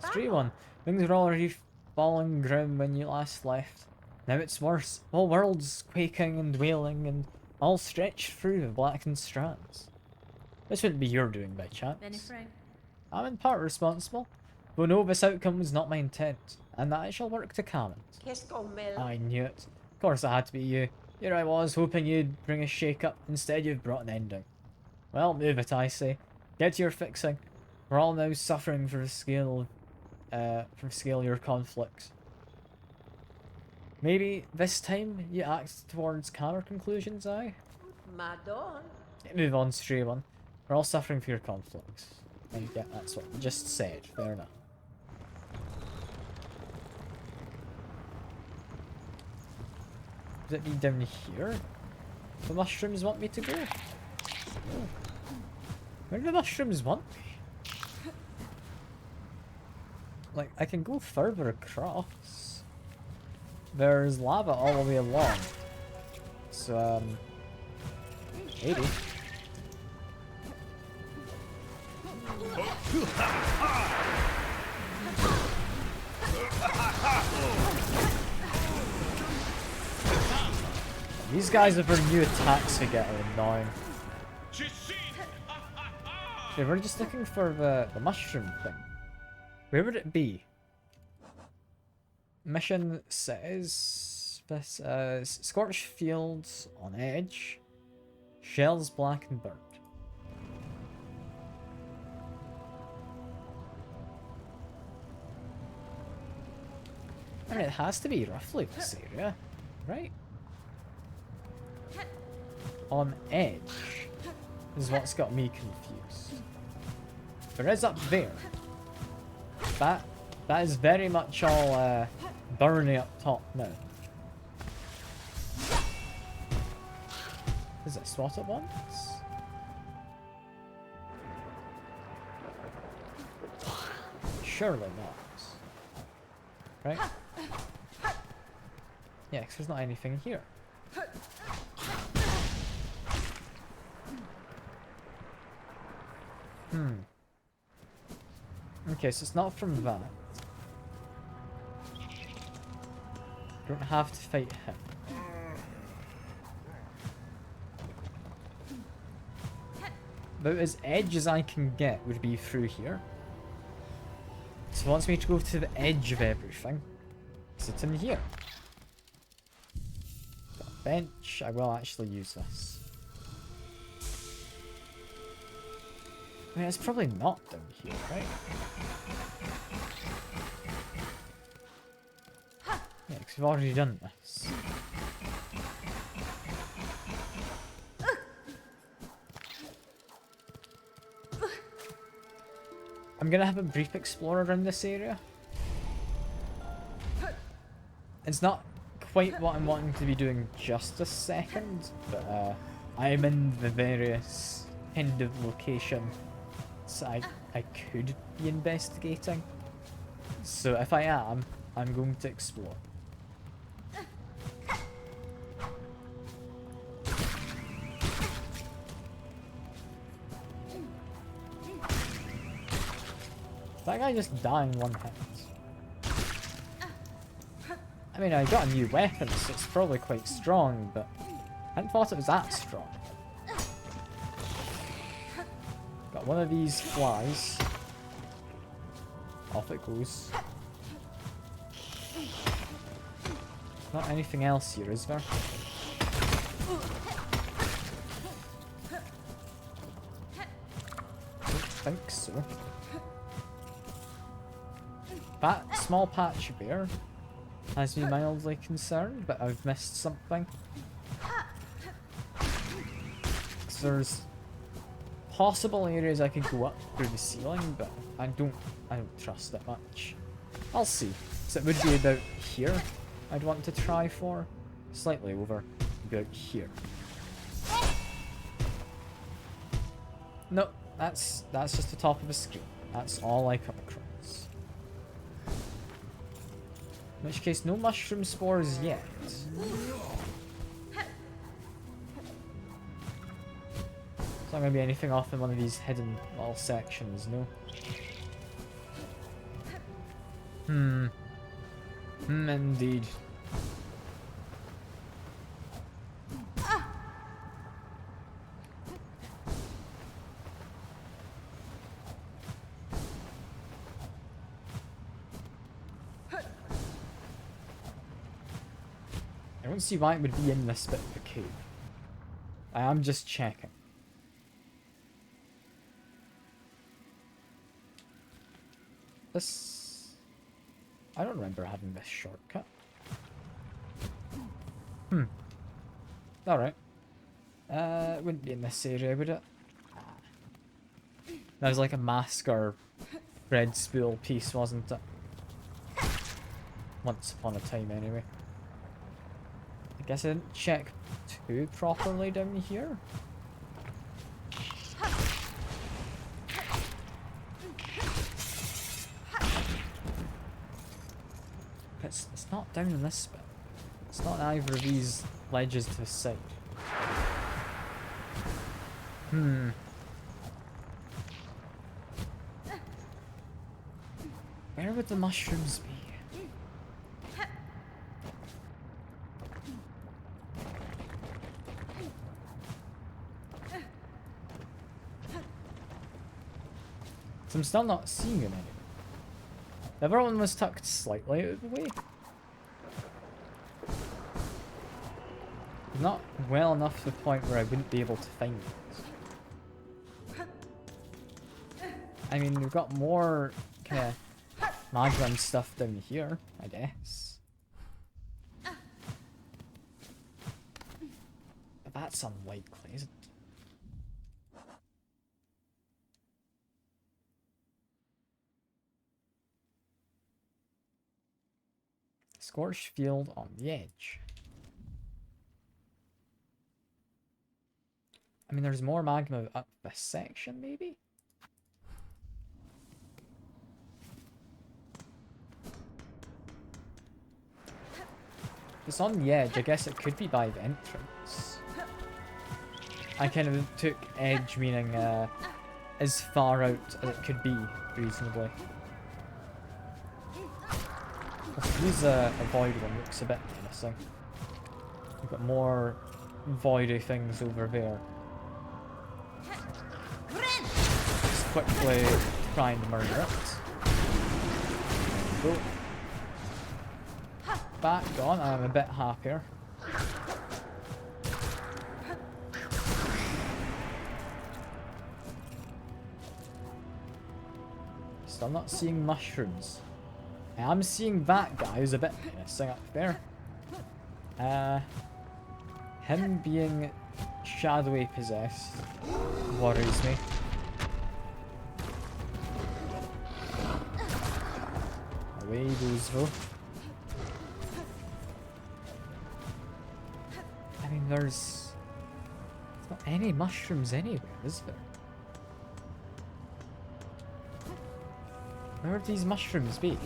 Stray one. Things were already falling grim when you last left. Now it's worse. Whole world's quaking and wailing and all stretched through the blackened strands. This wouldn't be your doing by chance. I'm in part responsible, but no, this outcome was not my intent, and that I shall work to calm it. I knew it. Of course it had to be you. Here I was, hoping you'd bring a shake-up. Instead you've brought an ending. Well, move it, I say. Get to your fixing. We're all now suffering for the scale of your conflicts. Maybe this time you act towards calmer conclusions, aye? Move on, stray one. We're all suffering for your conflicts. And yeah, that's what you just said. Fair enough. Does it be down here? The mushrooms want me to go? Oh. Where do the mushrooms want me? Like, I can go further across. There's lava all the way along. So, maybe. These guys with their new attacks they get are annoying. Okay, we're just looking for the mushroom thing. Where would it be? Mission says this scorched fields on edge, shells black and burnt. I mean, it has to be roughly this area, right? On edge is what's got me confused. There is up there. That is very much all burning up top now. Does it swat at once? Surely not. Right? Yeah, because there's not anything here. Okay, so it's not from that. Don't have to fight him. About as edge as I can get would be through here. So it wants me to go to the edge of everything. Sit in here. Got a bench. I will actually use this. I mean, it's probably not down here, right? Yeah, because we've already done this. I'm gonna have a brief explore around this area. It's not quite what I'm wanting to be doing just a second, but I'm in the various kind of locations I could be investigating. So if I am, I'm going to explore. That guy just dying one hit. I mean, I got a new weapon, so it's probably quite strong, but I hadn't thought it was that strong. Got one of these flies. Off it goes. Not anything else here, is there? Don't think so. That small patch bear has me mildly concerned, but I've missed something. So there's possible areas I could go up through the ceiling, but I don't trust it much. I'll see. So it would be about here I'd want to try for. Slightly over. About here. No, that's just the top of the screen. That's all I come across. In which case, no mushroom spores yet. It's not going to be anything off in one of these hidden little sections, no? Indeed. I don't see why it would be in this bit of the cave. I am just checking. This... I don't remember having this shortcut. Alright. It wouldn't be in this area, would it? That was like a mask or red spool piece, wasn't it? Once upon a time, anyway. I guess I didn't check too properly down here. It's not down in this bit. It's not either of these ledges to the side. Where would the mushrooms be? So I'm still not seeing them anywhere. The other one was tucked slightly out of the way. Not well enough to the point where I wouldn't be able to find it. I mean, we've got more kind of magma stuff down here, I guess. But that's unlikely, isn't it? Scorched field on the edge. I mean, there's more magma up this section, maybe? If it's on the edge, I guess it could be by the entrance. I kind of took edge meaning as far out as it could be, reasonably. This a void one, looks a bit menacing. We've got more voidy things over there. Just quickly try and murder it. There we go. Back on, I'm a bit happier. Still not seeing mushrooms. I am seeing that guy who's a bit menacing up there. Him being shadowy possessed worries me. Away he goes though. I mean, there's not any mushrooms anywhere, is there? Where would these mushrooms be?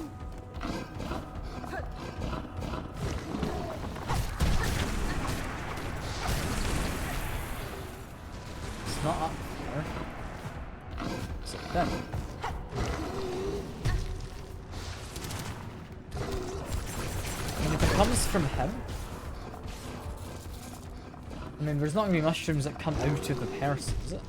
It's not up there. Is it them? I mean, if it comes from him, I mean, there's not going to be mushrooms that come out of the person, is it?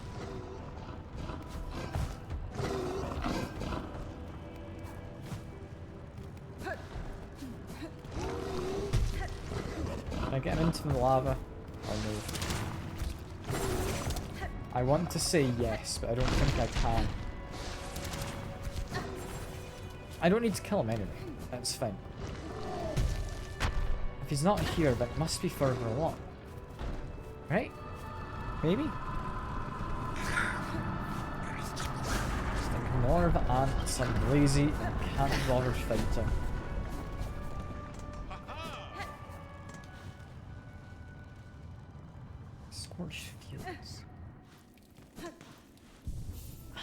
Can I get him into the lava? Oh no. I want to say yes, but I don't think I can. I don't need to kill him anyway. That's fine. If he's not here, then it must be further along. Right? Maybe? Just ignore the ants. I'm lazy and can't bother fighting. Scorched fields.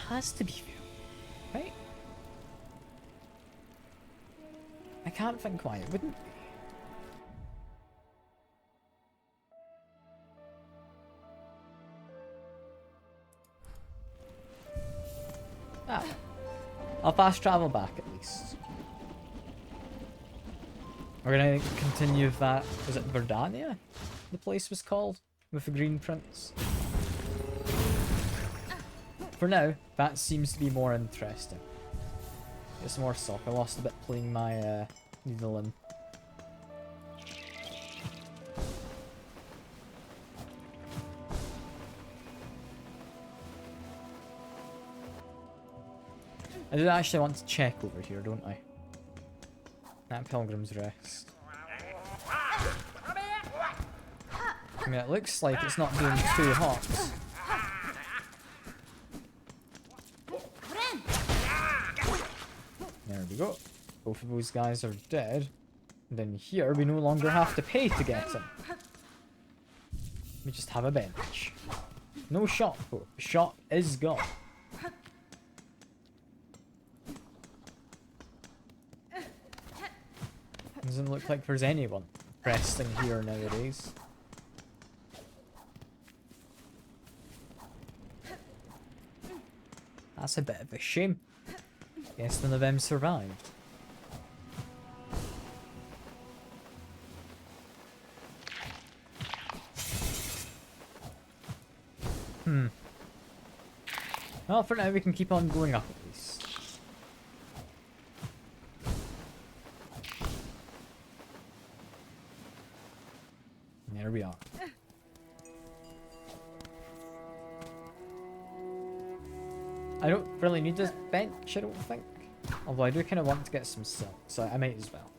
Has to be fuel, right? I can't think why it wouldn't be. Ah, I'll fast travel back at least. We're gonna continue with that. Was it Verdania? The place was called with the green prince. For now, that seems to be more interesting. Get some more sock. I lost a bit playing my needle. I do actually want to check over here, don't I? That Pilgrim's Rest. I mean, it looks like it's not doing too hot. There we go. Both of those guys are dead. And then here, we no longer have to pay to get them. We just have a bench. No shop, though. The shop is gone. Doesn't look like there's anyone resting here nowadays. That's a bit of a shame. Guess none of them survived. Well, for now we can keep on going up at least. And there we are. I don't really need this bench, I don't think. Although I do kind of want to get some silk, so I might as well.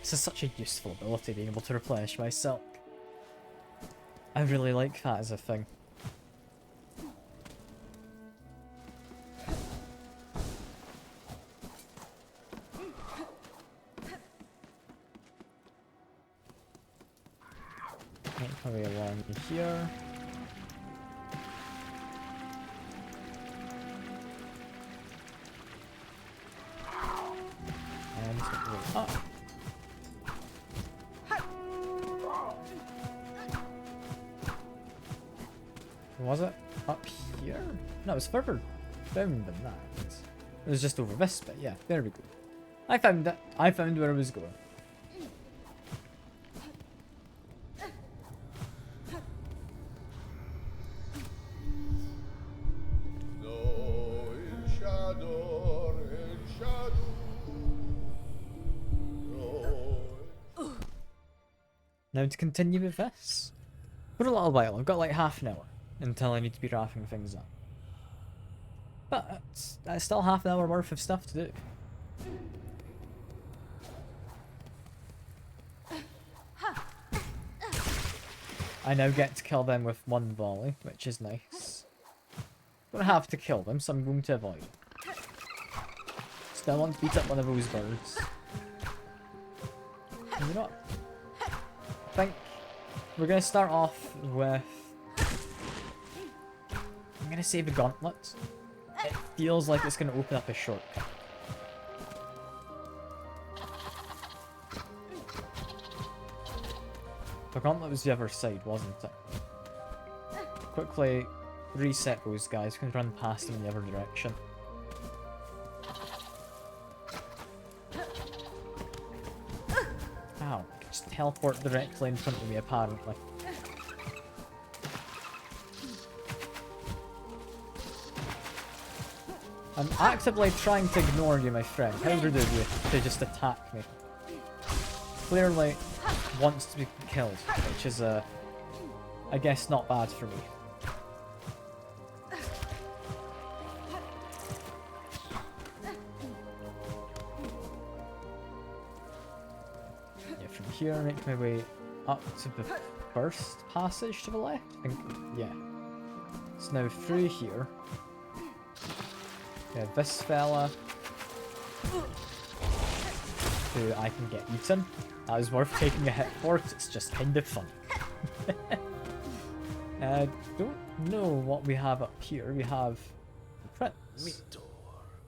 This is such a useful ability, being able to replenish my silk. I really like that as a thing. Make my way along here. And way up. Was it up here? No, it was further down than that. It was just over this bit. Yeah, there we go. I found it. I found where I was going. No, in shadow, no. Now to continue with this. For a little while, I've got like half an hour until I need to be wrapping things up. But that's still half an hour worth of stuff to do. I now get to kill them with one volley, which is nice. I'm gonna have to kill them, so I'm going to avoid it. Still want to beat up one of those birds. And you know what? I think we're gonna start off with... I'm gonna say the gauntlet. It feels like it's gonna open up a shortcut. The gauntlet was the other side, wasn't it? Quickly reset those guys, can run past them in the other direction. Ow, just teleport directly in front of me apparently. I'm actively trying to ignore you, my friend. How rude of you to just attack me. Clearly wants to be killed, which is, I guess, not bad for me. Yeah, from here, make my way up to the first passage to the left. I think, yeah. So now through here. Yeah, this fella. Who I can get eaten. That was worth taking a hit for, it's just kind of fun. I don't know what we have up here. We have the Prince.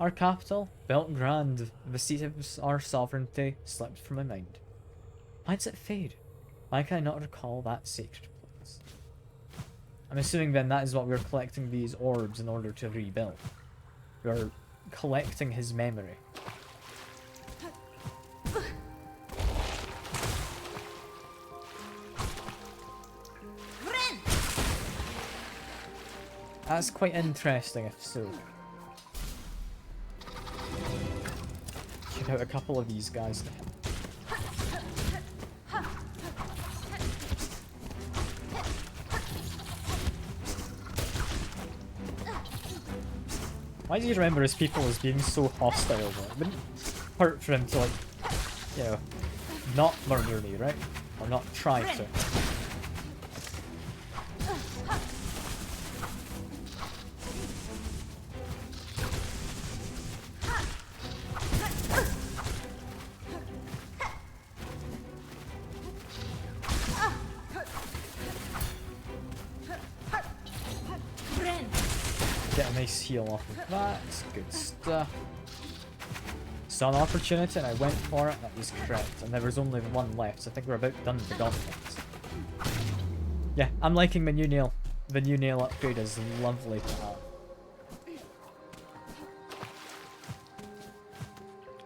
Our capital, built grand, the seat of our sovereignty, slipped from my mind. Why does it fade? Why can I not recall that sacred place? I'm assuming then that is what we're collecting these orbs in order to rebuild. We're collecting his memory. That's quite interesting, if so. Check out a couple of these guys to him. Why do you remember his people as being so hostile? Though? It wouldn't hurt for him to, like, you know, not murder me, right? Or not try to. Get a nice heal off of that. Good stuff. Saw an opportunity and I went for it. That was correct. And there was only one left, so I think we're about done with the gauntlet. Yeah, I'm liking my new nail. The new nail upgrade is lovely to have.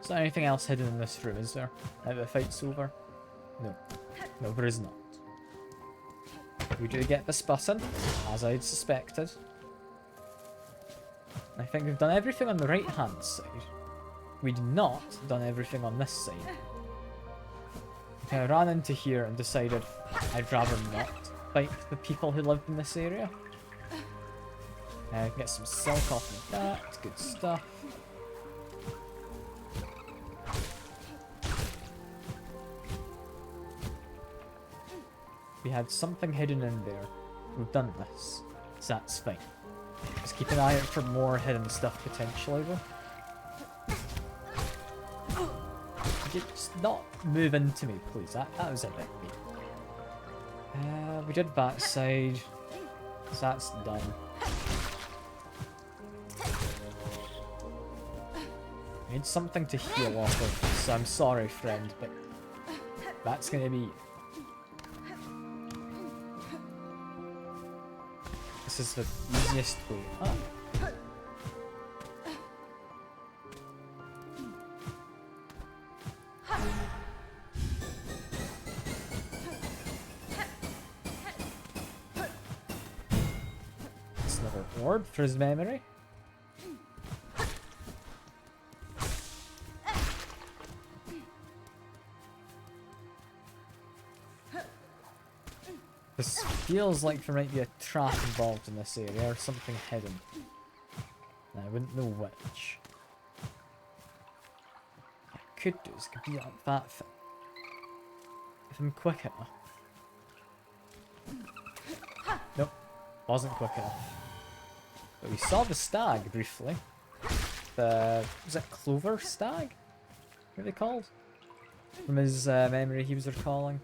Is there anything else hidden in this room, is there? Now the fight's over? No. No, there is not. We do get this button, as I'd suspected. I think we've done everything on the right hand side. We'd not done everything on this side. Okay, I ran into here and decided I'd rather not fight the people who lived in this area. Get some silk off of that, good stuff. We had something hidden in there. We've done this, so that's fine. Just keep an eye out for more hidden stuff potentially though. Just not move into me, please. That was a bit mean. we did backside, so that's done. I need something to heal off of, so I'm sorry, friend, but that's gonna be... This is the easiest way. Ah. It's another orb for his memory. This feels like there might be a trap involved in this area, or something hidden. And I wouldn't know which. What I could do is could be like that thing. If I'm quick enough. Nope, wasn't quick enough. But we saw the stag briefly. The... was it Clover Stag? What are they called? From his memory he was recalling.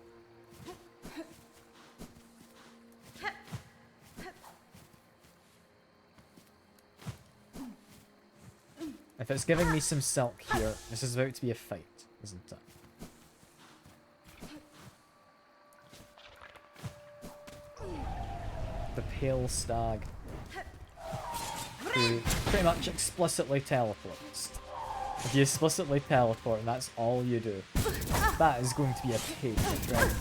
If it's giving me some silk here, this is about to be a fight, isn't it? The Pale Stag. Who pretty much explicitly teleports. If you explicitly teleport and that's all you do, that is going to be a pain, right?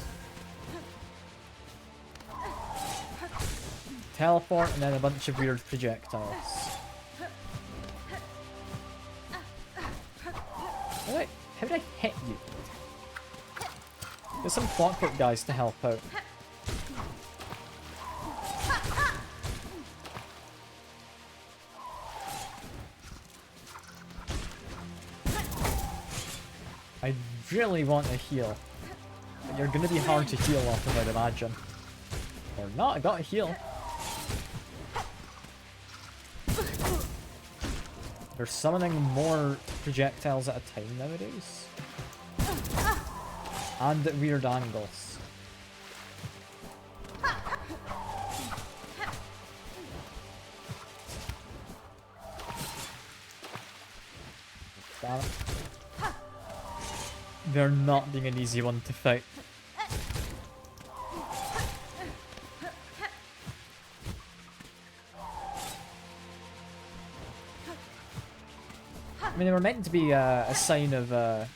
Teleport and then a bunch of weird projectiles. Alright, how did I hit you? There's some clockwork guys to help out. I really want to heal. But you're gonna be hard to heal off of, I'd imagine. Or not, I got a heal. They're summoning more projectiles at a time nowadays. And at weird angles. Damn it. They're not being an easy one to fight. I mean, they were meant to be a sign of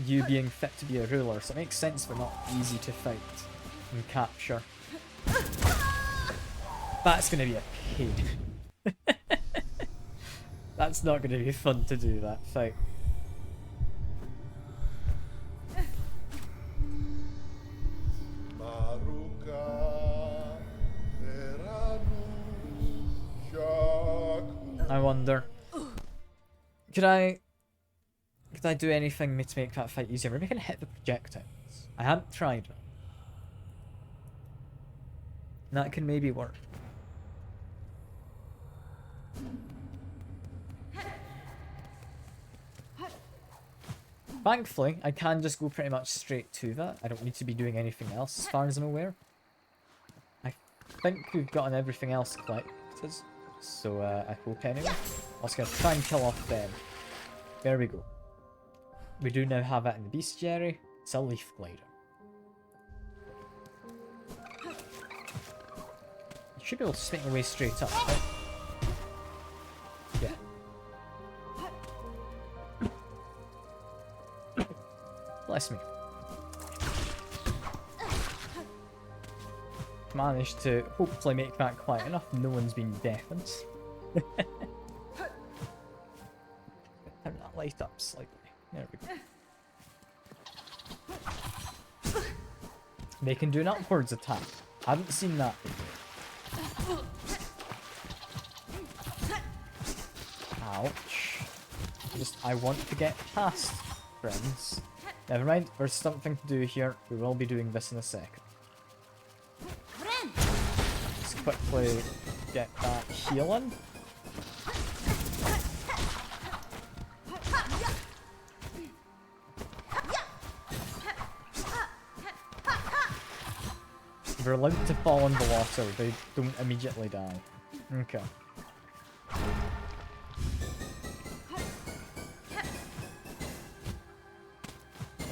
you being fit to be a ruler, so it makes sense they're not easy to fight and capture. That's gonna be a pain. That's not gonna be fun to do, that fight. I wonder. Could I do anything to make that fight easier? Maybe I can hit the projectiles. I haven't tried it. That can maybe work. Thankfully, I can just go pretty much straight to that. I don't need to be doing anything else as far as I'm aware. I think we've gotten everything else collected. So, I hope anyway. I was going to try and kill off them. There we go. We do now have it in the bestiary. It's a leaf glider. You should be able to spin your way straight up, right? Yeah. Bless me. Managed to hopefully make that quiet enough. No one's been deafened. Turn that light up slightly. There we go. They can do an upwards attack. I haven't seen that before. Ouch. I want to get past, friends. Never mind, there's something to do here. We will be doing this in a second. Let's quickly get that healing. They're allowed to fall in the water. They don't immediately die. Okay. I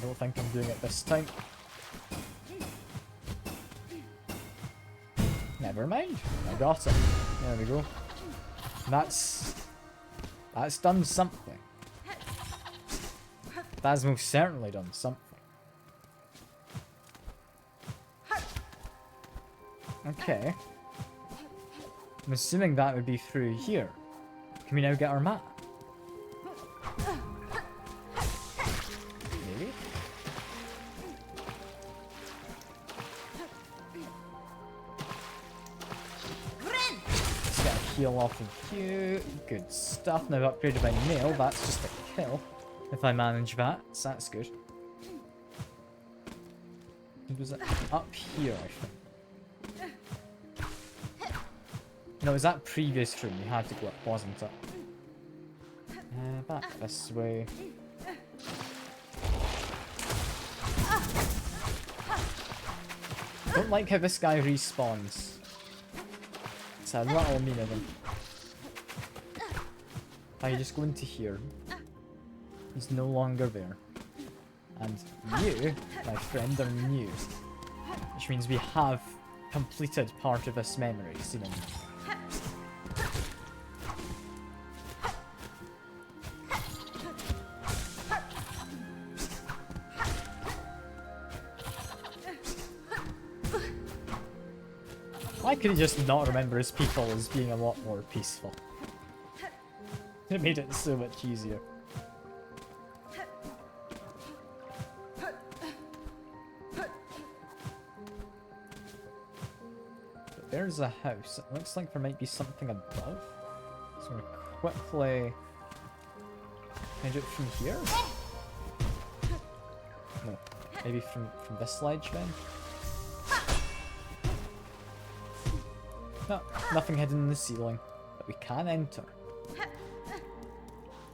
don't think I'm doing it this time. Never mind. I got it. There we go. That's done something. That's most certainly done something. Okay. I'm assuming that would be through here. Can we now get our map? Maybe? Let's get a heal off of you. Good stuff. Now upgraded by nail. That's just a kill. If I manage that, so that's good. Was it up here, I think? No, it was that previous room you had to go up, wasn't it? Back this way. I don't like how this guy respawns. It's a little mean of him. I just go into here. He's no longer there. And you, my friend, are new. Which means we have completed part of this memory, seemingly. Why could he just not remember his people as being a lot more peaceful? It made it so much easier. But there's a house. It looks like there might be something above. So I'm gonna quickly... Can I do it from here? No. Maybe from this ledge then? No, nothing hidden in the ceiling, but we can enter.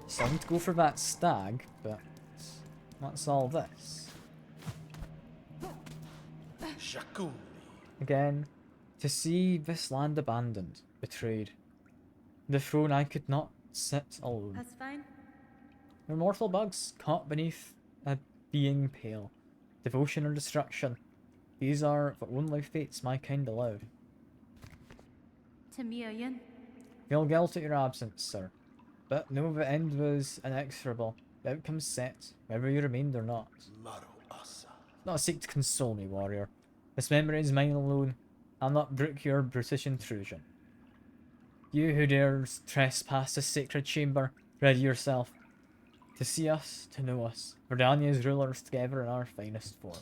So I'm to go for that stag, but what's all this? Again, to see this land abandoned, betrayed. The throne I could not sit alone. That's fine. We're mortal bugs caught beneath a being pale. Devotion or destruction. These are the only fates my kind allow. To me, Ian. Feel guilt at your absence, sir. But know the end was inexorable. The outcome's set, whether you remained or not. Not seek to console me, warrior. This memory is mine alone. I'll not brook your brutish intrusion. You who dares trespass this sacred chamber, ready yourself. To see us, to know us. Verdania's rulers together in our finest form.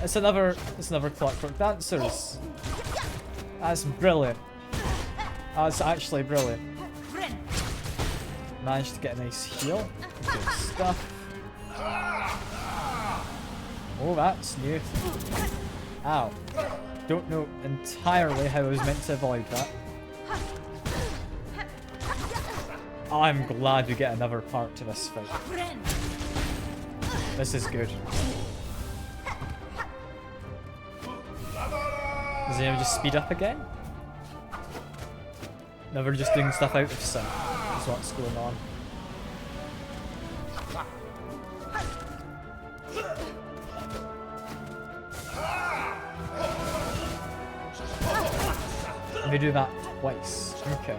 It's another Clockwork Dancers. That's brilliant. That's actually brilliant. Managed to get a nice heal. Good stuff. Oh, that's new. Ow. Don't know entirely how I was meant to avoid that. I'm glad we get another part to this fight. This is good. Does he ever just speed up again? No, we're just doing stuff out of sync. That's what's going on. We do that twice. Okay.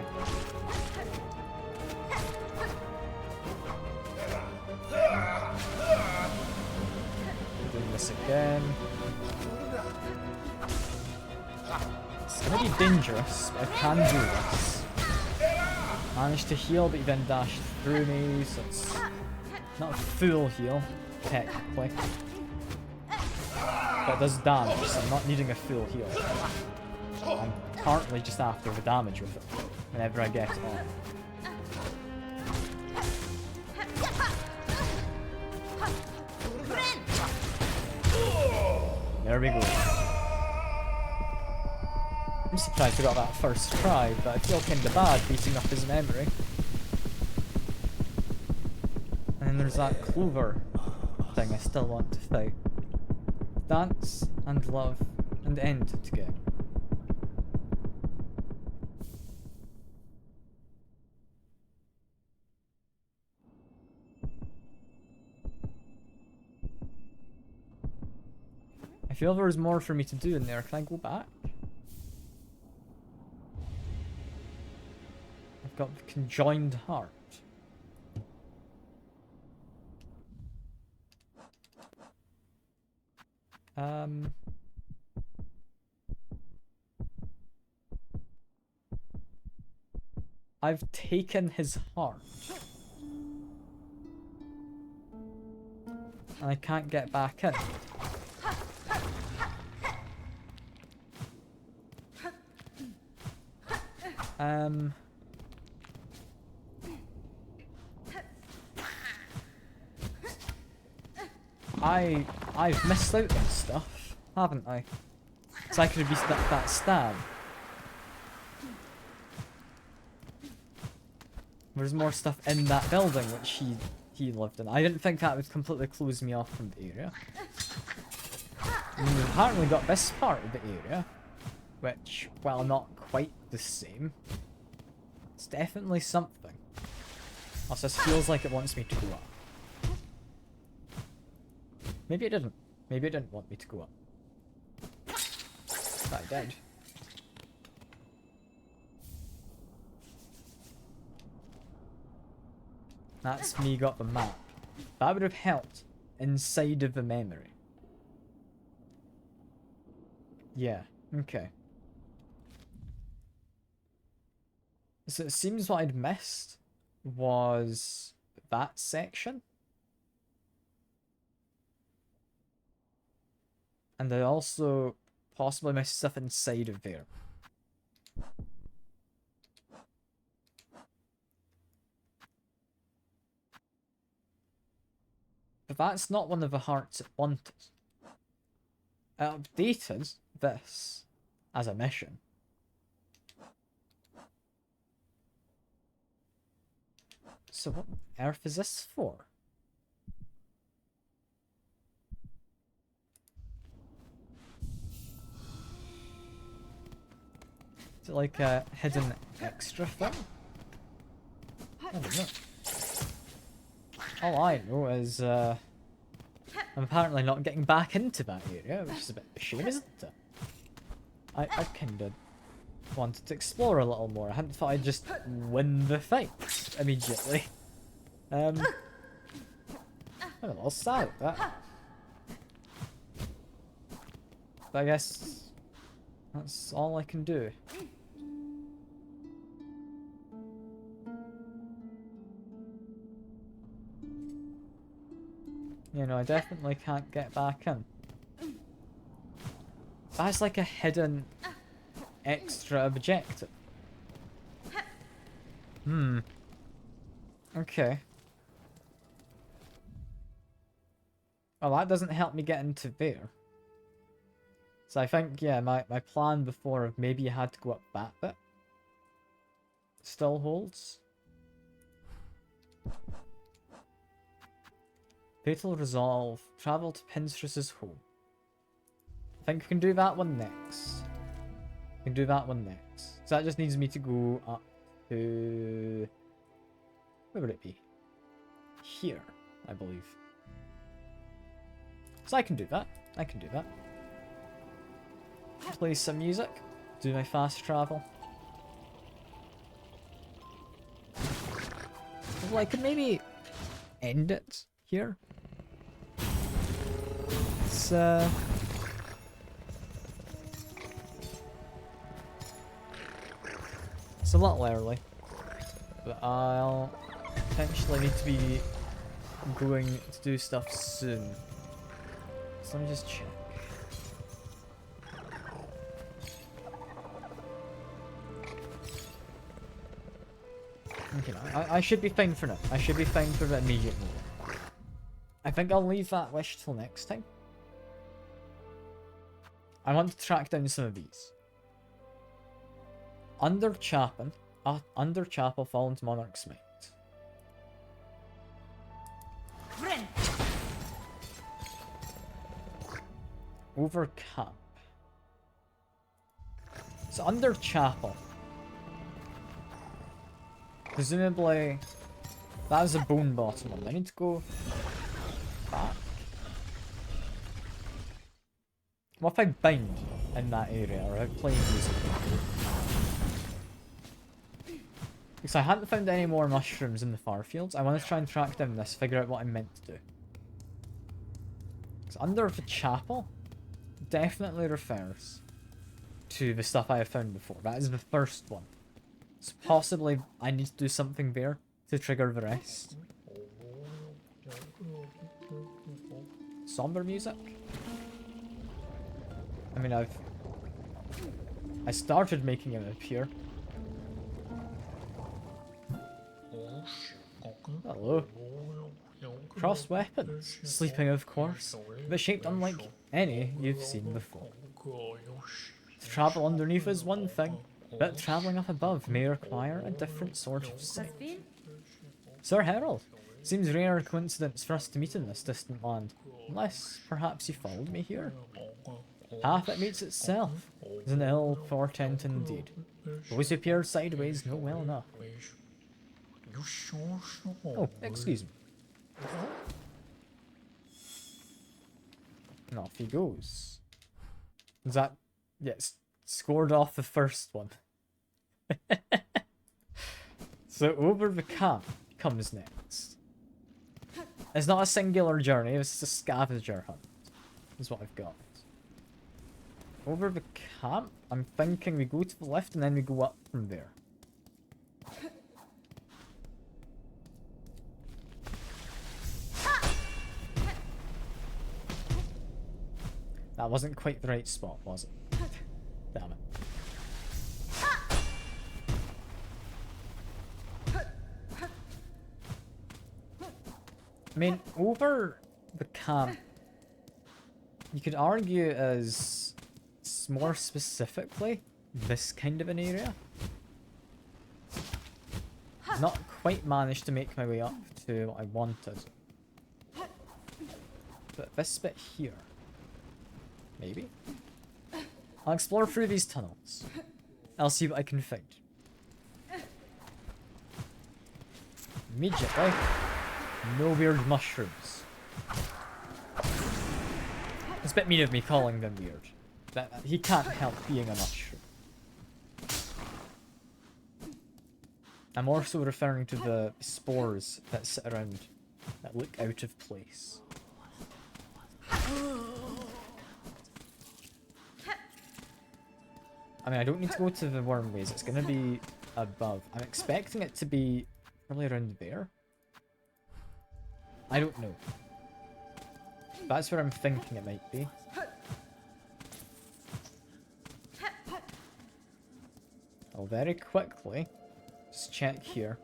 We're doing this again. It's gonna be dangerous, but I can do this. Managed to heal, but he then dashed through me, so it's not a full heal, technically. But it does damage, so I'm not needing a full heal. I'm currently just after the damage with it, whenever I get it on. There we go. I'm surprised I got that first try, but I feel kinda bad beating up his memory. And then there's that clover. thing I still want to fight. Dance and love and end together. I feel there was more for me to do in there. Can I go back? I've got the conjoined heart. I've taken his heart. And I can't get back in. I've missed out on stuff, haven't I? So I could have used that stab. There's more stuff in that building which he lived in. I didn't think that would completely close me off from the area. And we've apparently got this part of the area, which, while not quite the same, it's definitely something. Also, this feels like it wants me to go up. Maybe it didn't. Maybe it didn't want me to go up. But I did. That's me got the map. That would have helped inside of the memory. Yeah, okay. So it seems what I'd missed was that section. And I also possibly missed stuff inside of there. But that's not one of the hearts it wanted. It updated this as a mission. So what on earth is this for? Is it like a hidden extra thing? I don't know. All I know is I'm apparently not getting back into that area, which is a bit of a shame, isn't it? I kinda wanted to explore a little more. I hadn't thought I'd just win the fight immediately. I'm a little sad at that. But I guess that's all I can do. You know, I definitely can't get back in. That's like a hidden extra objective. Okay. Well, that doesn't help me get into there. So I think, yeah, my plan before of maybe you had to go up that bit still holds. Fatal Resolve. Travel to Pinstress's home. I think we can do that one next. We can do that one next. So that just needs me to go up to... Where would it be? Here, I believe. So I can do that. I can do that. Play some music. Do my fast travel. Well, I could maybe end it here. It's a little early, but I'll potentially need to be going to do stuff soon. So let me just check. Okay, I should be fine for now. I should be fine for the immediate moment. I think I'll leave that wish till next time. I want to track down some of these. Under Chapel, fallen to Monarch's might. Over camp. It's under chapel. Presumably, that was a bone bottom one. I need to go back. What if I bind in that area or I play music? Because I hadn't found any more mushrooms in the far fields. I want to try and track down this, figure out what I'm meant to do. Because under the chapel definitely refers to the stuff I have found before. That is the first one. So possibly I need to do something there to trigger the rest. Somber music? I mean, I started making it appear. Hello. Crossed weapons. Sleeping, of course, but shaped unlike any you've seen before. To travel underneath is one thing, but travelling up above may require a different sort of sight. Sir Herald, seems rare coincidence for us to meet in this distant land, unless perhaps you followed me here. Half it meets itself is an ill portent indeed. Those who peer sideways know well enough. Oh, excuse me. And off he goes. Is that... yes, scored off the first one. So over the camp comes next. It's not a singular journey, it's a scavenger hunt. Is what I've got. Over the camp, I'm thinking we go to the left and then we go up from there. That wasn't quite the right spot, was it? Damn it. I mean, over the camp, you could argue as more specifically this kind of an area. Not quite managed to make my way up to what I wanted. But this bit here. Maybe? I'll explore through these tunnels. I'll see what I can find. Immediately, no weird mushrooms. It's a bit mean of me calling them weird. He can't help being a mushroom. I'm also referring to the spores that sit around that look out of place. I mean, I don't need to go to the worm ways, it's going to be above. I'm expecting it to be probably around there. I don't know. That's where I'm thinking it might be. I'll very quickly just check here.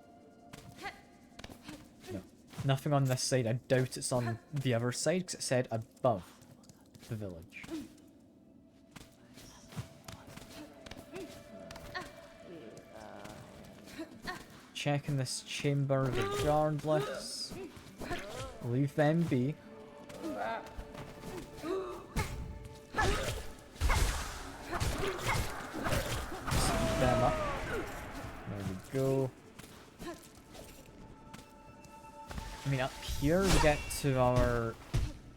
No, nothing on this side. I doubt it's on the other side because it said above the village. Checking this chamber regardless. Leave them be. Speed them up. There we go. I mean, up here to get to our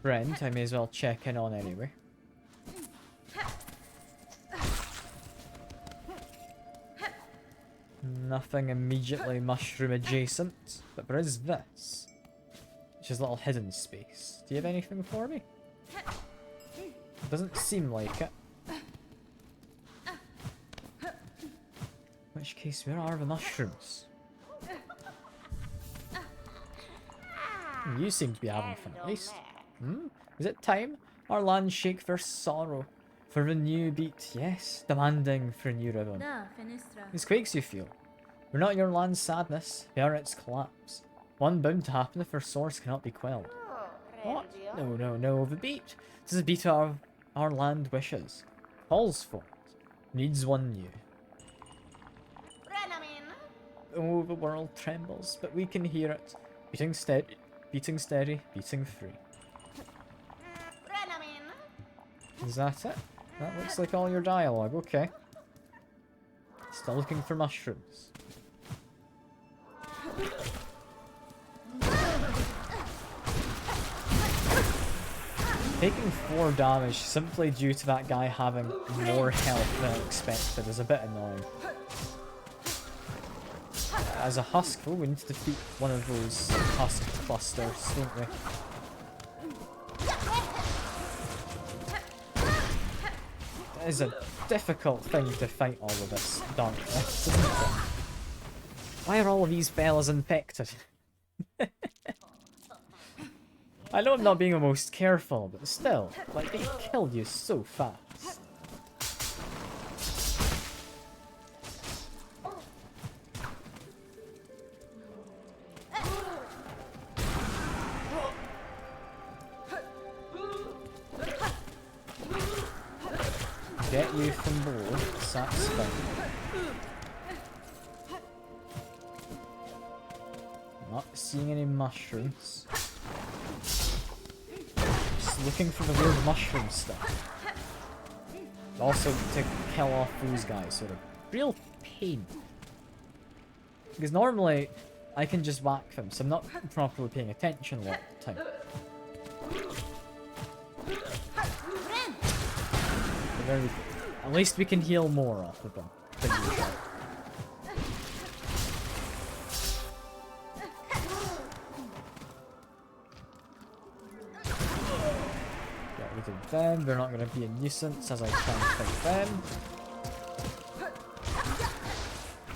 friend, I may as well check in on anyway. Nothing immediately mushroom adjacent, but there is this, which is a little hidden space. Do you have anything for me? Doesn't seem like it. In which case, where are the mushrooms? You seem to be having fun, at least. Is it time? Our land shake for sorrow, for a new beat, yes, demanding for a new rhythm. These quakes you feel. We're not your land's sadness, we are its collapse. One bound to happen if our source cannot be quelled. What? No, the beat. This is a beat our land wishes. Calls for it. Needs one new. Oh, the world trembles, but we can hear it. Beating steady, beating free. Is that it? That looks like all your dialogue, okay. Still looking for mushrooms. Taking 4 damage simply due to that guy having more health than expected is a bit annoying. As a husk, oh, we need to defeat one of those husk clusters, don't we? It is a difficult thing to fight all of this darkness, isn't it? Why are all of these fellas infected? I know I'm not being the most careful, but still, like, they kill you so fast. Get you from below, that's fine. Not seeing any mushrooms. Just looking for the weird mushroom stuff. Also to kill off those guys, sort of real pain. Because normally I can just whack them, so I'm not properly paying attention a lot of the time. At least we can heal more off of them than usual. Get rid of them, they're not going to be a nuisance as I try and fight them.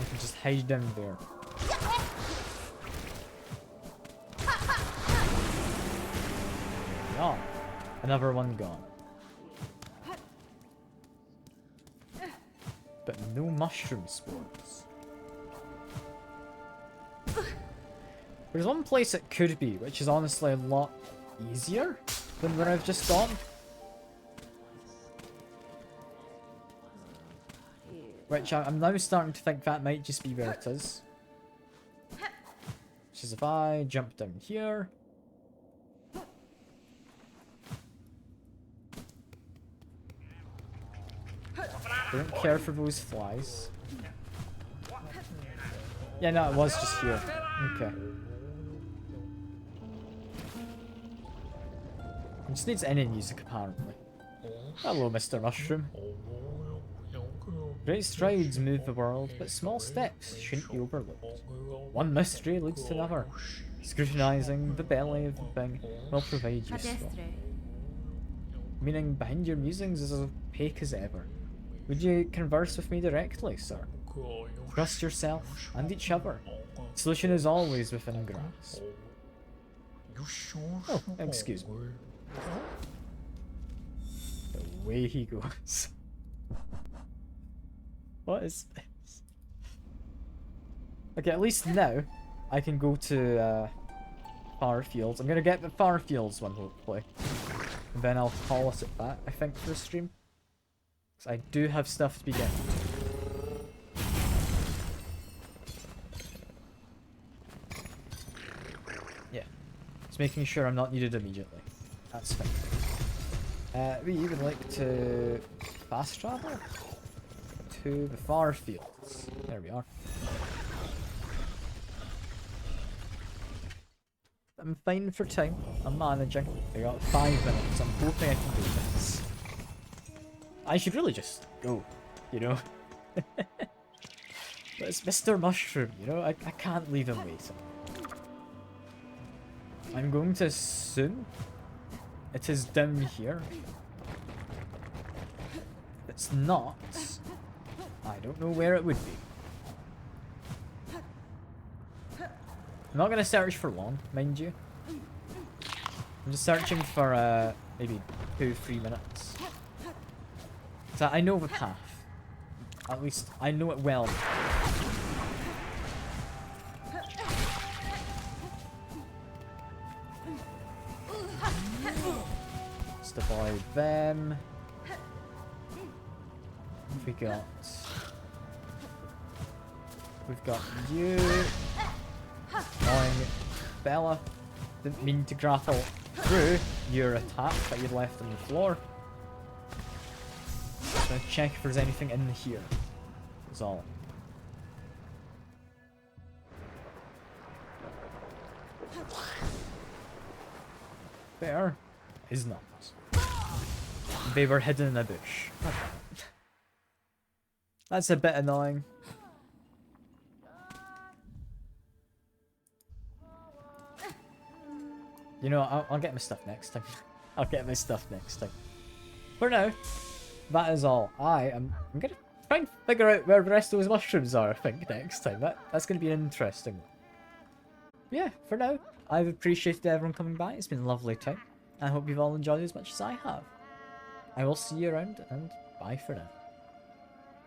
We can just hide them there. Oh, another one gone. But no mushroom spores. There's one place it could be, which is honestly a lot easier than where I've just gone. Which I'm now starting to think that might just be where it is. Which is if I jump down here. Don't care for those flies. Yeah, no, it was just here. Okay. It just needs any music, apparently. Hello, Mr. Mushroom. Great strides move the world, but small steps shouldn't be overlooked. One mystery leads to another. Scrutinizing the belly of the thing will provide useful. Meaning behind your musings is as opaque as ever. Would you converse with me directly, sir? Trust yourself and each other. The solution is always within grasp. Oh, excuse me. The way he goes. What is this? Okay, at least now I can go to Far Fields. I'm gonna get the Far Fields one, hopefully. And then I'll call us at that, I think, for the stream. Because I do have stuff to be getting. Yeah. Just making sure I'm not needed immediately. That's fine. We would like to fast travel to the Far Fields. There we are. I'm fine for time. I'm managing. I got 5 minutes. I'm hoping I can do this. I should really just go, you know? But it's Mr. Mushroom, you know? I can't leave him waiting. I'm going to assume it is down here. If it's not, I don't know where it would be. I'm not going to search for long, mind you. I'm just searching for maybe 2-3 minutes. So I know the path. At least I know it well. Let's deploy them. We've got you. Annoying Bella. Didn't mean to grapple through your attack that you left on the floor. Just gonna check if there's anything in here. That's all. There is not. They were hidden in a bush. Okay. That's a bit annoying. You know, I'll get my stuff next time. I'll get my stuff next time. For now, that is all. I'm gonna try and figure out where the rest of those mushrooms are, I think, next time. That's gonna be an interesting one. Yeah, for now, I've appreciated everyone coming by. It's been a lovely time. I hope you've all enjoyed it as much as I have. I will see you around, and bye for now.